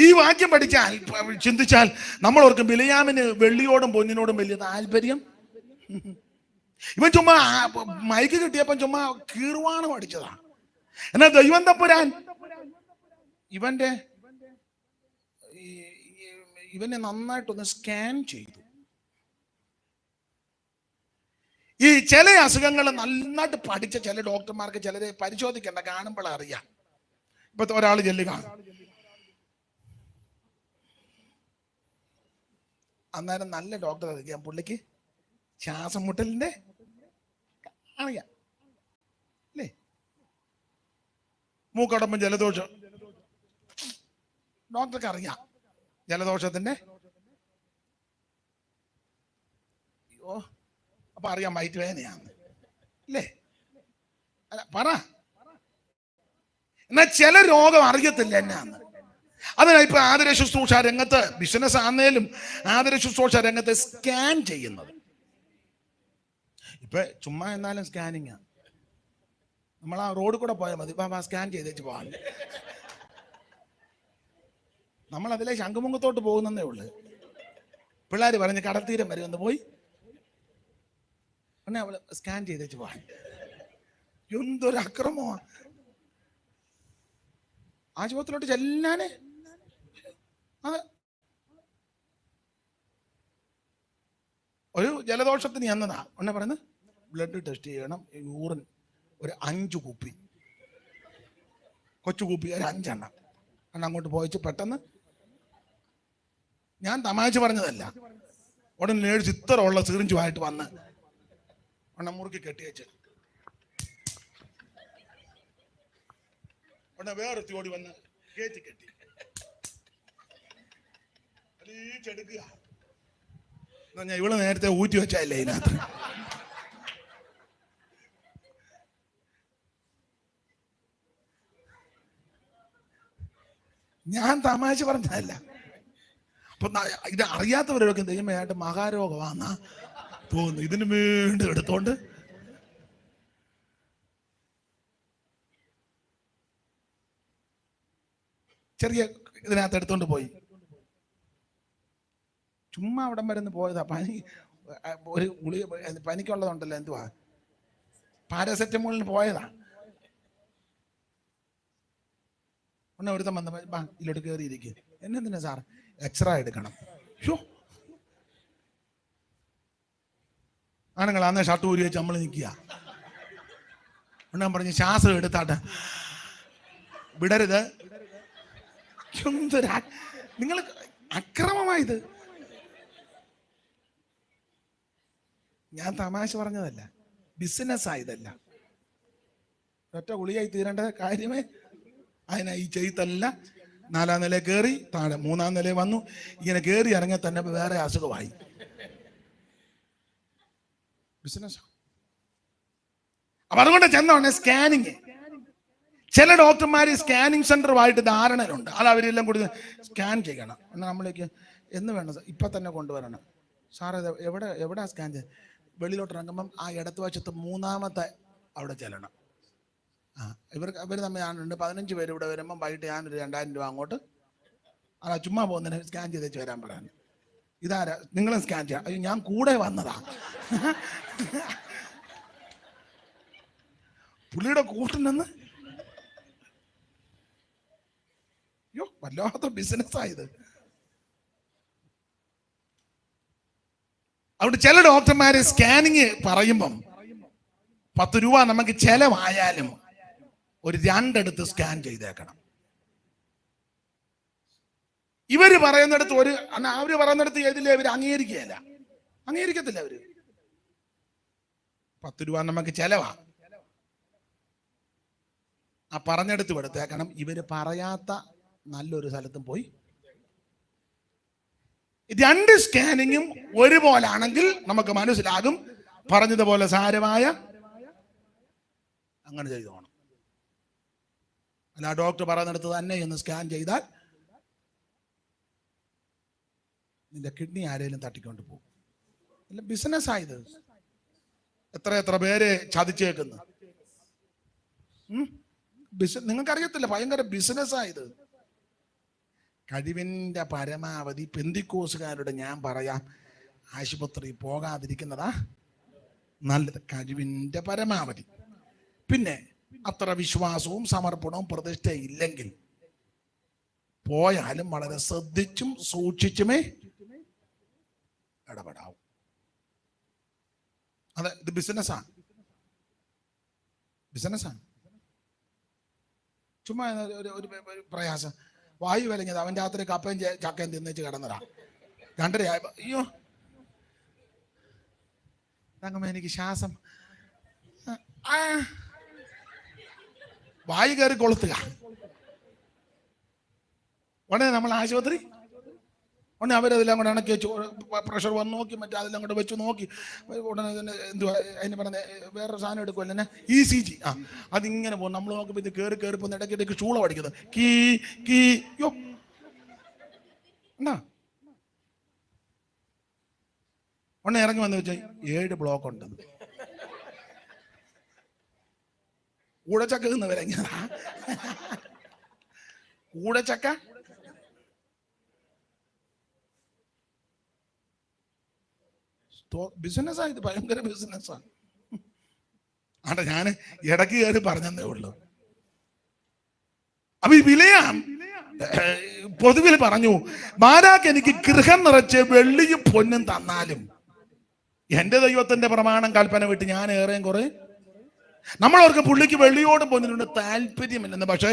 ഈ വാക്യം പഠിച്ചാൽ ചിന്തിച്ചാൽ നമ്മൾ ഓർക്കും ബിലയാമിന് വെള്ളിയോടും പൊന്നിനോടും വലിയ താല്പര്യം. ഇവൻ ചുമ്മാ മൈക്ക് കിട്ടിയപ്പം ചുമ്മാ കീർവാണം അടിച്ചതാ. എന്നാ ദൈവം തമ്പുരാൻ ഇവനെ നന്നായിട്ടൊന്ന് സ്കാൻ ചെയ്തു. ഈ ചില അസുഖങ്ങൾ നന്നായിട്ട് പഠിച്ച ചില ഡോക്ടർമാർക്ക് ചിലരെ പരിശോധിക്കേണ്ട, കാണുമ്പോൾ അറിയാം. ഇപ്പൊ ഒരാൾ ചെല്ലി കാണും, അന്നേരം നല്ല ഡോക്ടർ അറിയാം പുള്ളിക്ക് ശ്വാസം മുട്ടലിന്റെ അറിയാം അല്ലേ, മൂക്കടമ്പം ജലദോഷം ഡോക്ടർക്ക് അറിയാം, ജലദോഷത്തിന്റെ അപ്പൊ അറിയാം വയറ്റ് വേദനയാണ് അല്ലേ, അല്ല പറ. എന്നാൽ ചില രോഗം അറിയത്തില്ല എന്നാന്ന്. അതിനാ ഇപ്പൊ ആതുര ശുശ്രൂഷ രംഗത്ത്, ബിസിനസ് ആന്നേലും ആതുര ശുശ്രൂഷ രംഗത്ത് സ്കാൻ ചെയ്യുന്നത്. ഇപ്പൊ ചുമ്മാ എന്നാലും സ്കാനിങ്. നമ്മൾ ആ റോഡിൽ കൂടെ പോയാൽ മതി, ഇപ്പൊ സ്കാൻ ചെയ്തേച്ച് പോകാൻ. നമ്മൾ അതിലെ ശംഖുമുഖത്തോട്ട് പോകുന്നേ ഉള്ളു. പിള്ളേർ പറഞ്ഞ് കടൽത്തീരം വരെ ഒന്ന് പോയി പിന്നെ അവള് സ്കാൻ ചെയ്തേച്ച് പോകാൻ. എന്തൊരു അക്രമമാണ്. ആശുപത്രിയിലോട്ട് ചെല്ലാനേ അത് ഒരു ജലദോഷത്തിന് എന്നതാ ഉടനെ പറയുന്നത് ബ്ലഡ് ടെസ്റ്റ് ചെയ്യണം, യൂറിൻ ഒരു 5 കുപ്പി, കൊച്ചു കുപ്പി ഒരു 5 എണ്ണം അങ്ങോട്ട് പോയിച്ച് പെട്ടെന്ന്. ഞാൻ തമാശ പറഞ്ഞതല്ല. ഉടനെ നേഴ്സ് ഇത്ര ഉള്ള സിറിഞ്ചുമായിട്ട് വന്ന് മുറുക്കി കെട്ടിയച്ച് ഉടനെ വേറൊരുത്തി ഓടി വന്ന് കയറ്റി കെട്ടി ചെടുക്കുക. ഞാൻ ഇവള് നേരത്തെ ഊറ്റി വെച്ചല്ലേ ഇതിനകത്ത്. ഞാൻ തമാശ പറഞ്ഞതല്ല. അപ്പൊ ഇത് അറിയാത്തവരൊക്കെ ദൈവമായിട്ട് മഹാരോഗമാണെന്നാ തോന്നുന്നു. ഇതിന് വീണ്ടും എടുത്തോണ്ട് ചെറിയ ഇതിനകത്ത് എടുത്തോണ്ട് പോയി. ചുമ്മാ അവിടം വരെ പോയതാ. പനി ഒരു ഗുളിക പനിക്കുള്ളതുണ്ടല്ലോ, എന്തുവാ പാരസെറ്റമോളിന് പോയതാ. ഒന്ന് ഒരുത്തം വന്ന ഇതിലോട്ട് കയറിയിരിക്കുക. എന്നെന്തിനാ സാർ? എക്സ്റേ എടുക്കണം. ഷോ ആണുങ്ങൾ അന്നേ ഷർട്ട് ഊരി വെച്ച് നമ്മൾ നിൽക്കുക. ഒന്നാൻ പറഞ്ഞ് ശ്വാസം എടുത്താട്ടെ, വിടരുത്. എന്തൊരു നിങ്ങൾ അക്രമമായത്. ഞാൻ തമാശ പറഞ്ഞതല്ല, ബിസിനസ് ആയതല്ല. ഒറ്റ ഗുളിയായി തീരേണ്ട കാര്യമേ. അതിനാ ഈ ചെയ്തല്ല. 4ാം നില കയറി, താഴെ 3ാം നില വന്നു. ഇങ്ങനെ കയറി ഇറങ്ങിയ തന്നെ വേറെ അസുഖമായി. ബിസിനസ്. അപ്പൊ അതുകൊണ്ട് ചെന്നോണെ സ്കാനിങ്. ചില ഡോക്ടർമാർ സ്കാനിങ് സെന്ററുമായിട്ട് ധാരണയുണ്ട്. അത് അവരെല്ലാം കൂടി സ്കാൻ ചെയ്യണം. എന്നാൽ നമ്മളേക്ക് എന്ന് വേണം ഇപ്പൊ തന്നെ കൊണ്ടുവരണം. സാറേ എവിടെ സ്കാൻ ചെയ്ത് വെളിയിലോട്ട് ഇറങ്ങുമ്പം ആ ഇടത്ത് വശത്ത് 3ാമത്തെ അവിടെ ചെല്ലണം. ഇവർ തമ്മിൽ ഞാനുണ്ട് 15 പേര് ഇവിടെ വരുമ്പം വൈകിട്ട് ഞാനൊരു 2000 രൂപ അങ്ങോട്ട് ചുമ്മാ പോകുന്നതിന് സ്കാൻ ചെയ്തേച്ച് വരാൻ പറയാൻ. ഇതാരാ? നിങ്ങളും സ്കാൻ ചെയ്യാം. അയ്യോ ഞാൻ കൂടെ വന്നതാ. പുള്ളിയുടെ കൂട്ടിനെന്ന് അയ്യോ വല്ലാത്ത ബിസിനസ്സായത്. അതുകൊണ്ട് ചില ഡോക്ടർമാര് സ്കാനിങ് പറയുമ്പം 10 രൂപ നമുക്ക് ചെലവായാലും ഒരു 2 എടുത്ത് സ്കാൻ ചെയ്തേക്കണം. ഇവര് പറയുന്നിടത്ത് അവര് പറയുന്നിടത്ത് ഏതില്ലേ അവര് അംഗീകരിക്കത്തില്ല. അവര് 10 രൂപ നമുക്ക് ചെലവാ, ആ പറഞ്ഞെടുത്ത് എടുത്തേക്കണം. ഇവര് പറയാത്ത നല്ലൊരു സ്ഥലത്തും പോയി 2 സ്കാനിങ്ങും ഒരുപോലാണെങ്കിൽ നമുക്ക് മനസ്സിലാകും പറഞ്ഞതുപോലെ സാരമായ അങ്ങനെ ചെയ്തോണം. അല്ല ഡോക്ടർ പറയുന്നിടത്ത് തന്നെ ഒന്ന് സ്കാൻ ചെയ്താൽ നിന്റെ കിഡ്നി ആരെങ്കിലും തട്ടിക്കൊണ്ട് പോകും. അല്ല, ബിസിനസ്സായത്. എത്ര പേരെ ചതിച്ചേക്കുന്നു. നിങ്ങൾക്കറിയത്തില്ല, ഭയങ്കര ബിസിനസ്സായത്. കഴിവിൻ്റെ പരമാവധി പെന്തിക്കോസുകാരുടെ ഞാൻ പറയാം, ആശുപത്രി പോകാതിരിക്കുന്നതാ നല്ലത്. കഴിവിൻ്റെ പരമാവധി. പിന്നെ അത്ര വിശ്വാസവും സമർപ്പണവും പ്രതിഷ്ഠ ഇല്ലെങ്കിൽ പോയാലും വളരെ ശ്രദ്ധിച്ചും സൂക്ഷിച്ചുമേ ഇടപെടാവും. അതെ, ഇത് ബിസിനസ്സാണ്. ചുമ്മാ ഒരു പ്രയാസം. വായു വിലങ്ങിയത് അവൻ്റെ രാത്രി കപ്പയും ചക്കയും തിന്നിച്ച് കിടന്നതാ. 2:30 അയ്യോ തങ്ങമ്മ എനിക്ക് ശ്വാസം, വായു കയറി കൊളുത്തുക. ഉടനെ നമ്മൾ ആശുപത്രി, ഉടനെ അവരതെല്ലാം കൂടെ ഇണക്കി വെച്ചു, പ്രഷർ വന്ന് നോക്കി, മറ്റേ അതെല്ലാം കൂടെ വെച്ച് നോക്കി. ഉടനെ തന്നെ എന്തുവാ അതിന് പറഞ്ഞ വേറൊരു സാധനം എടുക്കുമല്ലേ, ECG. അതിങ്ങനെ പോകും. നമ്മൾ നോക്കുമ്പോൾ ഇത് കയറി പോകുന്ന ഇടയ്ക്കിടയ്ക്ക് ചൂള പഠിക്കുന്നത്. യോ എന്നാ ഉടനെ ഇറങ്ങി വന്ന് വെച്ചാൽ 7 ബ്ലോക്ക് ഉണ്ട്. കൂടച്ചക്ക തിന്നവരെങ്ങനാ കൂടച്ചക്ക. ബിസിനസ്സാണ് ഇത്, ഭയങ്കര ബിസിനസ്സാണ്. ഞാൻ ഇടയ്ക്ക് കയറി പറഞ്ഞതേ ഉള്ളൂ. അപ്പൊ ഈ വിലയാം പൊതുവിൽ പറഞ്ഞു, ബാരാക്ക് എനിക്ക് ഗൃഹം നിറച്ച് വെള്ളിയും പൊന്നും തന്നാലും എന്റെ ദൈവത്തിന്റെ പ്രമാണം കൽപ്പന വിട്ട് ഞാൻ ഏറെയും കുറെ. നമ്മളവർക്ക് പുള്ളിക്ക് വെള്ളിയോടും പൊന്നിനോട് താല്പര്യമില്ലെന്ന്. പക്ഷെ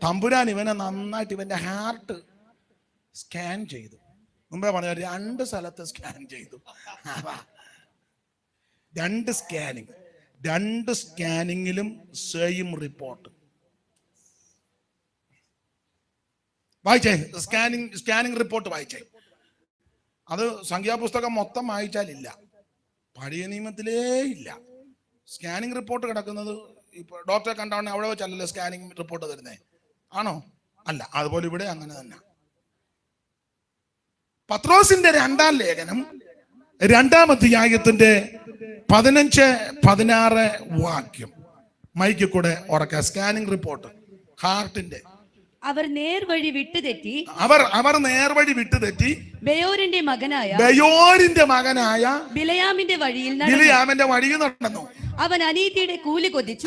തമ്പുരാൻ ഇവനെ നന്നായിട്ട് ഇവന്റെ ഹാർട്ട് സ്കാൻ ചെയ്തു. മുമ്പേ പറഞ്ഞ 2 സ്ഥലത്ത് സ്കാൻ ചെയ്തു. 2 സ്കാനിങ്ങിലും സെയിം റിപ്പോർട്ട്. വായിച്ചേ, സ്കാനിങ് റിപ്പോർട്ട് വായിച്ചേ. അത് സംഖ്യാപുസ്തകം മൊത്തം വായിച്ചാലില്ല, പഴയ നിയമത്തിലേ ഇല്ല. സ്കാനിങ് റിപ്പോർട്ട് കിടക്കുന്നത് ഇപ്പൊ ഡോക്ടറെ കണ്ടാവണേ അവിടെ വെച്ചല്ലല്ലോ സ്കാനിങ് റിപ്പോർട്ട് തരുന്നേ, ആണോ? അല്ല. അതുപോലെ ഇവിടെ അങ്ങനെ തന്നെ. പത്രോസിന്റെ 2-ാം ലേഖനം 2-ാം അധ്യായത്തിന്റെ 15-16 വാക്യം മൈക്കിൽ കൂടെ ഉറക്ക. സ്കാനിങ് റിപ്പോർട്ട് ഹാർട്ടിന്റെ. അവർ നേർവഴി വിട്ടുതെറ്റി ബെയോരിന്റെ മകനായ ബിലയാമിന്റെ വഴിയിൽ നടന്നു. അവൻ അനീതിയുടെ കൂലി കൊതിച്ചു.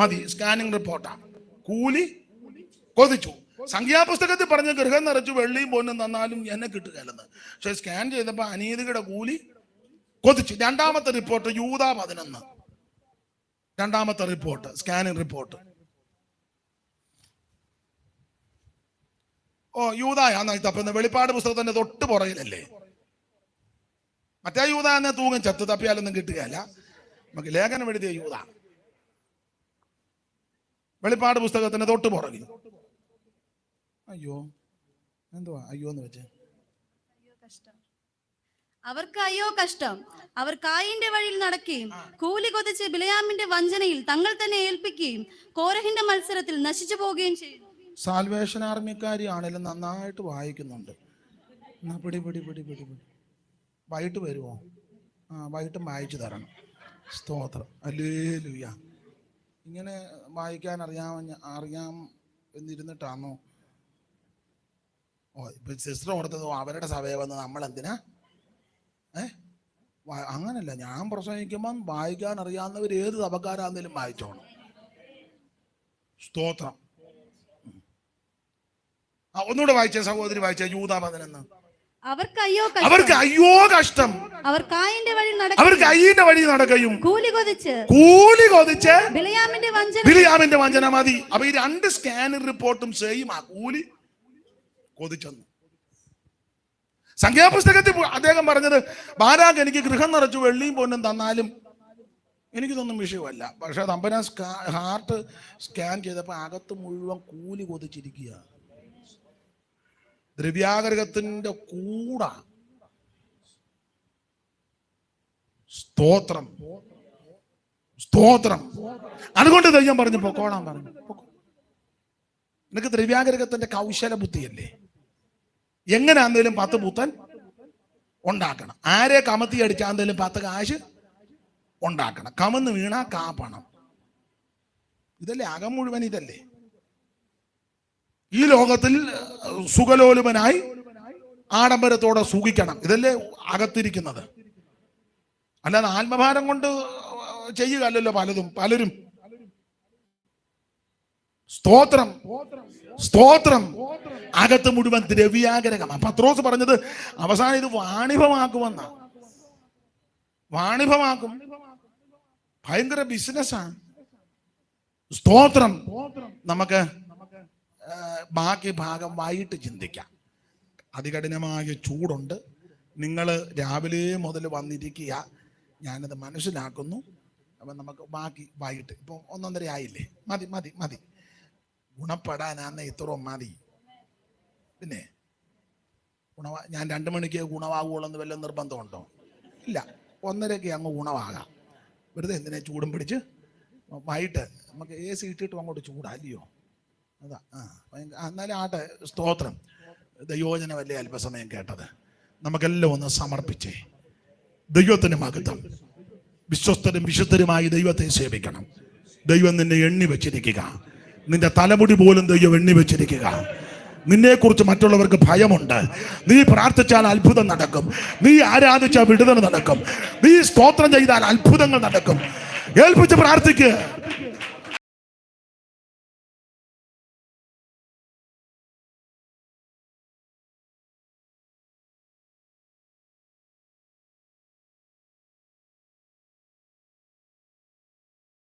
മതി, സ്കാനിങ് റിപ്പോർട്ടാണ്. കൂലി കൊതിച്ചു. സംഖ്യാപുസ്തകത്തിൽ പറഞ്ഞ ഗൃഹം നിറച്ചു വെള്ളിയും പൊന്നും തന്നാലും എന്നെ കിട്ടുകയല്ലെന്ന്. പക്ഷെ സ്കാൻ ചെയ്തപ്പോ അനീതിയുടെ കൂലി കൊതിച്ചു. 2-ാമത്തെ റിപ്പോർട്ട് യൂദാ 11. 2-ാമത്തെ റിപ്പോർട്ട് സ്കാനിങ് റിപ്പോർട്ട്. യൂദായാന്ന് തപ്പുന്ന. വെളിപ്പാട് പുസ്തകത്തിന്റെ തൊട്ട് പുറകിലല്ലേ. മറ്റേ യൂദ എന്നെ തൂങ്ങും, ചത്ത് തപ്പിയാലൊന്നും കിട്ടുകയല്ല. നമുക്ക് ലേഖനം എഴുതിയ യൂദ. വെളിപ്പാട് പുസ്തകത്തിന്റെ തൊട്ട് പുറകിൽ. അയ്യോ എന്തുവാ അയ്യോ എന്ന് വെച്ചേ? അവർക്ക് അയ്യോ കഷ്ടം. അവർ കായിന്റെ വഴിയിൽ നടക്കുകയും കൂലി കൊതിച്ച് ബിലയാമിന്റെ വഞ്ചനയിൽ തങ്ങൾ തന്നെ ഏൽപ്പിക്കുകയും കോരഹിന്റെ മത്സരത്തിൽ നശിച്ചു പോവുകയും ചെയ്തു. സാൽവേഷൻ ആർമിക്കാരി ആണെങ്കിലും നന്നായിട്ട് വായിക്കുന്നുണ്ട്. പിടി വൈകിട്ട് വരുമോ? വൈകിട്ടും വായിച്ചു തരണം. സ്തോത്രം, ഹല്ലേലൂയ. ഇങ്ങനെ വായിക്കാൻ അറിയാം എന്നിരുന്നിട്ടാണോ? ഇപ്പൊ സിസ്റ്റർ കൊടുത്തതോ അവരുടെ സഭയെ വന്ന് നമ്മൾ എന്തിനാ? അങ്ങനല്ല, ഞാൻ പ്രസംഗിക്കുമ്പം വായിക്കാൻ അറിയാവുന്നവർ ഏത് സഭക്കാരാന്നേലും വായിച്ചോണം. സ്തോത്രം. ഒന്നുകൂടെ വായിച്ച സഹോദരി, വായിച്ച യൂദാ 11. അവർക്ക് അയ്യോ കഷ്ടം. അവർ കായിന്റെ വഴി നടക്കുകയും കൂലി കൊതിച്ച് ബിലയാമിന്റെ വഞ്ചന. മതി. അപ്പൊ ഈ 2 സ്കാനിങ് റിപ്പോർട്ടും സെയിം ആ. കൂലി കൊതിച്ചെന്ന്. സംഖ്യാപുസ്തകത്തിൽ അദ്ദേഹം പറഞ്ഞത്, ബാരാക്ക് എനിക്ക് ഗൃഹം നിറച്ചു വെള്ളിയും പൊന്നും തന്നാലും എനിക്കിതൊന്നും വിഷയമല്ല. പക്ഷെ തമ്പുരാൻ ഹാർട്ട് സ്കാൻ ചെയ്തപ്പോ അകത്ത് മുഴുവൻ കൂലി കൊതിച്ചിരിക്കുക. ദ്രവ്യാഗ്രഹത്തിന്റെ കൂട. സ്തോത്രം. അതുകൊണ്ട് ദൈവം പറഞ്ഞു പൊക്കോളാൻ പറഞ്ഞു. നിനക്ക് ദ്രവ്യാഗ്രഹത്തിന്റെ കൗശല ബുദ്ധിയല്ലേ? എങ്ങനെയാന്നേലും 10 പുത്തൻ ഉണ്ടാക്കണം. ആരെ കമത്തി അടിച്ചാന്നേലും 10 കാശ് ഉണ്ടാക്കണം. കമന്ന് വീണ കാപ്പണം. ഇതല്ലേ അകം മുഴുവൻ? ഇതല്ലേ ഈ ലോകത്തിൽ സുഖലോലുപനായി ആഡംബരത്തോടെ സുഖിക്കണം. ഇതല്ലേ അകത്തിരിക്കുന്നത്. അല്ലാതെ ആത്മഭാരം കൊണ്ട് ചെയ്യുക അല്ലല്ലോ പലരും. സ്തോത്രം, സ്തോത്രം. അകത്ത് മുഴുവൻ ദ്രവ്യാഗ്രഹമാണ്. പത്രോസ് പറഞ്ഞത് അവസാനം ഇത് വാണിഭമാക്കുമെന്ന. വാണിഭമാക്കും. ഭയങ്കര ബിസിനസ്സാണ്. സ്തോത്രം. നമുക്ക് ബാക്കി ഭാഗം വൈകിട്ട് ചിന്തിക്കാം. അതികഠിനമായ ചൂടുണ്ട്. നിങ്ങൾ രാവിലെ മുതൽ വന്നിരിക്കുക. ഞാനത് മനസ്സിലാക്കുന്നു. അപ്പം നമുക്ക് ബാക്കി വൈകിട്ട്. ഇപ്പം 1:30 ആയില്ലേ? മതി. ഗുണപ്പെടാനാന്ന് ഇത്രയും മതി. പിന്നെ ഞാൻ 2 മണിക്ക് ഗുണമാകുള്ളൂ വല്ല നിർബന്ധമുണ്ടോ? ഇല്ല, 1:30 അങ്ങ് ഗുണമാകാം. വെറുതെ എന്തിനാ ചൂടും പിടിച്ച്? വൈകിട്ട് നമുക്ക് AC ഇട്ടിട്ടും അങ്ങോട്ട് ചൂടല്ലയോ? അതാ. എന്നാലും ആട്ടെ. സ്തോത്രം. ദൈവോചനമല്ലേ അല്പസമയം കേട്ടത്. നമുക്കെല്ലാം ഒന്ന് സമർപ്പിച്ചേ. ദൈവത്തിന് മഹത്വം. വിശ്വസ്തരും വിശുദ്ധരുമായി ദൈവത്തെ സേവിക്കണം. ദൈവം നിന്നെ എണ്ണി വെച്ചിരിക്കുക. നിന്റെ തലമുടി പോലും ദൈവം എണ്ണി വെച്ചിരിക്കുക. നിന്നെക്കുറിച്ച് മറ്റുള്ളവർക്ക് ഭയമുണ്ട്. നീ പ്രാർത്ഥിച്ചാൽ അത്ഭുതം നടക്കും. നീ ആരാധിച്ചാൽ വിടുതൽ നടക്കും. നീ സ്തോത്രം ചെയ്താൽ അത്ഭുതങ്ങൾ നടക്കും. ഏൽപ്പിച്ച് പ്രാർത്ഥിക്കുക.